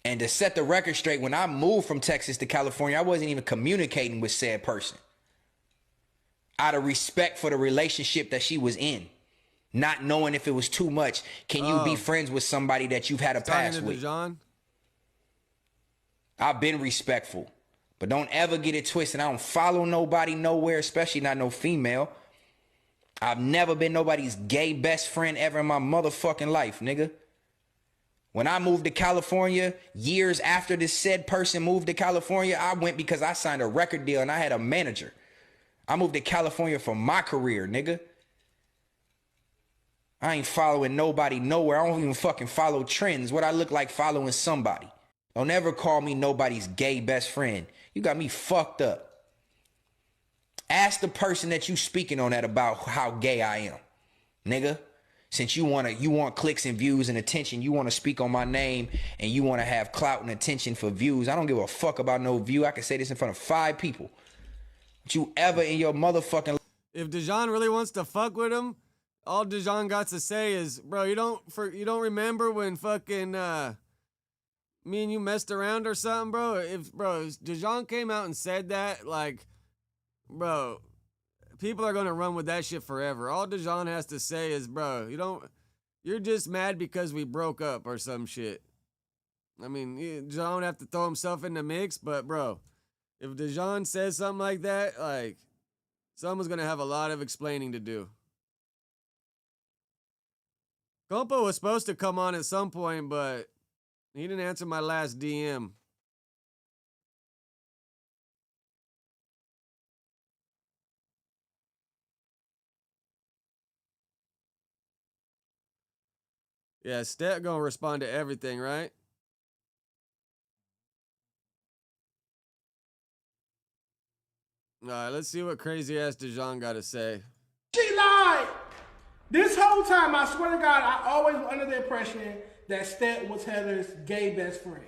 And to set the record straight, when I moved from Texas to California, I wasn't even communicating with said person. Out of respect for the relationship that she was in. Not knowing if it was too much. Can you be friends with somebody that you've had a past with? I've been respectful. But don't ever get it twisted. I don't follow nobody nowhere, especially not no female. I've never been nobody's gay best friend ever in my motherfucking life, nigga. When I moved to California, years after this said person moved to California, I went because I signed a record deal and I had a manager. I moved to California for my career, nigga. I ain't following nobody nowhere. I don't even fucking follow trends. What I look like following somebody. Don't ever call me nobody's gay best friend. You got me fucked up. Ask the person that you speaking on that about how gay I am. Nigga. Since you want clicks and views and attention, you want to speak on my name and you want to have clout and attention for views. I don't give a fuck about no view. I can say this in front of 5 people. Don't you ever in your motherfucking... If Dejan really wants to fuck with him, all Dejan got to say is, bro, you don't remember when fucking me and you messed around or something, bro? If Dejan came out and said that, like, bro, people are gonna run with that shit forever. All Dejan has to say is, bro, you're just mad because we broke up or some shit. I mean, Dejan would have to throw himself in the mix, but bro, if Dejan says something like that, like, someone's gonna have a lot of explaining to do. Compo was supposed to come on at some point, but he didn't answer my last DM. Yeah, Stet gonna respond to everything, right? All right, let's see what crazy ass Dejan got to say. She lied. This whole time, I swear to God, I always was under the impression that Stet was Heather's gay best friend.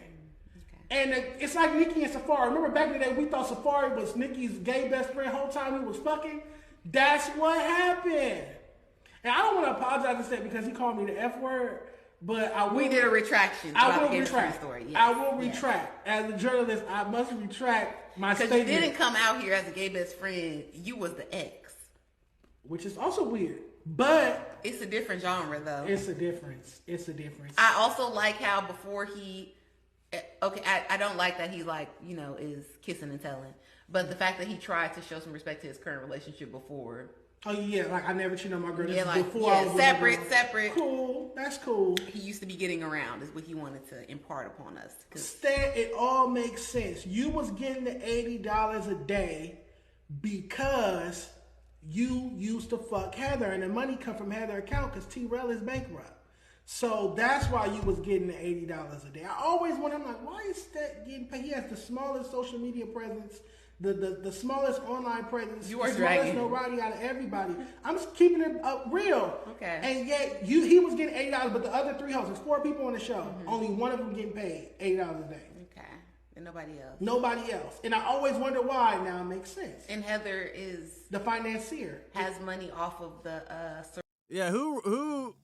And it's like Nikki and Safari. Remember back in the day, we thought Safari was Nikki's gay best friend whole time he was fucking? That's what happened. And I don't want to apologize and say because he called me the F word, but I will. We did a retraction. I will retract. Story. Yes. I will retract. As a journalist, I must retract my statement. Because you didn't come out here as a gay best friend. You was the ex. Which is also weird. But it's a different genre, though. It's a difference. It's a difference. I also like how before he... Okay, I don't like that he like, you know, is kissing and telling. But the fact that he tried to show some respect to his current relationship before. Oh yeah, like I never cheated on my girl. Yeah, like before I was separate. Cool, that's cool. He used to be getting around is what he wanted to impart upon us. Stan, it all makes sense. You was getting the $80 a day because you used to fuck Heather, and the money come from Heather's account because T-Rail is bankrupt. So that's why you was getting the $80 a day. I always wonder, I'm like, why is that getting paid? He has the smallest social media presence, the smallest online presence, you are the smallest notoriety out of everybody. I'm just keeping it real. Okay. And yet he was getting $80, but the other 3 hosts, there's 4 people on the show, only one of them getting paid $80 a day. Okay. And nobody else. Nobody else. And I always wonder why. Now it makes sense. And Heather is the financier. Has money off of the yeah, who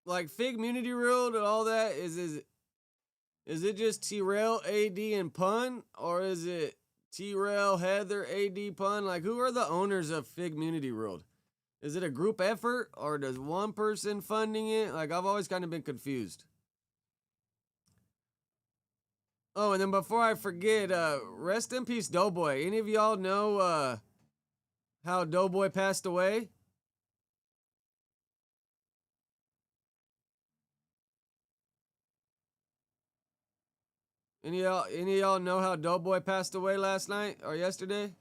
like Fig Munity World and all that, is it just T-Rail, AD, and Pun? Or is it T-Rail, Heather, AD, Pun? Like, who are the owners of Fig Munity World? Is it a group effort, or does one person funding it? Like, I've always kind of been confused. Oh, and then before I forget, rest in peace, Doeboi. Any of y'all know how Doeboi passed away? Any of y'all know how Doeboi passed away last night or yesterday?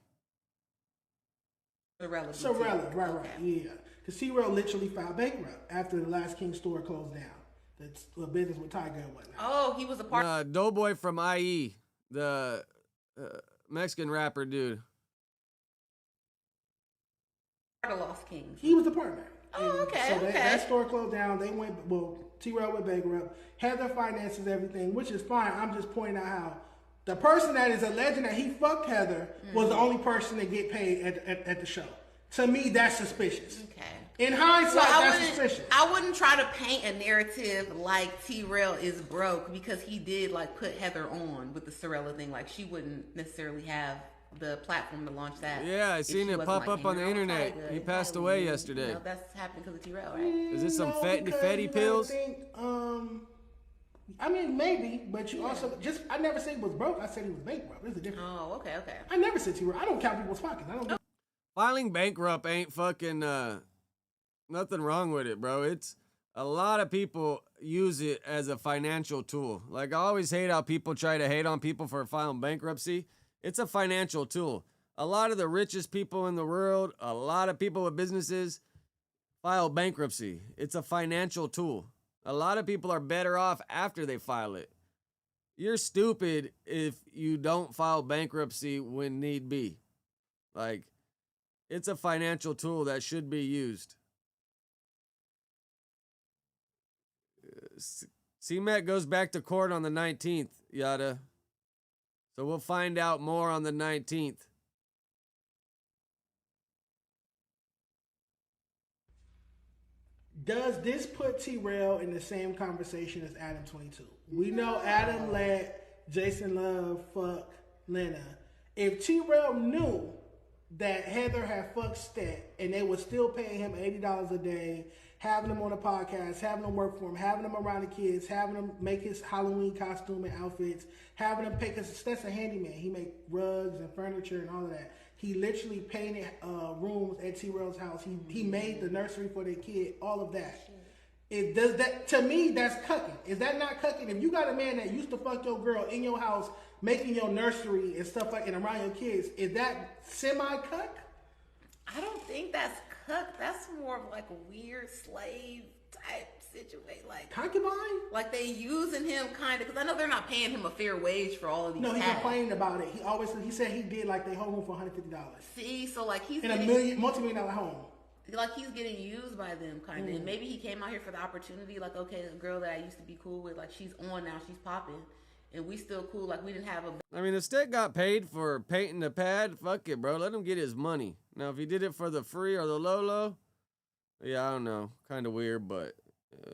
Sorella, right, yeah. Because T-Rail literally filed bankrupt after the Last King store closed down. That's a business with Tiger and whatnot. Oh, he was a part. Doeboi from IE, the Mexican rapper dude. The Lost Kings. He was the partner. Oh, okay. So that store closed down. They went, T-Rail went bankrupt. Heather finances everything, which is fine. I'm just pointing out how the person that is alleging that he fucked Heather was the only person to get paid at the show. To me, that's suspicious. Okay. In hindsight, that's suspicious. I wouldn't try to paint a narrative like T-Rail is broke because he did like put Heather on with the Sorella thing. Like she wouldn't necessarily have the platform to launch that. Yeah, I seen it pop up on the internet. He passed away yesterday. You know, that's happened because of T-Rail, right? Is it some fatty pills? I mean, maybe, but you also I never said he was broke. I said he was bankrupt. There's a difference. Oh, okay. I never said T-Rail. I don't count people's pockets. I don't. Filing bankrupt ain't fucking nothing wrong with it, bro. It's a lot of people use it as a financial tool. Like I always hate how people try to hate on people for filing bankruptcy. It's a financial tool. A lot of the richest people in the world, a lot of people with businesses file bankruptcy. It's a financial tool. A lot of people are better off after they file it. You're stupid if you don't file bankruptcy when need be. Like, it's a financial tool that should be used. CMET goes back to court on the 19th, yada. So we'll find out more on the 19th. Does this put T-Rail in the same conversation as Adam 22? We know Adam let Jason Love fuck Lena. If T-Rail knew that Heather had fucked Stet and they were still paying him $80 a day, having him on a podcast, having him work for him, having him around the kids, having him make his Halloween costume and outfits, having him pay, because Stet's a handyman. He make rugs and furniture and all of that. He literally painted rooms at T-Rail's house. He made the nursery for their kid, all of that. It does that to me, that's cucking. Is that not cucking? If you got a man that used to fuck your girl in your house, making your nursery and stuff like and around your kids, is that semi-cuck? I don't think that's cuck. That's more of like a weird slave type situation, like concubine. Like they using him kind of, because I know they're not paying him a fair wage for all of these. No, he complained about it. He said he did like they hold him for $150. See, so like he's in a multi-million-dollar home. Like he's getting used by them kind of, and maybe he came out here for the opportunity. Like, okay, a girl that I used to be cool with, like she's on now, she's popping, and we still cool. Like we didn't have a. I mean, if Stick got paid for painting the pad, fuck it, bro. Let him get his money. Now, if he did it for the free or the low, yeah, I don't know. Kind of weird, but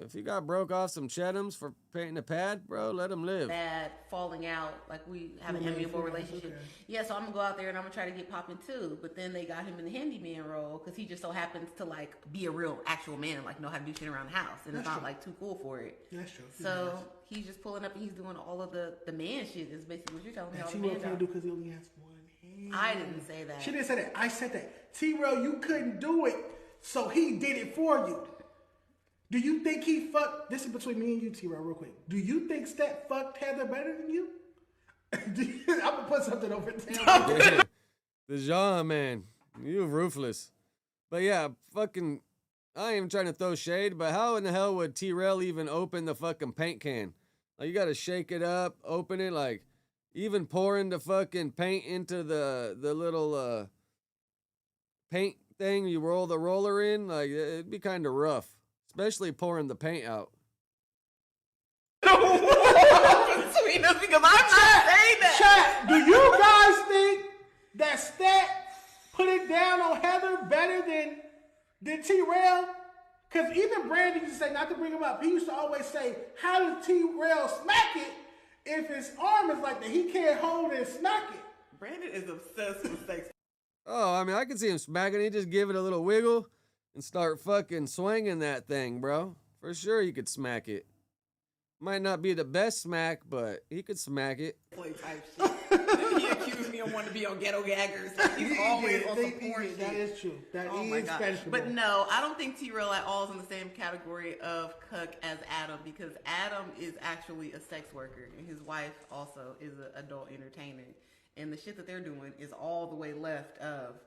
if he got broke off some Chetums for painting the pad, bro, let him live. Bad falling out, like we have an amiable relationship. Okay. Yeah, so I'm gonna go out there and I'm gonna try to get popping too. But then they got him in the handyman role because he just so happens to like be a real actual man and like know how to do shit around the house, and it's not like too cool for it. That's true. So he's just pulling up and he's doing all of the man shit. Is basically what you're telling me. T-Rail can't do because he only has one hand. I didn't say that. She didn't say that. I said that. T-Rail, you couldn't do it, so he did it for you. Do you think he fucked? This is between me and you, T-Rail, real quick. Do you think Stat fucked Heather better than you? I'm gonna put something over there. The Jean, man, you ruthless. But yeah, fucking, I ain't even trying to throw shade, but how in the hell would T-Rail even open the fucking paint can? Like, you gotta shake it up, open it, like, even pouring the fucking paint into the little paint thing you roll the roller in, like, it'd be kind of rough. Especially pouring the paint out. Between us because I'm not saying that. Chat, do you guys think that Stat put it down on Heather better than T-Rail? Because even Brandon used to say, not to bring him up, he used to always say, how does T-Rail smack it if his arm is like that? He can't hold it and smack it. Brandon is obsessed with sex. Oh, I mean, I can see him smacking it. He just give it a little wiggle and start fucking swinging that thing, bro. For sure you could smack it. Might not be the best smack, but he could smack it. Type shit. He accused me of wanting to be on Ghetto Gaggers. Like, he's always on some porn shit. That is true. That is special. But no, I don't think T-Rail at all is in the same category of cuck as Adam, because Adam is actually a sex worker and his wife also is an adult entertainer. And the shit that they're doing is all the way left of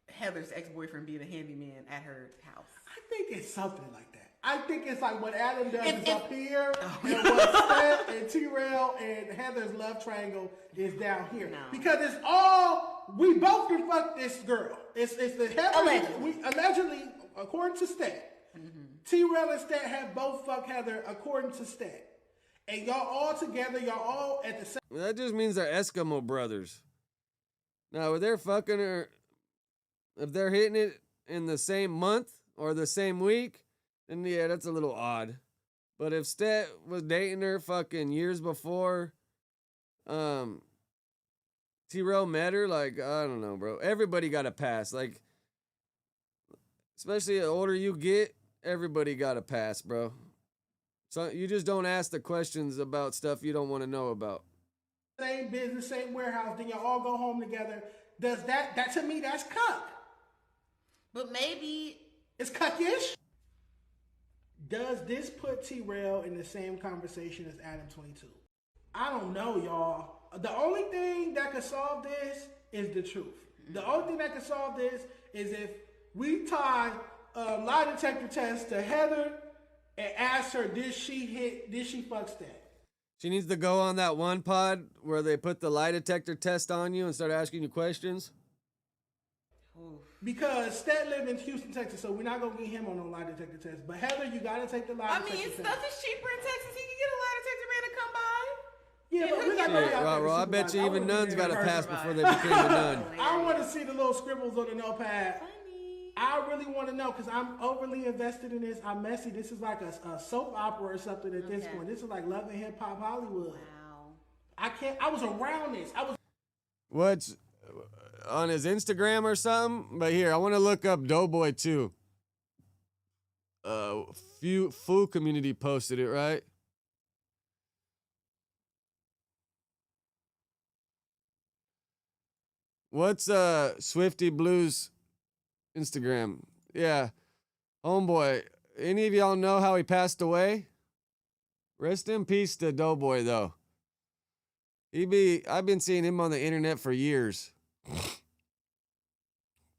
Heather's ex-boyfriend being a handyman at her house. I think it's something like that. I think it's like what Adam does is up here, and what Seth and T-Rail and Heather's love triangle is down here. No. Because it's all, we both can fuck this girl. It's the Heather. Allegedly, according to Stat, T-Rail and Stat have both fucked Heather according to Stat. And y'all all together, y'all all at the same. That just means they're Eskimo brothers. Now, if they're fucking her, if they're hitting it in the same month or the same week, then yeah, that's a little odd. But if Stat was dating her fucking years before T-Rail met her, like, I don't know, bro. Everybody got a pass. Like, especially the older you get, everybody got a pass, bro. So you just don't ask the questions about stuff you don't want to know about. Same business, same warehouse, then y'all all go home together. Does that to me, that's cuck. But maybe it's cuckish. Does this put T-Rail in the same conversation as Adam 22? I don't know, y'all. The only thing that could solve this is the truth. The only thing that could solve this is if we tie a lie detector test to Heather and ask her, did she fuck Stat? She needs to go on that one pod where they put the lie detector test on you and start asking you questions. Because Stat lived in Houston, Texas, so we're not going to get him on no lie detector test. But Heather, you got to take the lie detector test. Stuff is cheaper in Texas. He can get a lie detector man to come by. Yeah, but we're not going to Well, I bet you even nuns got a pass before they became a nun. I want to see the little scribbles on the notepad. I really want to know because I'm overly invested in this. I'm messy. This is like a soap opera or something at this point. This is like Love and Hip Hop Hollywood. Wow. I was around this. What's on his Instagram or something? But here, I want to look up Doeboi too. Fu Community posted it, right? What's Swifty Blues Instagram? Yeah. Homeboy. Any of y'all know how he passed away? Rest in peace to Doeboi though. I've been seeing him on the internet for years.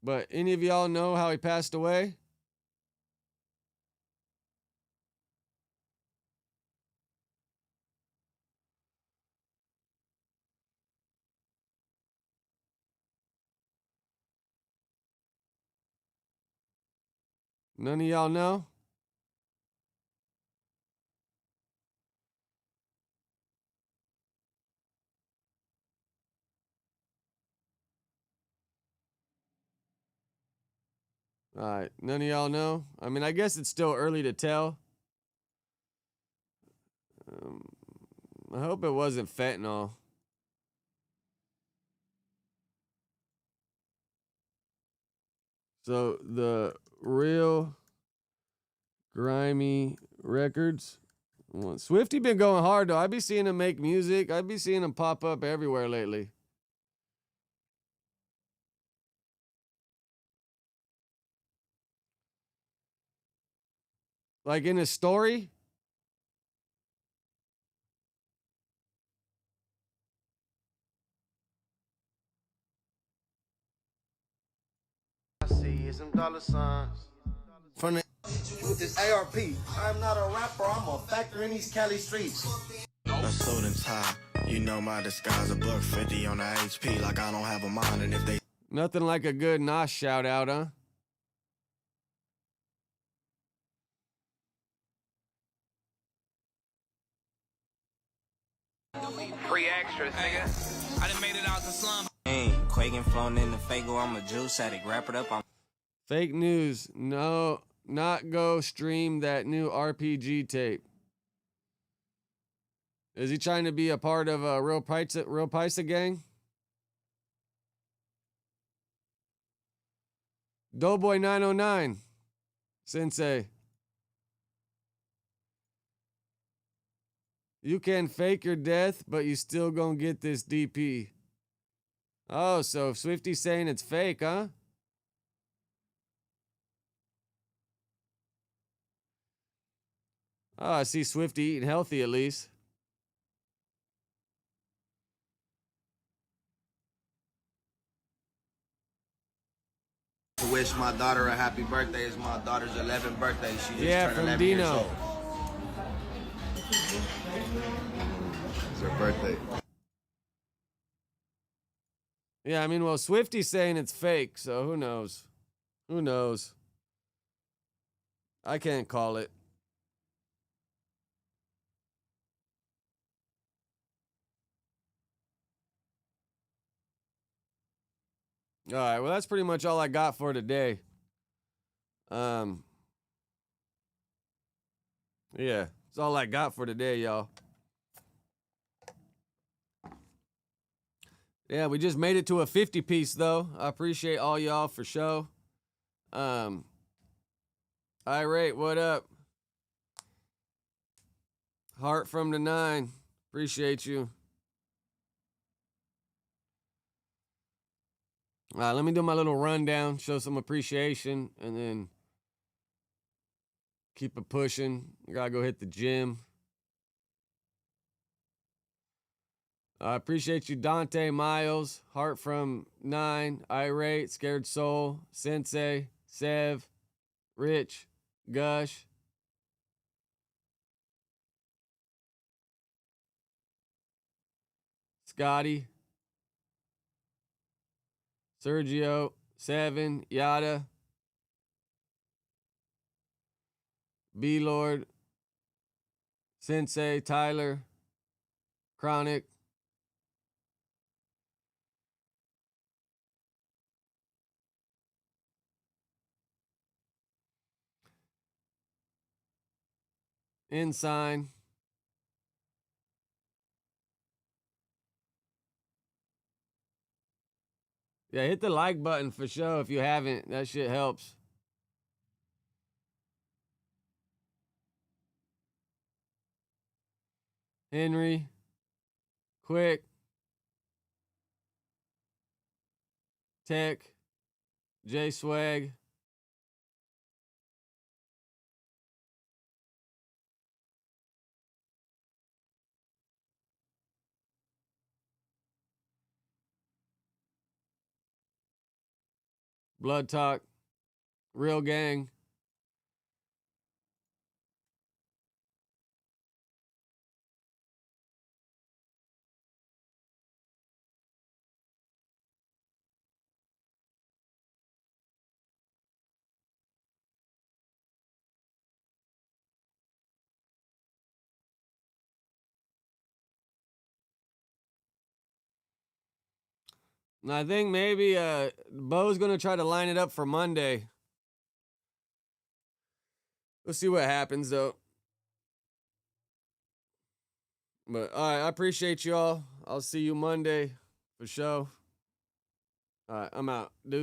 But any of y'all know how he passed away? None of y'all know? All right, none of y'all know? I mean, I guess it's still early to tell. I hope it wasn't fentanyl. So the real grimy records. Well, Swifty been going hard though. I be seeing him make music. I be seeing him pop up everywhere lately. Like in his story. I see some dollar signs. From the with this ARP. I'm not a rapper, I'm a factor in these Cali streets. A suit and tie. You know my disguise, a $150 on the HP, like I don't have a mind, and if they Nothing like a good Nas shout out, huh? Free extras, nigga. I done made it out the slum. ain't quaking, flown in the Fago, I'm a juice addict, wrap it up, I'm Fake news. No, not go stream that new RPG tape. Is he trying to be a part of a Real Paisa gang? Doeboi 909. Sensei. You can fake your death, but you still gonna get this DP. Oh, so Swifty's saying it's fake, huh? Oh, I see Swifty eating healthy at least. to wish my daughter a happy birthday. It's my daughter's 11th birthday. She just turned from 11 years Dino. old. It's her birthday. Yeah, I mean, well, Swifty's saying it's fake, so who knows? Who knows? I can't call it. All right, well, that's pretty much all I got for today. Yeah, that's all I got for today, y'all. Yeah, we just made it to a 50 piece though. I appreciate all y'all for show. Irate, what up? Heart from the 9. Appreciate you. All right, let me do my little rundown, show some appreciation, and then keep it pushing. I gotta go hit the gym. I appreciate you, Dante, Miles, Heart from 9, Irate, Scared Soul, Sensei, Sev, Rich, Gush. Scotty, Sergio, 7, Yada, B-Lord, Sensei, Tyler, Chronic, Ensign, yeah, hit the like button for sure if you haven't. That shit helps. Henry, Quick, Tech, J Swag, Blood Talk, Real Gang, and I think maybe Bo's gonna try to line it up for Monday. We'll see what happens, though. But, all right, I appreciate y'all. I'll see you Monday for sure. All right, I'm out. Deuce.